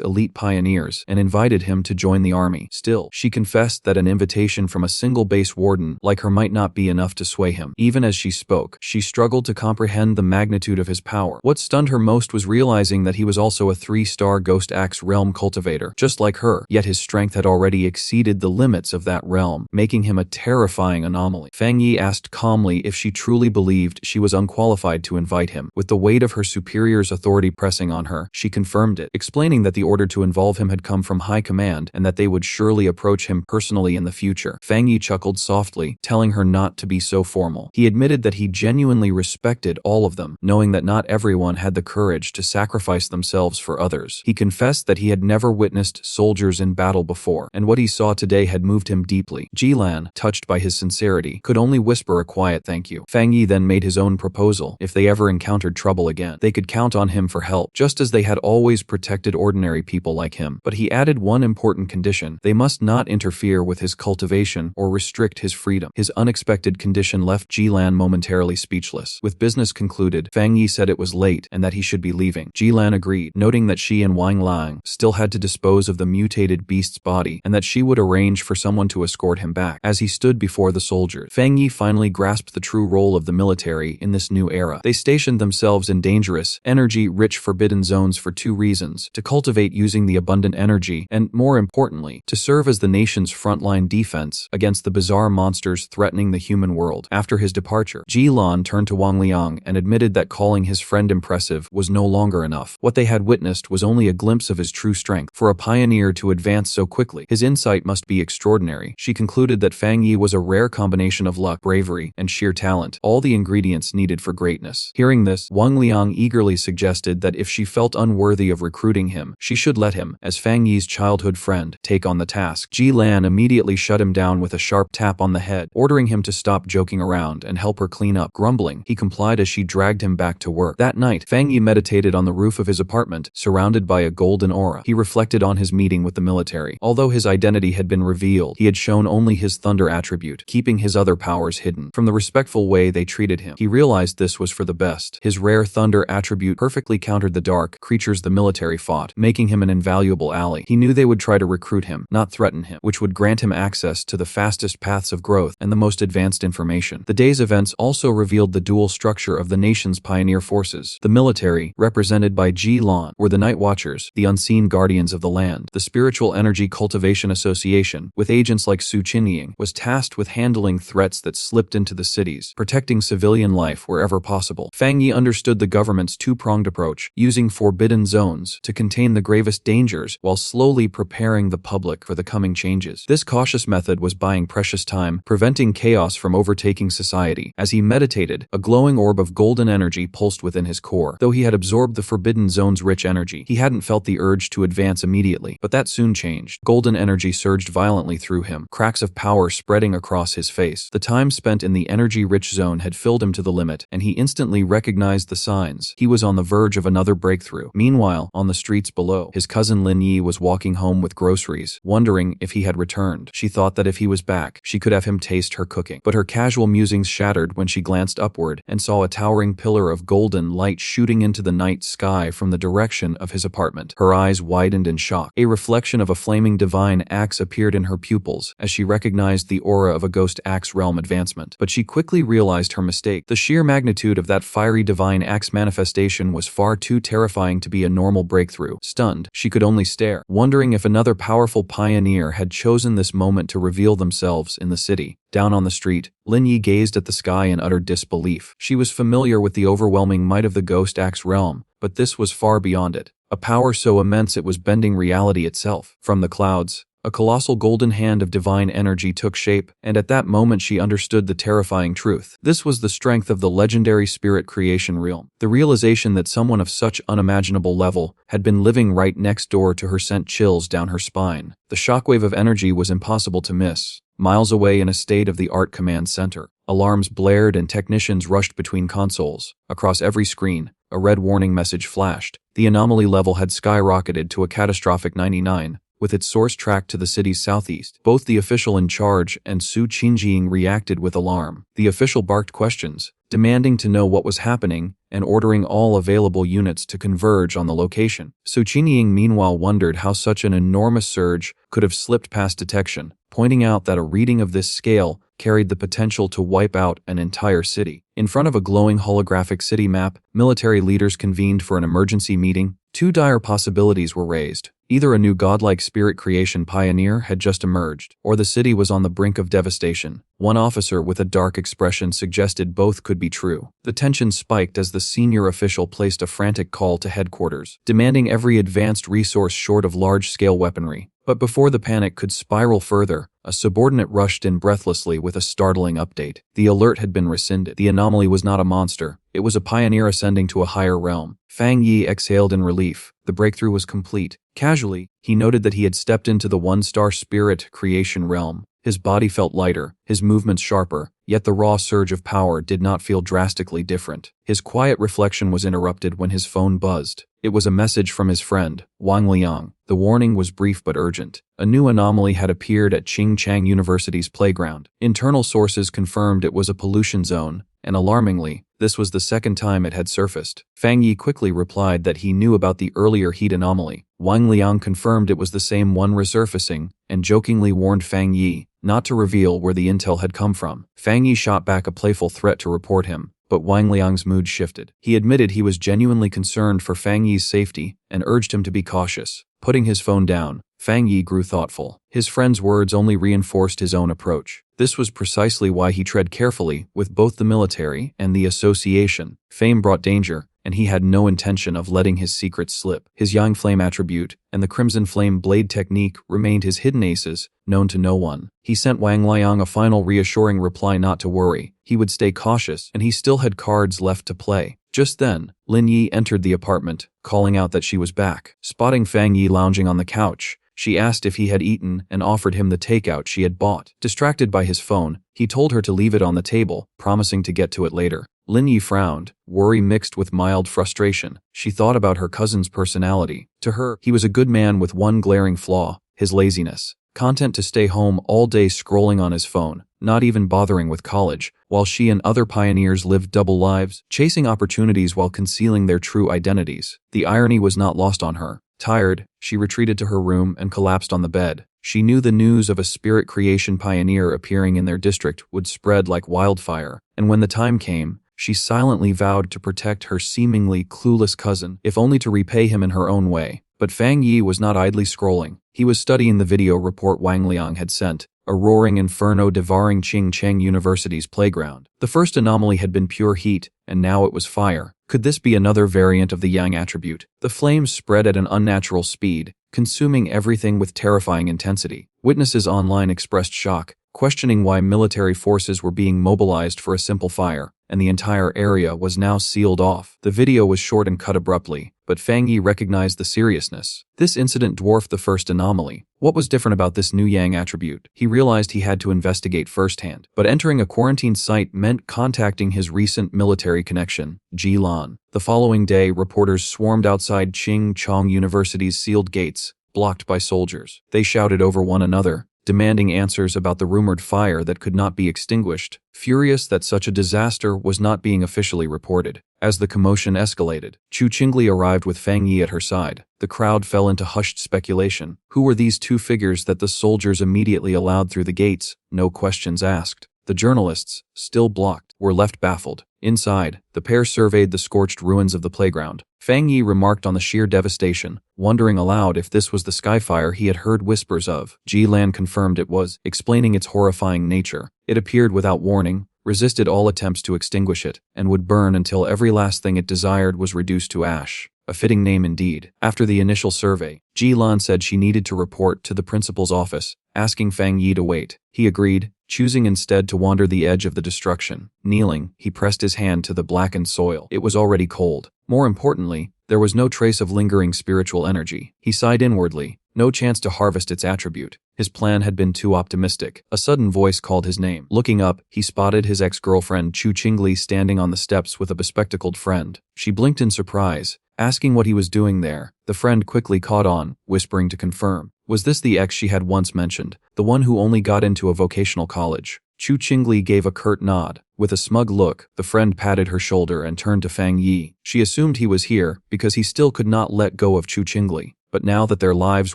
elite pioneers and invited him to join the army. Still, she confessed that an invitation from a single base warden like her might not be enough to sway him. Even as she spoke, she struggled to comprehend the magnitude of his power. What stunned her most was realizing that he was also a 3-star Ghost Axe realm cultivator, just like her, yet his strength had already exceeded the limits of that realm, making him a terrifying anomaly. Fang Yi asked calmly if she truly believed she was unqualified to invite him. With the weight of her superior's authority pressing on her, she confirmed it, explaining that the order to involve him had come from high command and that they would surely approach him personally in the future. Fang Yi chuckled softly, telling her not to be so formal. He admitted that he genuinely respected all of them, knowing that not everyone had the courage to sacrifice themselves for others. He confessed that he had never witnessed soldiers in battle before, and what he saw today had moved him deeply. Ji Lan, touched by his sincerity, could only whisper a quiet thank you. Fang Yi then made his own proposal. If they ever encountered trouble again, they could count on him for help, just as they had always protected ordinary people like him. But he added one important condition: they must not interfere with his cultivation or restrict his freedom. His unexpected condition left Ji Lan momentarily speechless. With business concluded, Fang Yi said it was late and that he should be leaving. Ji Lan agreed, noting that she and Wang Lang still had to dispose of the mutated beast's body and that she would arrange for someone to escort him back. As he stood before the soldiers, Fang Yi finally grasped the true role of the military in this new era. They stationed themselves in dangerous, energy-rich forbidden zones for 2 reasons: to cultivate using the abundant energy and, more importantly, to serve as the nation's frontline defense against the bizarre monsters threatening the human world. After his departure, Ji Lan turned to Wang Liang and admitted that calling his friend impressive was no longer enough. What they had witnessed was only a glimpse of his true strength. For a pioneer to advance so quickly, his insight must be extraordinary. She concluded that Fang Yi was a rare combination of luck, bravery, and sheer talent, all the ingredients needed for greatness. Hearing this, Wang Liang eagerly suggested that if she felt unworthy of recruiting him, she should let him, as Fang Yi's childhood friend, take on the task. Ji Lan immediately shut him down with a sharp tap on the head, ordering him to stop joking around and help her clean up. Grumbling, he complied as she dragged him back to work. That night, Fang Yi meditated on the roof of his apartment, surrounded by a golden aura. He reflected on his meeting with the military. Although his identity had been revealed, he had shown only his thunder attribute, keeping his other powers hidden. From the respectful way they treated him, he realized this was for the best. His rare thunder attribute perfectly countered the dark creatures the military fought, making him an invaluable ally. He knew they would try to recruit him, not threaten him, which would grant him access to the fastest paths of growth and the most advanced information. The day's events also revealed the dual structure of the nation's pioneer forces. The military, represented by Ji Lan, were the Night Watchers, the unseen guardians of the land. The Spiritual Energy Cultivation Association, with agents like Su Qingying, was tasked with handling threats that slipped into the cities, protecting civilian life wherever possible. Fang Yi understood the government's 2-pronged approach, using forbidden zones to contain the gravest dangers while slowly preparing the public for the coming changes. This cautious method was buying precious time, preventing chaos from overtaking society. As he meditated, a glowing orb of golden energy pulsed within his his core. Though he had absorbed the Forbidden Zone's rich energy, he hadn't felt the urge to advance immediately. But that soon changed. Golden energy surged violently through him, cracks of power spreading across his face. The time spent in the energy-rich zone had filled him to the limit, and he instantly recognized the signs. He was on the verge of another breakthrough. Meanwhile, on the streets below, his cousin Lin Yi was walking home with groceries, wondering if he had returned. She thought that if he was back, she could have him taste her cooking. But her casual musings shattered when she glanced upward and saw a towering pillar of golden light shooting into the night sky from the direction of his apartment. Her eyes widened in shock. A reflection of a flaming divine axe appeared in her pupils as she recognized the aura of a ghost axe realm advancement. But she quickly realized her mistake. The sheer magnitude of that fiery divine axe manifestation was far too terrifying to be a normal breakthrough. Stunned, she could only stare, wondering if another powerful pioneer had chosen this moment to reveal themselves in the city. Down on the street, Lin Yi gazed at the sky in utter disbelief. She was familiar with the overwhelming might of the ghost axe realm, but this was far beyond it. A power so immense it was bending reality itself. From the clouds, a colossal golden hand of divine energy took shape, and at that moment she understood the terrifying truth. This was the strength of the legendary spirit creation realm. The realization that someone of such unimaginable level had been living right next door to her sent chills down her spine. The shockwave of energy was impossible to miss. Miles away in a state-of-the-art command center, alarms blared and technicians rushed between consoles. Across every screen, a red warning message flashed. The anomaly level had skyrocketed to a catastrophic 99. With its source tracked to the city's southeast. Both the official in charge and Su Qingying reacted with alarm. The official barked questions, demanding to know what was happening and ordering all available units to converge on the location. Su Qingying meanwhile wondered how such an enormous surge could have slipped past detection, pointing out that a reading of this scale carried the potential to wipe out an entire city. In front of a glowing holographic city map, military leaders convened for an emergency meeting. Two dire possibilities were raised. Either a new godlike spirit creation pioneer had just emerged, or the city was on the brink of devastation. One officer with a dark expression suggested both could be true. The tension spiked as the senior official placed a frantic call to headquarters, demanding every advanced resource short of large-scale weaponry. But before the panic could spiral further, a subordinate rushed in breathlessly with a startling update. The alert had been rescinded. The anomaly was not a monster. It was a pioneer ascending to a higher realm. Fang Yi exhaled in relief. The breakthrough was complete. Casually, he noted that he had stepped into the one-star spirit creation realm. His body felt lighter, his movements sharper, yet the raw surge of power did not feel drastically different. His quiet reflection was interrupted when his phone buzzed. It was a message from his friend, Wang Liang. The warning was brief but urgent. A new anomaly had appeared at Qingchang University's playground. Internal sources confirmed it was a pollution zone, and alarmingly, this was the second time it had surfaced. Fang Yi quickly replied that he knew about the earlier heat anomaly. Wang Liang confirmed it was the same one resurfacing, and jokingly warned Fang Yi not to reveal where the intel had come from. Fang Yi shot back a playful threat to report him, but Wang Liang's mood shifted. He admitted he was genuinely concerned for Fang Yi's safety and urged him to be cautious. Putting his phone down, Fang Yi grew thoughtful. His friend's words only reinforced his own approach. This was precisely why he tread carefully with both the military and the association. Fame brought danger, and he had no intention of letting his secrets slip. His Yang Flame attribute and the Crimson Flame blade technique remained his hidden aces, known to no one. He sent Wang Liang a final reassuring reply not to worry. He would stay cautious, and he still had cards left to play. Just then, Lin Yi entered the apartment, calling out that she was back. Spotting Fang Yi lounging on the couch, she asked if he had eaten and offered him the takeout she had bought. Distracted by his phone, he told her to leave it on the table, promising to get to it later. Lin Yi frowned, worry mixed with mild frustration. She thought about her cousin's personality. To her, he was a good man with one glaring flaw: his laziness. Content to stay home all day scrolling on his phone, not even bothering with college, while she and other pioneers lived double lives, chasing opportunities while concealing their true identities. The irony was not lost on her. Tired, she retreated to her room and collapsed on the bed. She knew the news of a spirit creation pioneer appearing in their district would spread like wildfire, and when the time came, she silently vowed to protect her seemingly clueless cousin, if only to repay him in her own way. But Fang Yi was not idly scrolling. He was studying the video report Wang Liang had sent, a roaring inferno devouring Qingcheng University's playground. The first anomaly had been pure heat, and now it was fire. Could this be another variant of the Yang attribute? The flames spread at an unnatural speed, consuming everything with terrifying intensity. Witnesses online expressed shock, questioning why military forces were being mobilized for a simple fire, and the entire area was now sealed off. The video was short and cut abruptly, but Fang Yi recognized the seriousness. This incident dwarfed the first anomaly. What was different about this new Yang attribute? He realized he had to investigate firsthand, but entering a quarantine site meant contacting his recent military connection, Ji Lan. The following day, reporters swarmed outside Ching Chong University's sealed gates, blocked by soldiers. They shouted over one another, demanding answers about the rumored fire that could not be extinguished, furious that such a disaster was not being officially reported. As the commotion escalated, Chu Qingli arrived with Fang Yi at her side. The crowd fell into hushed speculation. Who were these two figures that the soldiers immediately allowed through the gates? No questions asked. The journalists, still blocked, were left baffled. Inside, the pair surveyed the scorched ruins of the playground. Fang Yi remarked on the sheer devastation, wondering aloud if this was the skyfire he had heard whispers of. Ji Lan confirmed it was, explaining its horrifying nature. It appeared without warning, resisted all attempts to extinguish it, and would burn until every last thing it desired was reduced to ash. A fitting name indeed. After the initial survey, Ji Lan said she needed to report to the principal's office, asking Fang Yi to wait. He agreed, choosing instead to wander the edge of the destruction. Kneeling, he pressed his hand to the blackened soil. It was already cold. More importantly, there was no trace of lingering spiritual energy. He sighed inwardly, no chance to harvest its attribute. His plan had been too optimistic. A sudden voice called his name. Looking up, he spotted his ex-girlfriend Chu Qingli standing on the steps with a bespectacled friend. She blinked in surprise, asking what he was doing there. The friend quickly caught on, whispering to confirm. Was this the ex she had once mentioned, the one who only got into a vocational college? Chu Qingli gave a curt nod. With a smug look, the friend patted her shoulder and turned to Fang Yi. She assumed he was here because he still could not let go of Chu Qingli. But now that their lives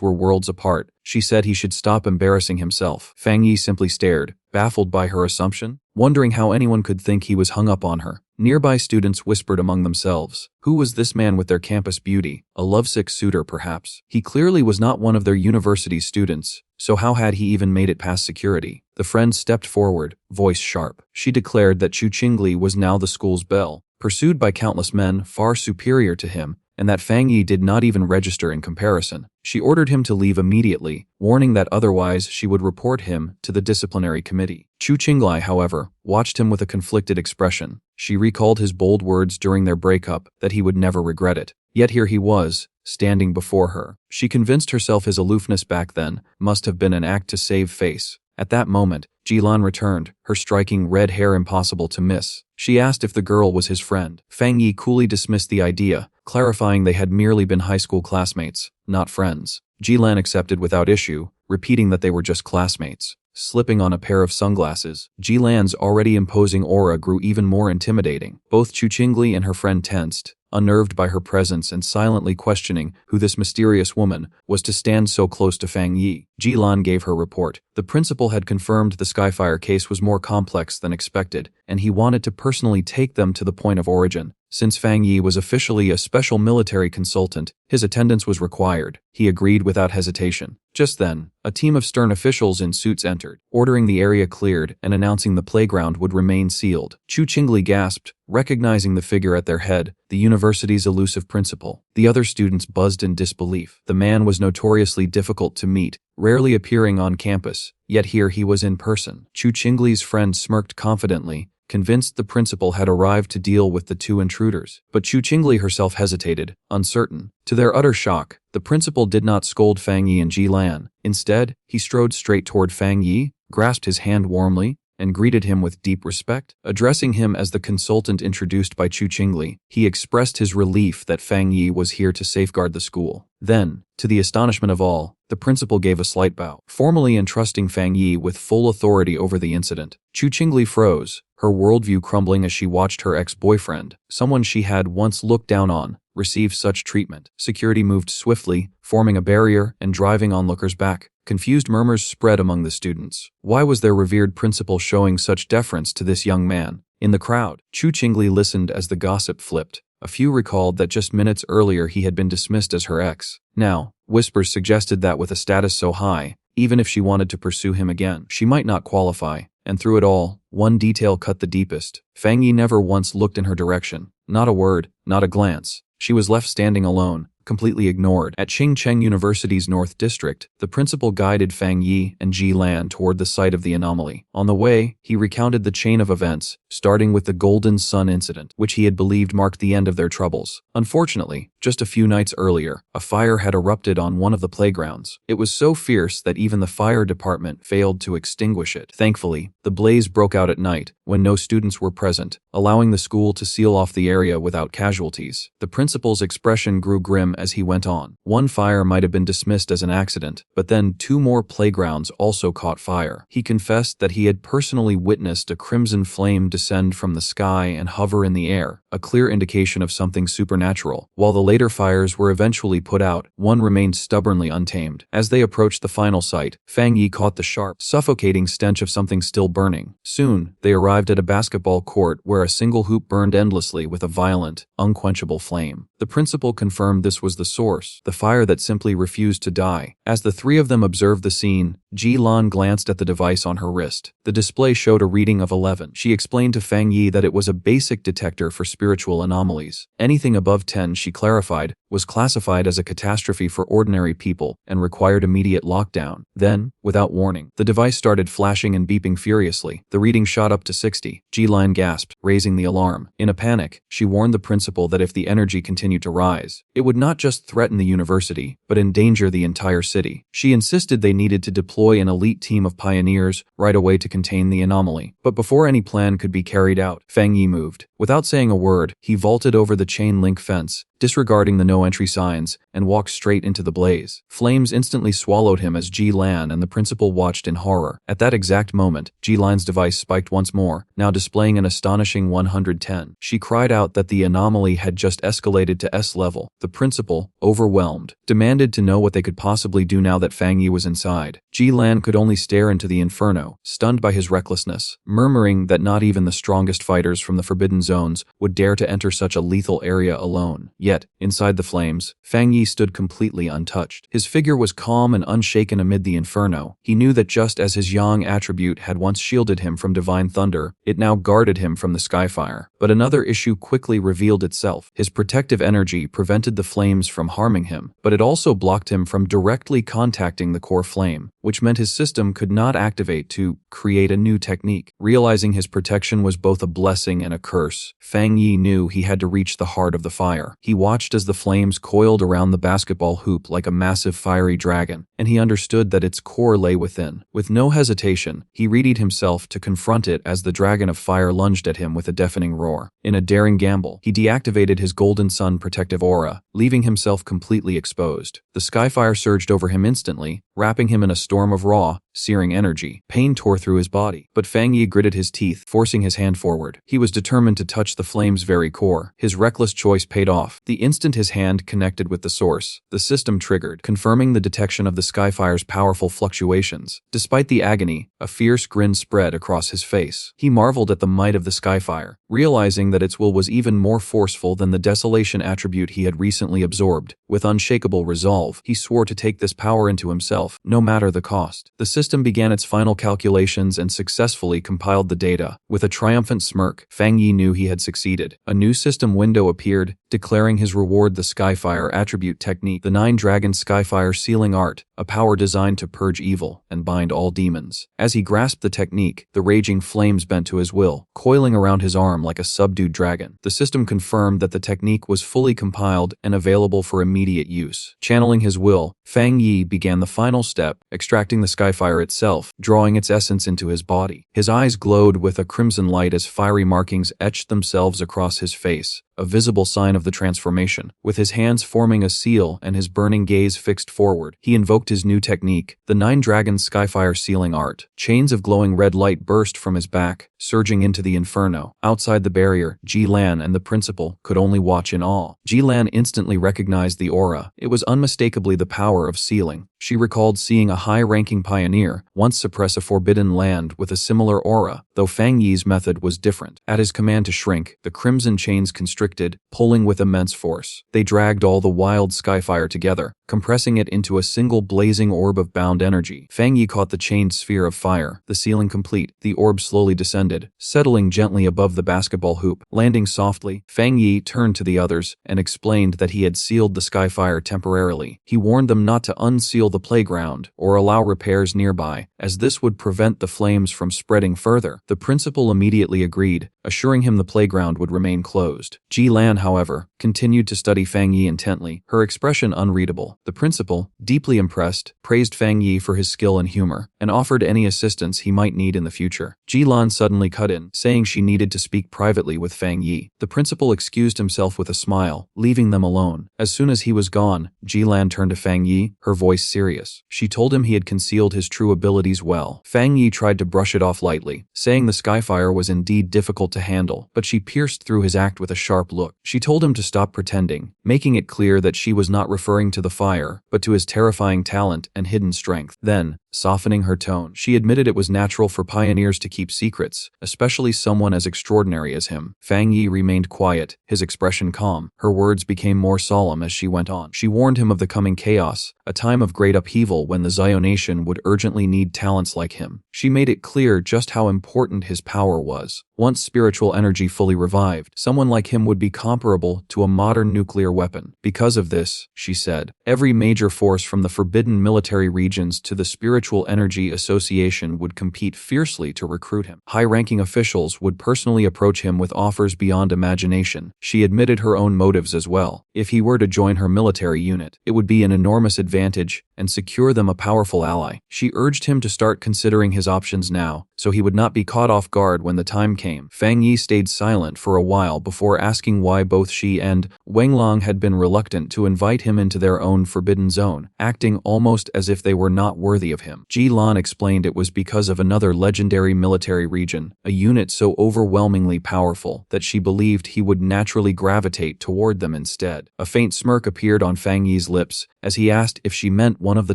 were worlds apart, she said he should stop embarrassing himself. Fang Yi simply stared, baffled by her assumption, wondering how anyone could think he was hung up on her. Nearby students whispered among themselves. Who was this man with their campus beauty? A lovesick suitor, perhaps? He clearly was not one of their university students, so how had he even made it past security? The friend stepped forward, voice sharp. She declared that Chu Qingli was now the school's belle, pursued by countless men far superior to him, and that Fang Yi did not even register in comparison. She ordered him to leave immediately, warning that otherwise she would report him to the disciplinary committee. Chu Qingli, however, watched him with a conflicted expression. She recalled his bold words during their breakup that he would never regret it. Yet here he was, standing before her. She convinced herself his aloofness back then must have been an act to save face. At that moment, Ji Lan returned, her striking red hair impossible to miss. She asked if the girl was his friend. Fang Yi coolly dismissed the idea, clarifying they had merely been high school classmates, not friends. Ji Lan accepted without issue, repeating that they were just classmates. Slipping on a pair of sunglasses, Ji Lan's already imposing aura grew even more intimidating. Both Chu Qingli and her friend tensed, unnerved by her presence and silently questioning who this mysterious woman was to stand so close to Fang Yi. Ji Lan gave her report. The principal had confirmed the Skyfire case was more complex than expected, and he wanted to personally take them to the point of origin. Since Fang Yi was officially a special military consultant, his attendance was required. He agreed without hesitation. Just then, a team of stern officials in suits entered, ordering the area cleared and announcing the playground would remain sealed. Chu Qingli gasped, recognizing the figure at their head, the university's elusive principal. The other students buzzed in disbelief. The man was notoriously difficult to meet, rarely appearing on campus, yet here he was in person. Chu Qingli's friend smirked confidently, convinced the principal had arrived to deal with the two intruders. But Chu Qingli herself hesitated, uncertain. To their utter shock, the principal did not scold Fang Yi and Ji Lan. Instead, he strode straight toward Fang Yi, grasped his hand warmly, and greeted him with deep respect. Addressing him as the consultant introduced by Chu Qingli, he expressed his relief that Fang Yi was here to safeguard the school. Then, to the astonishment of all, the principal gave a slight bow, formally entrusting Fang Yi with full authority over the incident. Chu Qingli froze, her worldview crumbling as she watched her ex-boyfriend, someone she had once looked down on, receive such treatment. Security moved swiftly, forming a barrier and driving onlookers back. Confused murmurs spread among the students. Why was their revered principal showing such deference to this young man? In the crowd, Chu Qingli listened as the gossip flipped. A few recalled that just minutes earlier he had been dismissed as her ex. Now, whispers suggested that with a status so high, even if she wanted to pursue him again, she might not qualify. And through it all, one detail cut the deepest. Fang Yi never once looked in her direction. Not a word, not a glance. She was left standing alone, completely ignored. At Qingcheng University's North District, the principal guided Fang Yi and Ji Lan toward the site of the anomaly. On the way, he recounted the chain of events, starting with the Golden Sun incident, which he had believed marked the end of their troubles. Unfortunately, just a few nights earlier, a fire had erupted on one of the playgrounds. It was so fierce that even the fire department failed to extinguish it. Thankfully, the blaze broke out at night, when no students were present, allowing the school to seal off the area without casualties. The principal's expression grew grim as he went on. One fire might have been dismissed as an accident, but then 2 more playgrounds also caught fire. He confessed that he had personally witnessed a crimson flame descend from the sky and hover in the air, a clear indication of something supernatural. While the later fires were eventually put out, one remained stubbornly untamed. As they approached the final site, Fang Yi caught the sharp, suffocating stench of something still burning. Soon, they arrived at a basketball court where a single hoop burned endlessly with a violent, unquenchable flame. The principal confirmed this was the source, the fire that simply refused to die. As the 3 of them observed the scene, Ji Lan glanced at the device on her wrist. The display showed a reading of 11. She explained to Fang Yi that it was a basic detector for spiritual anomalies. Anything above 10, she clarified, was classified as a catastrophe for ordinary people and required immediate lockdown. Then, without warning, the device started flashing and beeping furiously. The reading shot up to 60. Ji Lan gasped, raising the alarm. In a panic, she warned the principal that if the energy continued to rise, it would not just threaten the university, but endanger the entire city. She insisted they needed to deploy an elite team of pioneers right away to contain the anomaly. But before any plan could be carried out, Fang Yi moved. Without saying a word, he vaulted over the chain link fence, disregarding the no-entry signs, and walked straight into the blaze. Flames instantly swallowed him as Ji Lan and the principal watched in horror. At that exact moment, Ji Lan's device spiked once more, now displaying an astonishing 110. She cried out that the anomaly had just escalated to S level. The principal, overwhelmed, demanded to know what they could possibly do now that Fang Yi was inside. Ji Lan could only stare into the inferno, stunned by his recklessness, murmuring that not even the strongest fighters from the Forbidden Zones would dare to enter such a lethal area alone. Yet, inside the flames, Fang Yi stood completely untouched. His figure was calm and unshaken amid the inferno. He knew that just as his yang attribute had once shielded him from divine thunder, it now guarded him from the skyfire. But another issue quickly revealed itself. His protective energy prevented the flames from harming him, but it also blocked him from directly contacting the core flame, which meant his system could not activate to create a new technique. Realizing his protection was both a blessing and a curse, Fang Yi knew he had to reach the heart of the fire. He watched as the flames coiled around the basketball hoop like a massive fiery dragon, and he understood that its core lay within. With no hesitation, he readied himself to confront it as the dragon of fire lunged at him with a deafening roar. In a daring gamble, he deactivated his Golden Sun protective aura, leaving himself completely exposed. The skyfire surged over him instantly, wrapping him in a storm of raw, searing energy. Pain tore through his body, but Fang Yi gritted his teeth, forcing his hand forward. He was determined to touch the flame's very core. His reckless choice paid off. The instant his hand connected with the source, the system triggered, confirming the detection of the skyfire's powerful fluctuations. Despite the agony, a fierce grin spread across his face. He marveled at the might of the skyfire, realizing that its will was even more forceful than the desolation attribute he had recently absorbed. With unshakable resolve, he swore to take this power into himself, no matter the cost. The system began its final calculations and successfully compiled the data. With a triumphant smirk, Fang Yi knew he had succeeded. A new system window appeared, declaring his reward the Skyfire attribute technique, the 9-dragon Skyfire sealing art, a power designed to purge evil and bind all demons. As he grasped the technique, the raging flames bent to his will, coiling around his arm like a subdued dragon. The system confirmed that the technique was fully compiled and available for immediate use. Channeling his will, Fang Yi began the final step, extracting the Skyfire itself, drawing its essence into his body. His eyes glowed with a crimson light as fiery markings etched themselves across his face, a visible sign of the transformation. With his hands forming a seal and his burning gaze fixed forward, he invoked his new technique, the 9-dragon Skyfire sealing art. Chains of glowing red light burst from his back, surging into the inferno. Outside the barrier, Ji Lan and the principal could only watch in awe. Ji Lan instantly recognized the aura. It was unmistakably the power of sealing. She recalled seeing a high-ranking pioneer once suppress a forbidden land with a similar aura, though Fang Yi's method was different. At his command to shrink, the crimson chains constricted, pulling with immense force. They dragged all the wild Skyfire together, compressing it into a single blazing orb of bound energy. Fang Yi caught the chained sphere of fire, the sealing complete. The orb slowly descended, settling gently above the basketball hoop. Landing softly, Fang Yi turned to the others and explained that he had sealed the skyfire temporarily. He warned them not to unseal the playground or allow repairs nearby, as this would prevent the flames from spreading further. The principal immediately agreed, assuring him the playground would remain closed. Ji Lan, however, continued to study Fang Yi intently, her expression unreadable. The principal, deeply impressed, praised Fang Yi for his skill and humor, and offered any assistance he might need in the future. Ji Lan suddenly cut in, saying she needed to speak privately with Fang Yi. The principal excused himself with a smile, leaving them alone. As soon as he was gone, Ji Lan turned to Fang Yi, her voice serious. She told him he had concealed his true abilities well. Fang Yi tried to brush it off lightly, saying the skyfire was indeed difficult to handle, but she pierced through his act with a sharp look. She told him to stop pretending, making it clear that she was not referring to the fire, but to his terrifying talent and hidden strength. Then, softening her tone, she admitted it was natural for pioneers to keep secrets, especially someone as extraordinary as him. Fang Yi remained quiet, his expression calm. Her words became more solemn as she went on. She warned him of the coming chaos, a time of great upheaval when the Zio nation would urgently need talents like him. She made it clear just how important his power was. Once spiritual energy fully revived, someone like him would be comparable to a modern nuclear weapon. Because of this, she said, every major force from the forbidden military regions to the Spiritual Energy Association would compete fiercely to recruit him. High-ranking officials would personally approach him with offers beyond imagination. She admitted her own motives as well. If he were to join her military unit, it would be an enormous advantage and secure them a powerful ally. She urged him to start considering his options now, so he would not be caught off guard when the time came. Fang Yi stayed silent for a while before asking why both she and Wenglong had been reluctant to invite him into their own forbidden zone, acting almost as if they were not worthy of him. Ji Lan explained it was because of another legendary military region, a unit so overwhelmingly powerful that she believed he would naturally gravitate toward them instead. A faint smirk appeared on Fang Yi's lips as he asked if she meant one of the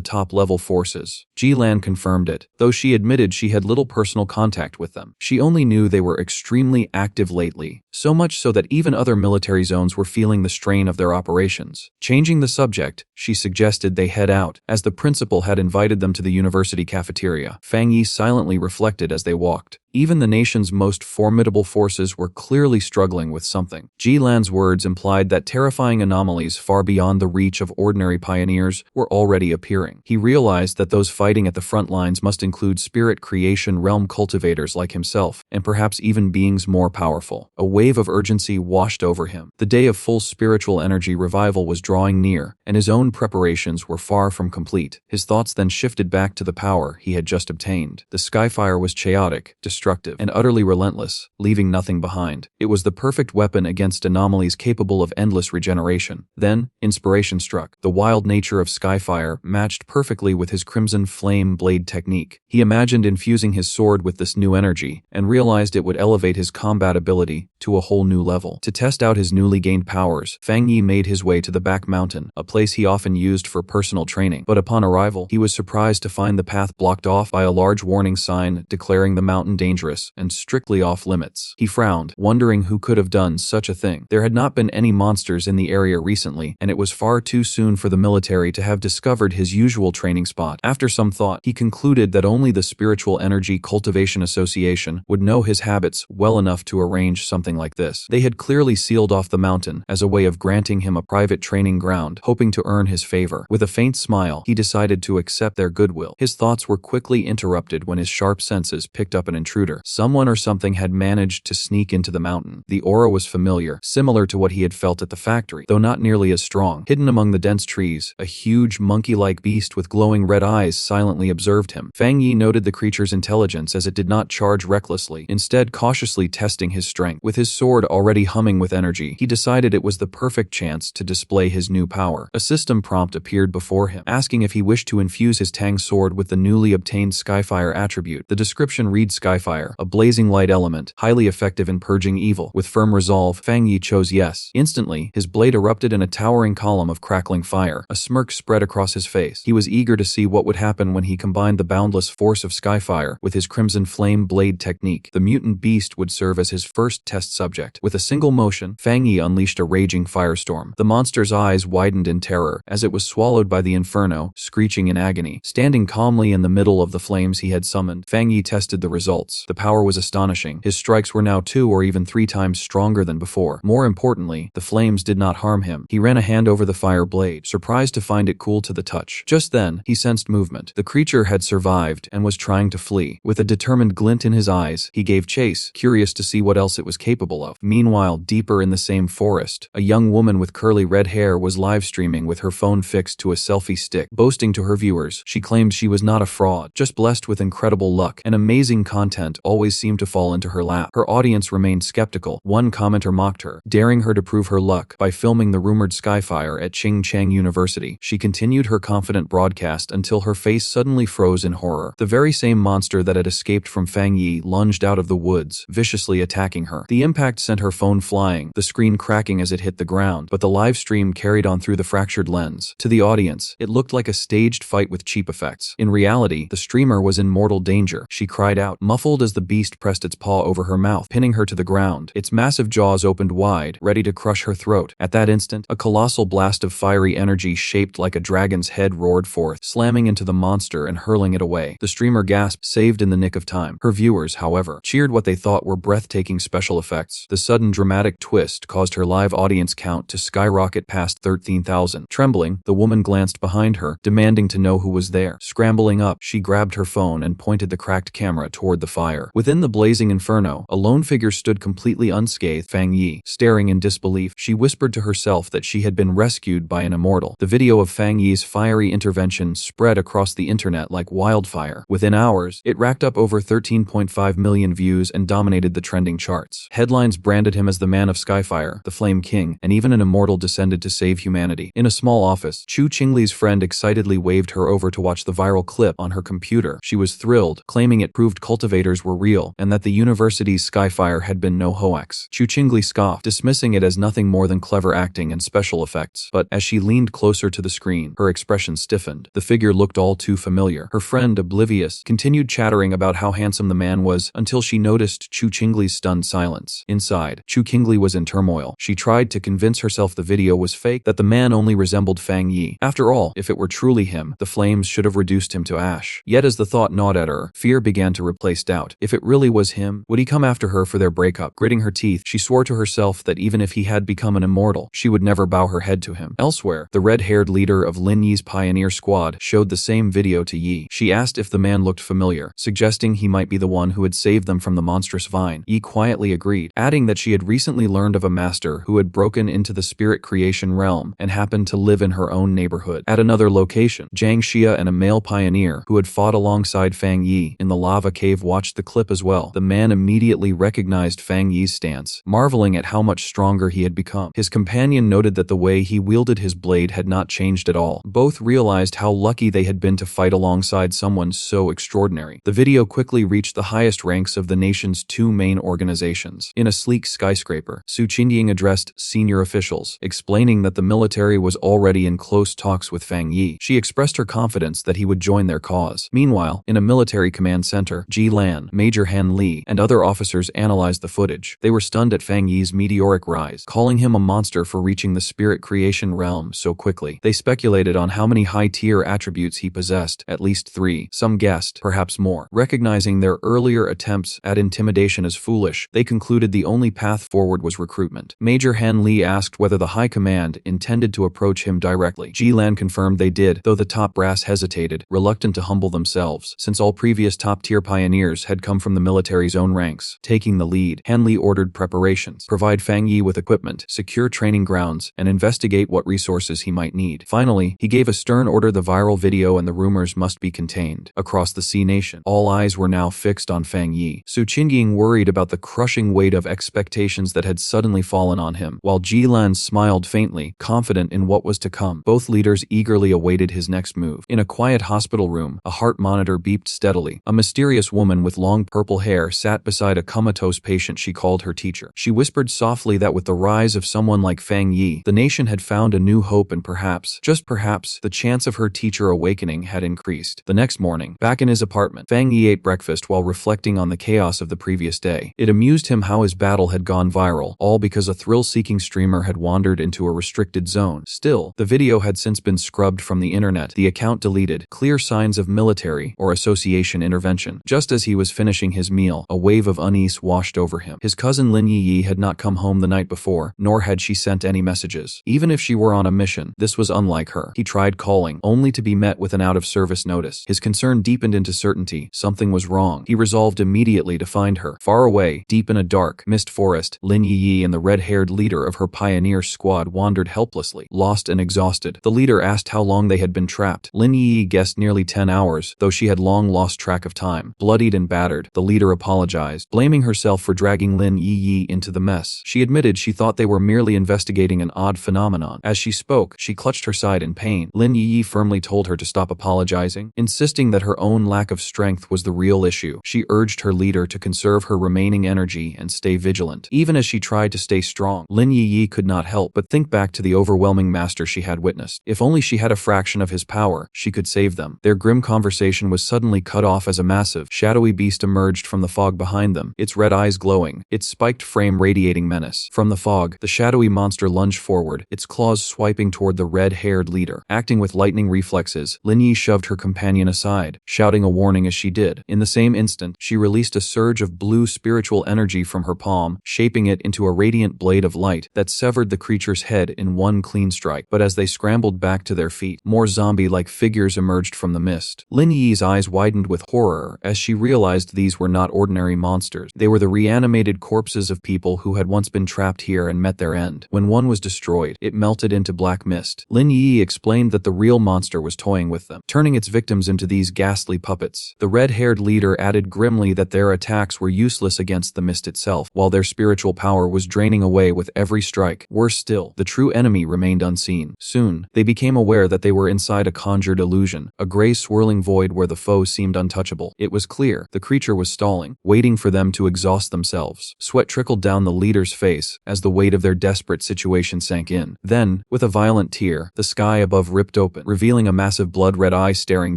top-level forces. Ji Lan confirmed it, though she admitted she had little personal contact with them. She only knew they were extremely active lately, so much so that even other military zones were feeling the strain of their operations. Changing the subject, she suggested they head out, as the principal had invited them to the university cafeteria. Fang Yi silently reflected as they walked. Even the nation's most formidable forces were clearly struggling with something. Ji Lan's words implied that terrifying anomalies far beyond the reach of ordinary pioneers were already appearing. He realized that those fighting at the front lines must include spirit creation realm cultivators like himself, and perhaps even beings more powerful. A wave of urgency washed over him. The day of full spiritual energy revival was drawing near, and his own preparations were far from complete. His thoughts then shifted back to the power he had just obtained. The skyfire was chaotic, destructive, and utterly relentless, leaving nothing behind. It was the perfect weapon against anomalies capable of endless regeneration. Then, inspiration struck. The wild nature of skyfire matched perfectly with his crimson flame blade technique. He imagined infusing his sword with this new energy, and realized it would elevate his combat ability to a whole new level. To test out his newly gained powers, Fang Yi made his way to the back mountain, a place he often used for personal training. But upon arrival, he was surprised to find the path blocked off by a large warning sign declaring the mountain dangerous and strictly off limits. He frowned, wondering who could have done such a thing. There had not been any monsters in the area recently, and it was far too soon for the military to have discovered his usual training spot. After some thought, he concluded that only the Spiritual Energy Cultivation Association would know his habits well enough to arrange something like this. They had clearly sealed off the mountain as a way of granting him a private training ground, hoping to earn his favor. With a faint smile, he decided to accept their goodwill. His thoughts were quickly interrupted when his sharp senses picked up an intruder. Someone or something had managed to sneak into the mountain. The aura was familiar, similar to what he had felt at the factory, though not nearly as strong. Hidden among the dense trees, a huge monkey-like beast with glowing red eyes silently observed him. Fang Yi noted the creature's intelligence as it did not charge recklessly, instead cautiously testing his strength. With his sword already humming with energy, he decided it was the perfect chance to display his new power. A system prompt appeared before him, asking if he wished to infuse his Tang sword with the newly obtained Skyfire attribute. The description reads Skyfire, a blazing light element, highly effective in purging evil. With firm resolve, Fang Yi chose yes. Instantly, his blade erupted in a towering column of crackling fire. A smirk spread across his face. He was eager to see what would happen when he combined the boundless force of Skyfire with his crimson flame blade technique. The mutant beast would serve as his first test test subject. With a single motion, Fang Yi unleashed a raging firestorm. The monster's eyes widened in terror as it was swallowed by the inferno, screeching in agony. Standing calmly in the middle of the flames he had summoned, Fang Yi tested the results. The power was astonishing. His strikes were now 2 or even 3 times stronger than before. More importantly, the flames did not harm him. He ran a hand over the fire blade, surprised to find it cool to the touch. Just then, he sensed movement. The creature had survived and was trying to flee. With a determined glint in his eyes, he gave chase, curious to see what else it was capable of. Meanwhile, deeper in the same forest, a young woman with curly red hair was live streaming with her phone fixed to a selfie stick. Boasting to her viewers, she claimed she was not a fraud, just blessed with incredible luck, and amazing content always seemed to fall into her lap. Her audience remained skeptical. One commenter mocked her, daring her to prove her luck by filming the rumored skyfire at Ching University. She continued her confident broadcast until her face suddenly froze in horror. The very same monster that had escaped from Fang Yi lunged out of the woods, viciously attacking her. The impact sent her phone flying, the screen cracking as it hit the ground, but the live stream carried on through the fractured lens. To the audience, it looked like a staged fight with cheap effects. In reality, the streamer was in mortal danger. She cried out, muffled as the beast pressed its paw over her mouth, pinning her to the ground. Its massive jaws opened wide, ready to crush her throat. At that instant, a colossal blast of fiery energy shaped like a dragon's head roared forth, slamming into the monster and hurling it away. The streamer gasped, saved in the nick of time. Her viewers, however, cheered what they thought were breathtaking special effects. The sudden dramatic twist caused her live audience count to skyrocket past 13,000. Trembling, the woman glanced behind her, demanding to know who was there. Scrambling up, she grabbed her phone and pointed the cracked camera toward the fire. Within the blazing inferno, a lone figure stood completely unscathed, Fang Yi. Staring in disbelief, she whispered to herself that she had been rescued by an immortal. The video of Fang Yi's fiery intervention spread across the internet like wildfire. Within hours, it racked up over 13.5 million views and dominated the trending charts. Headlines branded him as the Man of Skyfire, the Flame King, and even an immortal descended to save humanity. In a small office, Chu Qingli's friend excitedly waved her over to watch the viral clip on her computer. She was thrilled, claiming it proved cultivators were real and that the university's Skyfire had been no hoax. Chu Qingli scoffed, dismissing it as nothing more than clever acting and special effects. But as she leaned closer to the screen, her expression stiffened. The figure looked all too familiar. Her friend, oblivious, continued chattering about how handsome the man was until she noticed Chu Qingli's stunned silence. Inside, Chu Qingli was in turmoil. She tried to convince herself the video was fake, that the man only resembled Fang Yi. After all, if it were truly him, the flames should have reduced him to ash. Yet as the thought gnawed at her, fear began to replace doubt. If it really was him, would he come after her for their breakup? Gritting her teeth, she swore to herself that even if he had become an immortal, she would never bow her head to him. Elsewhere, the red-haired leader of Lin Yi's pioneer squad showed the same video to Yi. She asked if the man looked familiar, suggesting he might be the one who had saved them from the monstrous vine. Yi quietly agreed, adding that she had recently learned of a master who had broken into the spirit creation realm and happened to live in her own neighborhood. At another location, Zhang Xia and a male pioneer who had fought alongside Fang Yi in the lava cave watched the clip as well. The man immediately recognized Fang Yi's stance, marveling at how much stronger he had become. His companion noted that the way he wielded his blade had not changed at all. Both realized how lucky they had been to fight alongside someone so extraordinary. The video quickly reached the highest ranks of the nation's 2 main organizations. In a sleek skyscraper, Su Qingying addressed senior officials, explaining that the military was already in close talks with Fang Yi. She expressed her confidence that he would join their cause. Meanwhile, in a military command center, Ji Lan, Major Han Li, and other officers analyzed the footage. They were stunned at Fang Yi's meteoric rise, calling him a monster for reaching the spirit creation realm so quickly. They speculated on how many high-tier attributes he possessed, at least 3. Some guessed, perhaps more. Recognizing their earlier attempts at intimidation as foolish, they concluded the only path forward was recruitment. Major Han Li asked whether the high command intended to approach him directly. Ji Lan confirmed they did, though the top brass hesitated, reluctant to humble themselves, since all previous top-tier pioneers had come from the military's own ranks. Taking the lead, Han Li ordered preparations, provide Fang Yi with equipment, secure training grounds, and investigate what resources he might need. Finally, he gave a stern order: the viral video and the rumors must be contained. Across the Sea Nation, all eyes were now fixed on Fang Yi. Su Qingying worried about the crushing weight of expectations that had suddenly fallen on him, while Ji Lan smiled faintly, confident in what was to come. Both leaders eagerly awaited his next move. In a quiet hospital room, a heart monitor beeped steadily. A mysterious woman with long purple hair sat beside a comatose patient she called her teacher. She whispered softly that with the rise of someone like Fang Yi, the nation had found a new hope and perhaps, just perhaps, the chance of her teacher awakening had increased. The next morning, back in his apartment, Fang Yi ate breakfast while reflecting on the chaos of the previous day. It amused him how how his battle had gone viral, all because a thrill-seeking streamer had wandered into a restricted zone. Still, the video had since been scrubbed from the internet, the account deleted, clear signs of military or association intervention. Just as he was finishing his meal, a wave of unease washed over him. His cousin Lin Yi had not come home the night before, nor had she sent any messages. Even if she were on a mission, this was unlike her. He tried calling, only to be met with an out-of-service notice. His concern deepened into certainty. Something was wrong. He resolved immediately to find her. Far away, deep in a dark, mist forest, Lin Yi and the red-haired leader of her pioneer squad wandered helplessly, lost and exhausted. The leader asked how long they had been trapped. Lin Yi guessed nearly 10 hours, though she had long lost track of time. Bloodied and battered, the leader apologized, blaming herself for dragging Lin Yi into the mess. She admitted she thought they were merely investigating an odd phenomenon. As she spoke, she clutched her side in pain. Lin Yi firmly told her to stop apologizing, insisting that her own lack of strength was the real issue. She urged her leader to conserve her remaining energy and stay vigilant. Even as she tried to stay strong, Lin Yi could not help but think back to the overwhelming master she had witnessed. If only she had a fraction of his power, she could save them. Their grim conversation was suddenly cut off as a massive, shadowy beast emerged from the fog behind them, its red eyes glowing, its spiked frame radiating menace. From the fog, the shadowy monster lunged forward, its claws swiping toward the red-haired leader. Acting with lightning reflexes, Lin Yi shoved her companion aside, shouting a warning as she did. In the same instant, she released a surge of blue spiritual energy from her palm, shaping it into a radiant blade of light that severed the creature's head in one clean strike. But as they scrambled back to their feet, more zombie-like figures emerged from the mist. Lin Yi's eyes widened with horror as she realized these were not ordinary monsters. They were the reanimated corpses of people who had once been trapped here and met their end. When one was destroyed, it melted into black mist. Lin Yi explained that the real monster was toying with them, turning its victims into these ghastly puppets. The red-haired leader added grimly that their attacks were useless against the mist itself, while their spiritual power was draining away with every strike. Worse still, the true enemy remained unseen. Soon, they became aware that they were inside a conjured illusion, a gray swirling void where the foe seemed untouchable. It was clear, the creature was stalling, waiting for them to exhaust themselves. Sweat trickled down the leader's face as the weight of their desperate situation sank in. Then, with a violent tear, the sky above ripped open, revealing a massive blood-red eye staring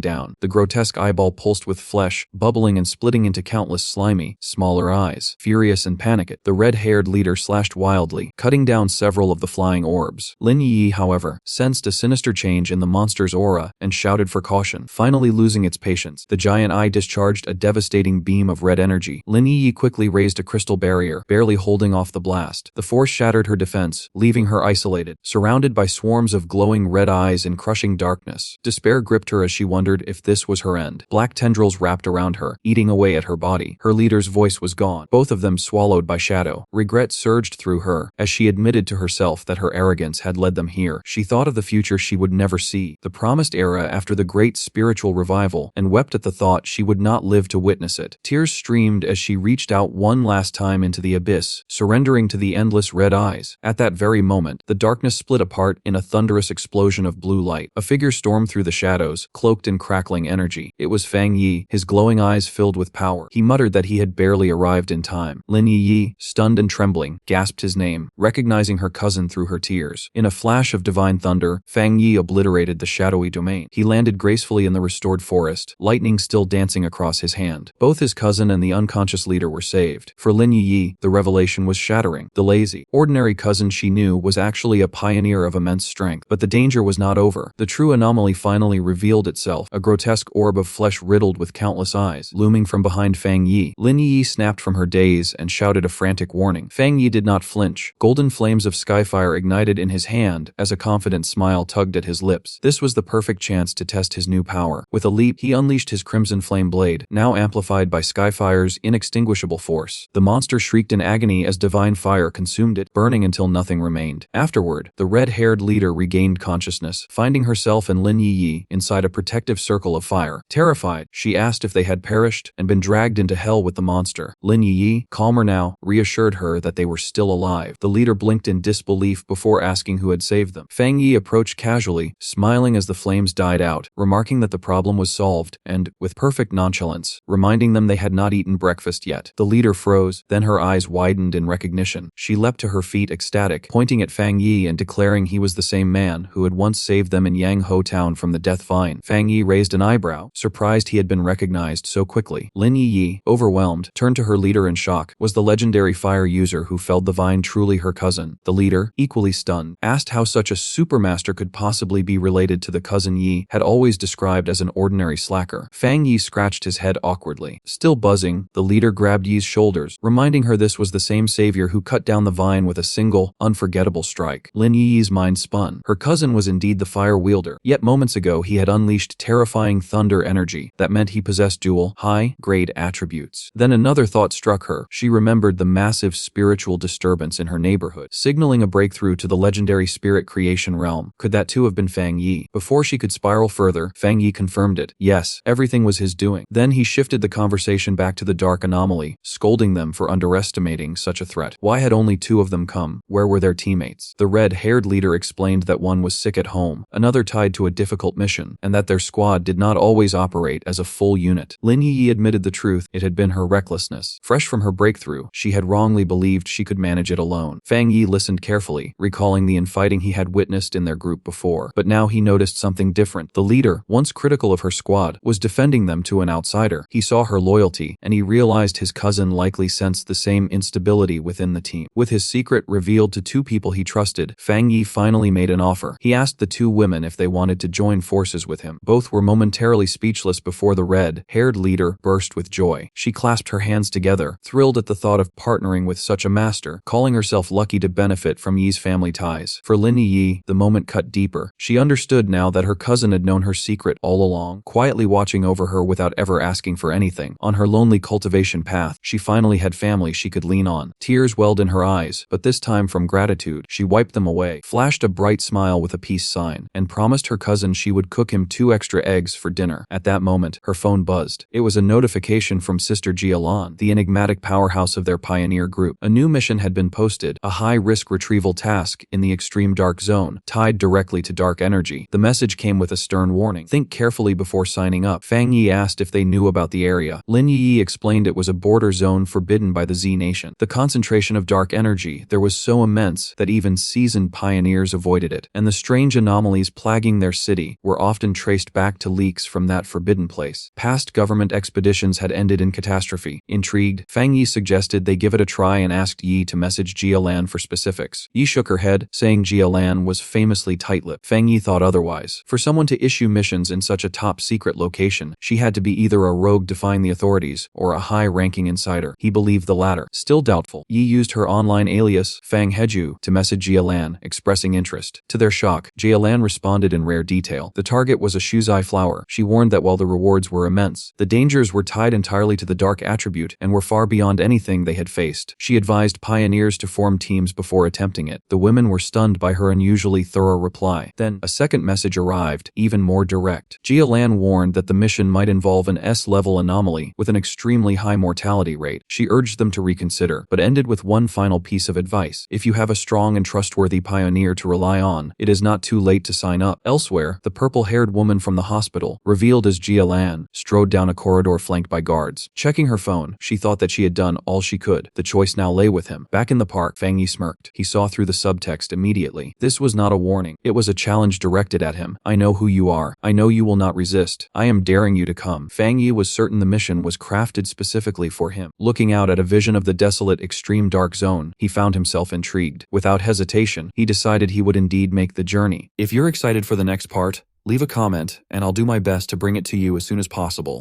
down. The grotesque eyeball pulsed with flesh, bubbling and splitting into countless slimy, smaller eyes. Furious and panicked, the red-haired leader slashed wildly, cutting down several of the flying orbs. Lin Yi, however, sensed a sinister change in the monster's aura and shouted for caution. Finally losing its patience, the giant eye discharged a devastating beam of red energy. Lin Yi quickly raised a crystal barrier, barely holding off the blast. The force shattered her defense, leaving her isolated, surrounded by swarms of glowing red eyes in crushing darkness. Despair gripped her as she wondered if this was her end. Black tendrils wrapped around her, eating away at her body. Her leader's voice was gone, both of them swallowed by shadow. Regret surged through her as she admitted to herself that her arrogance had led them here. She thought of the future she would never see, the promised era after the great spiritual revival, and wept at the thought she would not live to witness it. Tears streamed as she reached out one last time into the abyss, surrendering to the endless red eyes. At that very moment, the darkness split apart in a thunderous explosion of blue light. A figure stormed through the shadows, cloaked in crackling energy. It was Fang Yi, his glowing eyes filled with power. He muttered that he had barely arrived in time. Lin Yi, stunned and trembling, gasped his name, recognizing her cousin through her tears. In a flash of divine thunder, Fang Yi obliterated the shadowy domain. He landed gracefully in the restored forest, lightning still dancing across his hand. Both his cousin and the unconscious leader were saved. For Lin Yi, the revelation was shattering. The lazy, ordinary cousin she knew was actually a pioneer of immense strength. But the danger was not over. The true anomaly finally revealed itself, a grotesque orb of flesh riddled with countless eyes, looming from behind Fang Yi. Lin Yi snapped from her daze and shouted a frantic warning. Fang Yi did not flinch. Golden flames of skyfire ignited in his hand as a confident smile tugged at his lips. This was the perfect chance to test his new power. With a leap, he unleashed his crimson flame blade, now amplified by skyfire's inextinguishable force. The monster shrieked in agony as divine fire consumed it, burning until nothing remained. Afterward, the red-haired leader regained consciousness, finding herself and Lin Yi inside a protective circle of fire. Terrified, she asked if they had perished and been dragged into hell with the monster. Lin Yi, calmer now, reassured her that they were still alive. The leader blinked in disbelief before asking who had saved them. Fang Yi approached casually, smiling as the flames died out, remarking that the problem was solved, and, with perfect nonchalance, reminding them they had not eaten breakfast yet. The leader froze, then her eyes widened in recognition. She leapt to her feet ecstatic, pointing at Fang Yi and declaring he was the same man who had once saved them in Yang Ho Town from the death vine. Fang Yi raised an eyebrow, surprised he had been recognized so quickly. Lin Yi, overwhelmed, turned to her leader in shock. Was the legendary fire user who felled the vine truly her cousin? The leader, equally stunned, asked how such a supermaster could possibly be related to the cousin Yi had always described as an ordinary slacker. Fang Yi scratched his head awkwardly. Still buzzing, the leader grabbed Yi's shoulders, reminding her this was the same savior who cut down the vine with a single, unforgettable strike. Lin Yi's mind spun. Her cousin was indeed the fire wielder, yet moments ago he had unleashed terrifying thunder energy that meant he possessed dual, high-grade attributes. Then another thought struck her. She remembered the massive spiritual disturbance in her neighborhood, signaling a breakthrough to the legendary spirit creation realm. Could that too have been Fang Yi? Before she could spiral further, Fang Yi confirmed it. Yes, everything was his doing. Then he shifted the conversation back to the dark anomaly, scolding them for underestimating such a threat. Why had only two of them come? Where were their teammates? The red-haired leader explained that one was sick at home, another tied to a difficult mission, and that their squad did not always operate as a full unit. Lin Yi admitted the truth. It had been her recklessness. Fresh from her breakthrough, she had wrongly believed she could manage it alone. Fang Yi listened carefully, recalling the infighting he had witnessed in their group before. But now he noticed something different. The leader, once critical of her squad, was defending them to an outsider. He saw her loyalty, and he realized his cousin likely sensed the same instability within the team. With his secret revealed to two people he trusted, Fang Yi finally made an offer. He asked the two women if they wanted to join forces with him. Both were momentarily speechless before the red-haired leader burst with joy. She clasped her hands together, thrilled at the thought of partnering with such a master, calling herself lucky to benefit from Yi's family ties. For Lin Yi, the moment cut deeper. She understood now that her cousin had known her secret all along, quietly watching over her without ever asking for anything. On her lonely cultivation path, she finally had family she could lean on. Tears welled in her eyes, but this time from gratitude. She wiped them away, flashed a bright smile with a peace sign, and promised her cousin she would cook him 2 extra eggs for dinner. At that moment, her phone buzzed. It was a notification from Sister Jialan, the enigmatic powerhouse of their pioneer group. A new mission had been posted, a high-risk retrieval task in the extreme dark zone, tied directly to dark energy. The message came with a stern warning. Think carefully before signing up. Fang Yi asked if they knew about the area. Lin Yi explained it was a border zone forbidden by the Z Nation. The concentration of dark energy there was so immense that even seasoned pioneers avoided it, and the strange anomalies plaguing their city were often traced back to leaks from that forbidden place. Past government expeditions had ended in catastrophe. Intrigued, Fang Yi suggested they give it a try and asked Yi to message Jialan for specifics. Yi shook her head, saying Jialan was famously tight-lipped. Fang Yi thought otherwise. For someone to issue missions in such a top-secret location, she had to be either a rogue defying the authorities or a high-ranking insider. He believed the latter. Still doubtful, Yi used her online alias, Fang Heju, to message Jialan, expressing interest. To their shock, Jialan responded in rare detail. The target was a shuzai flower. She warned that while the rewards were immense, the dangers were tied entirely to the dark attribute and were far beyond anything they had faced. She advised pioneers to form teams before attempting it. The women were stunned by her unusually thorough reply. Then, a second message arrived, even more direct. Jialan warned that the mission might involve an S-level anomaly with an extremely high mortality rate. She urged them to reconsider, but ended with one final piece of advice. If you have a strong and trustworthy pioneer to rely on, it is not too late to sign up. Elsewhere, the purple-haired woman from the hospital, revealed as Jialan, strode down a corridor flanked by guards. Checking her phone, she thought that she had done all she could. The choice now lay with him. Back in the park, Fang Yi smirked. He saw through the subtext immediately. This was not a warning. It was a challenge directed at him. I know who you are. I know you will not resist. I am daring you to come. Fang Yi was certain the mission was crafted specifically for him. Looking out at a vision of the desolate, extreme dark zone, he found himself intrigued. Without hesitation, he decided he would indeed make the journey. If you're excited for the next part, leave a comment, and I'll do my best to bring it to you as soon as possible.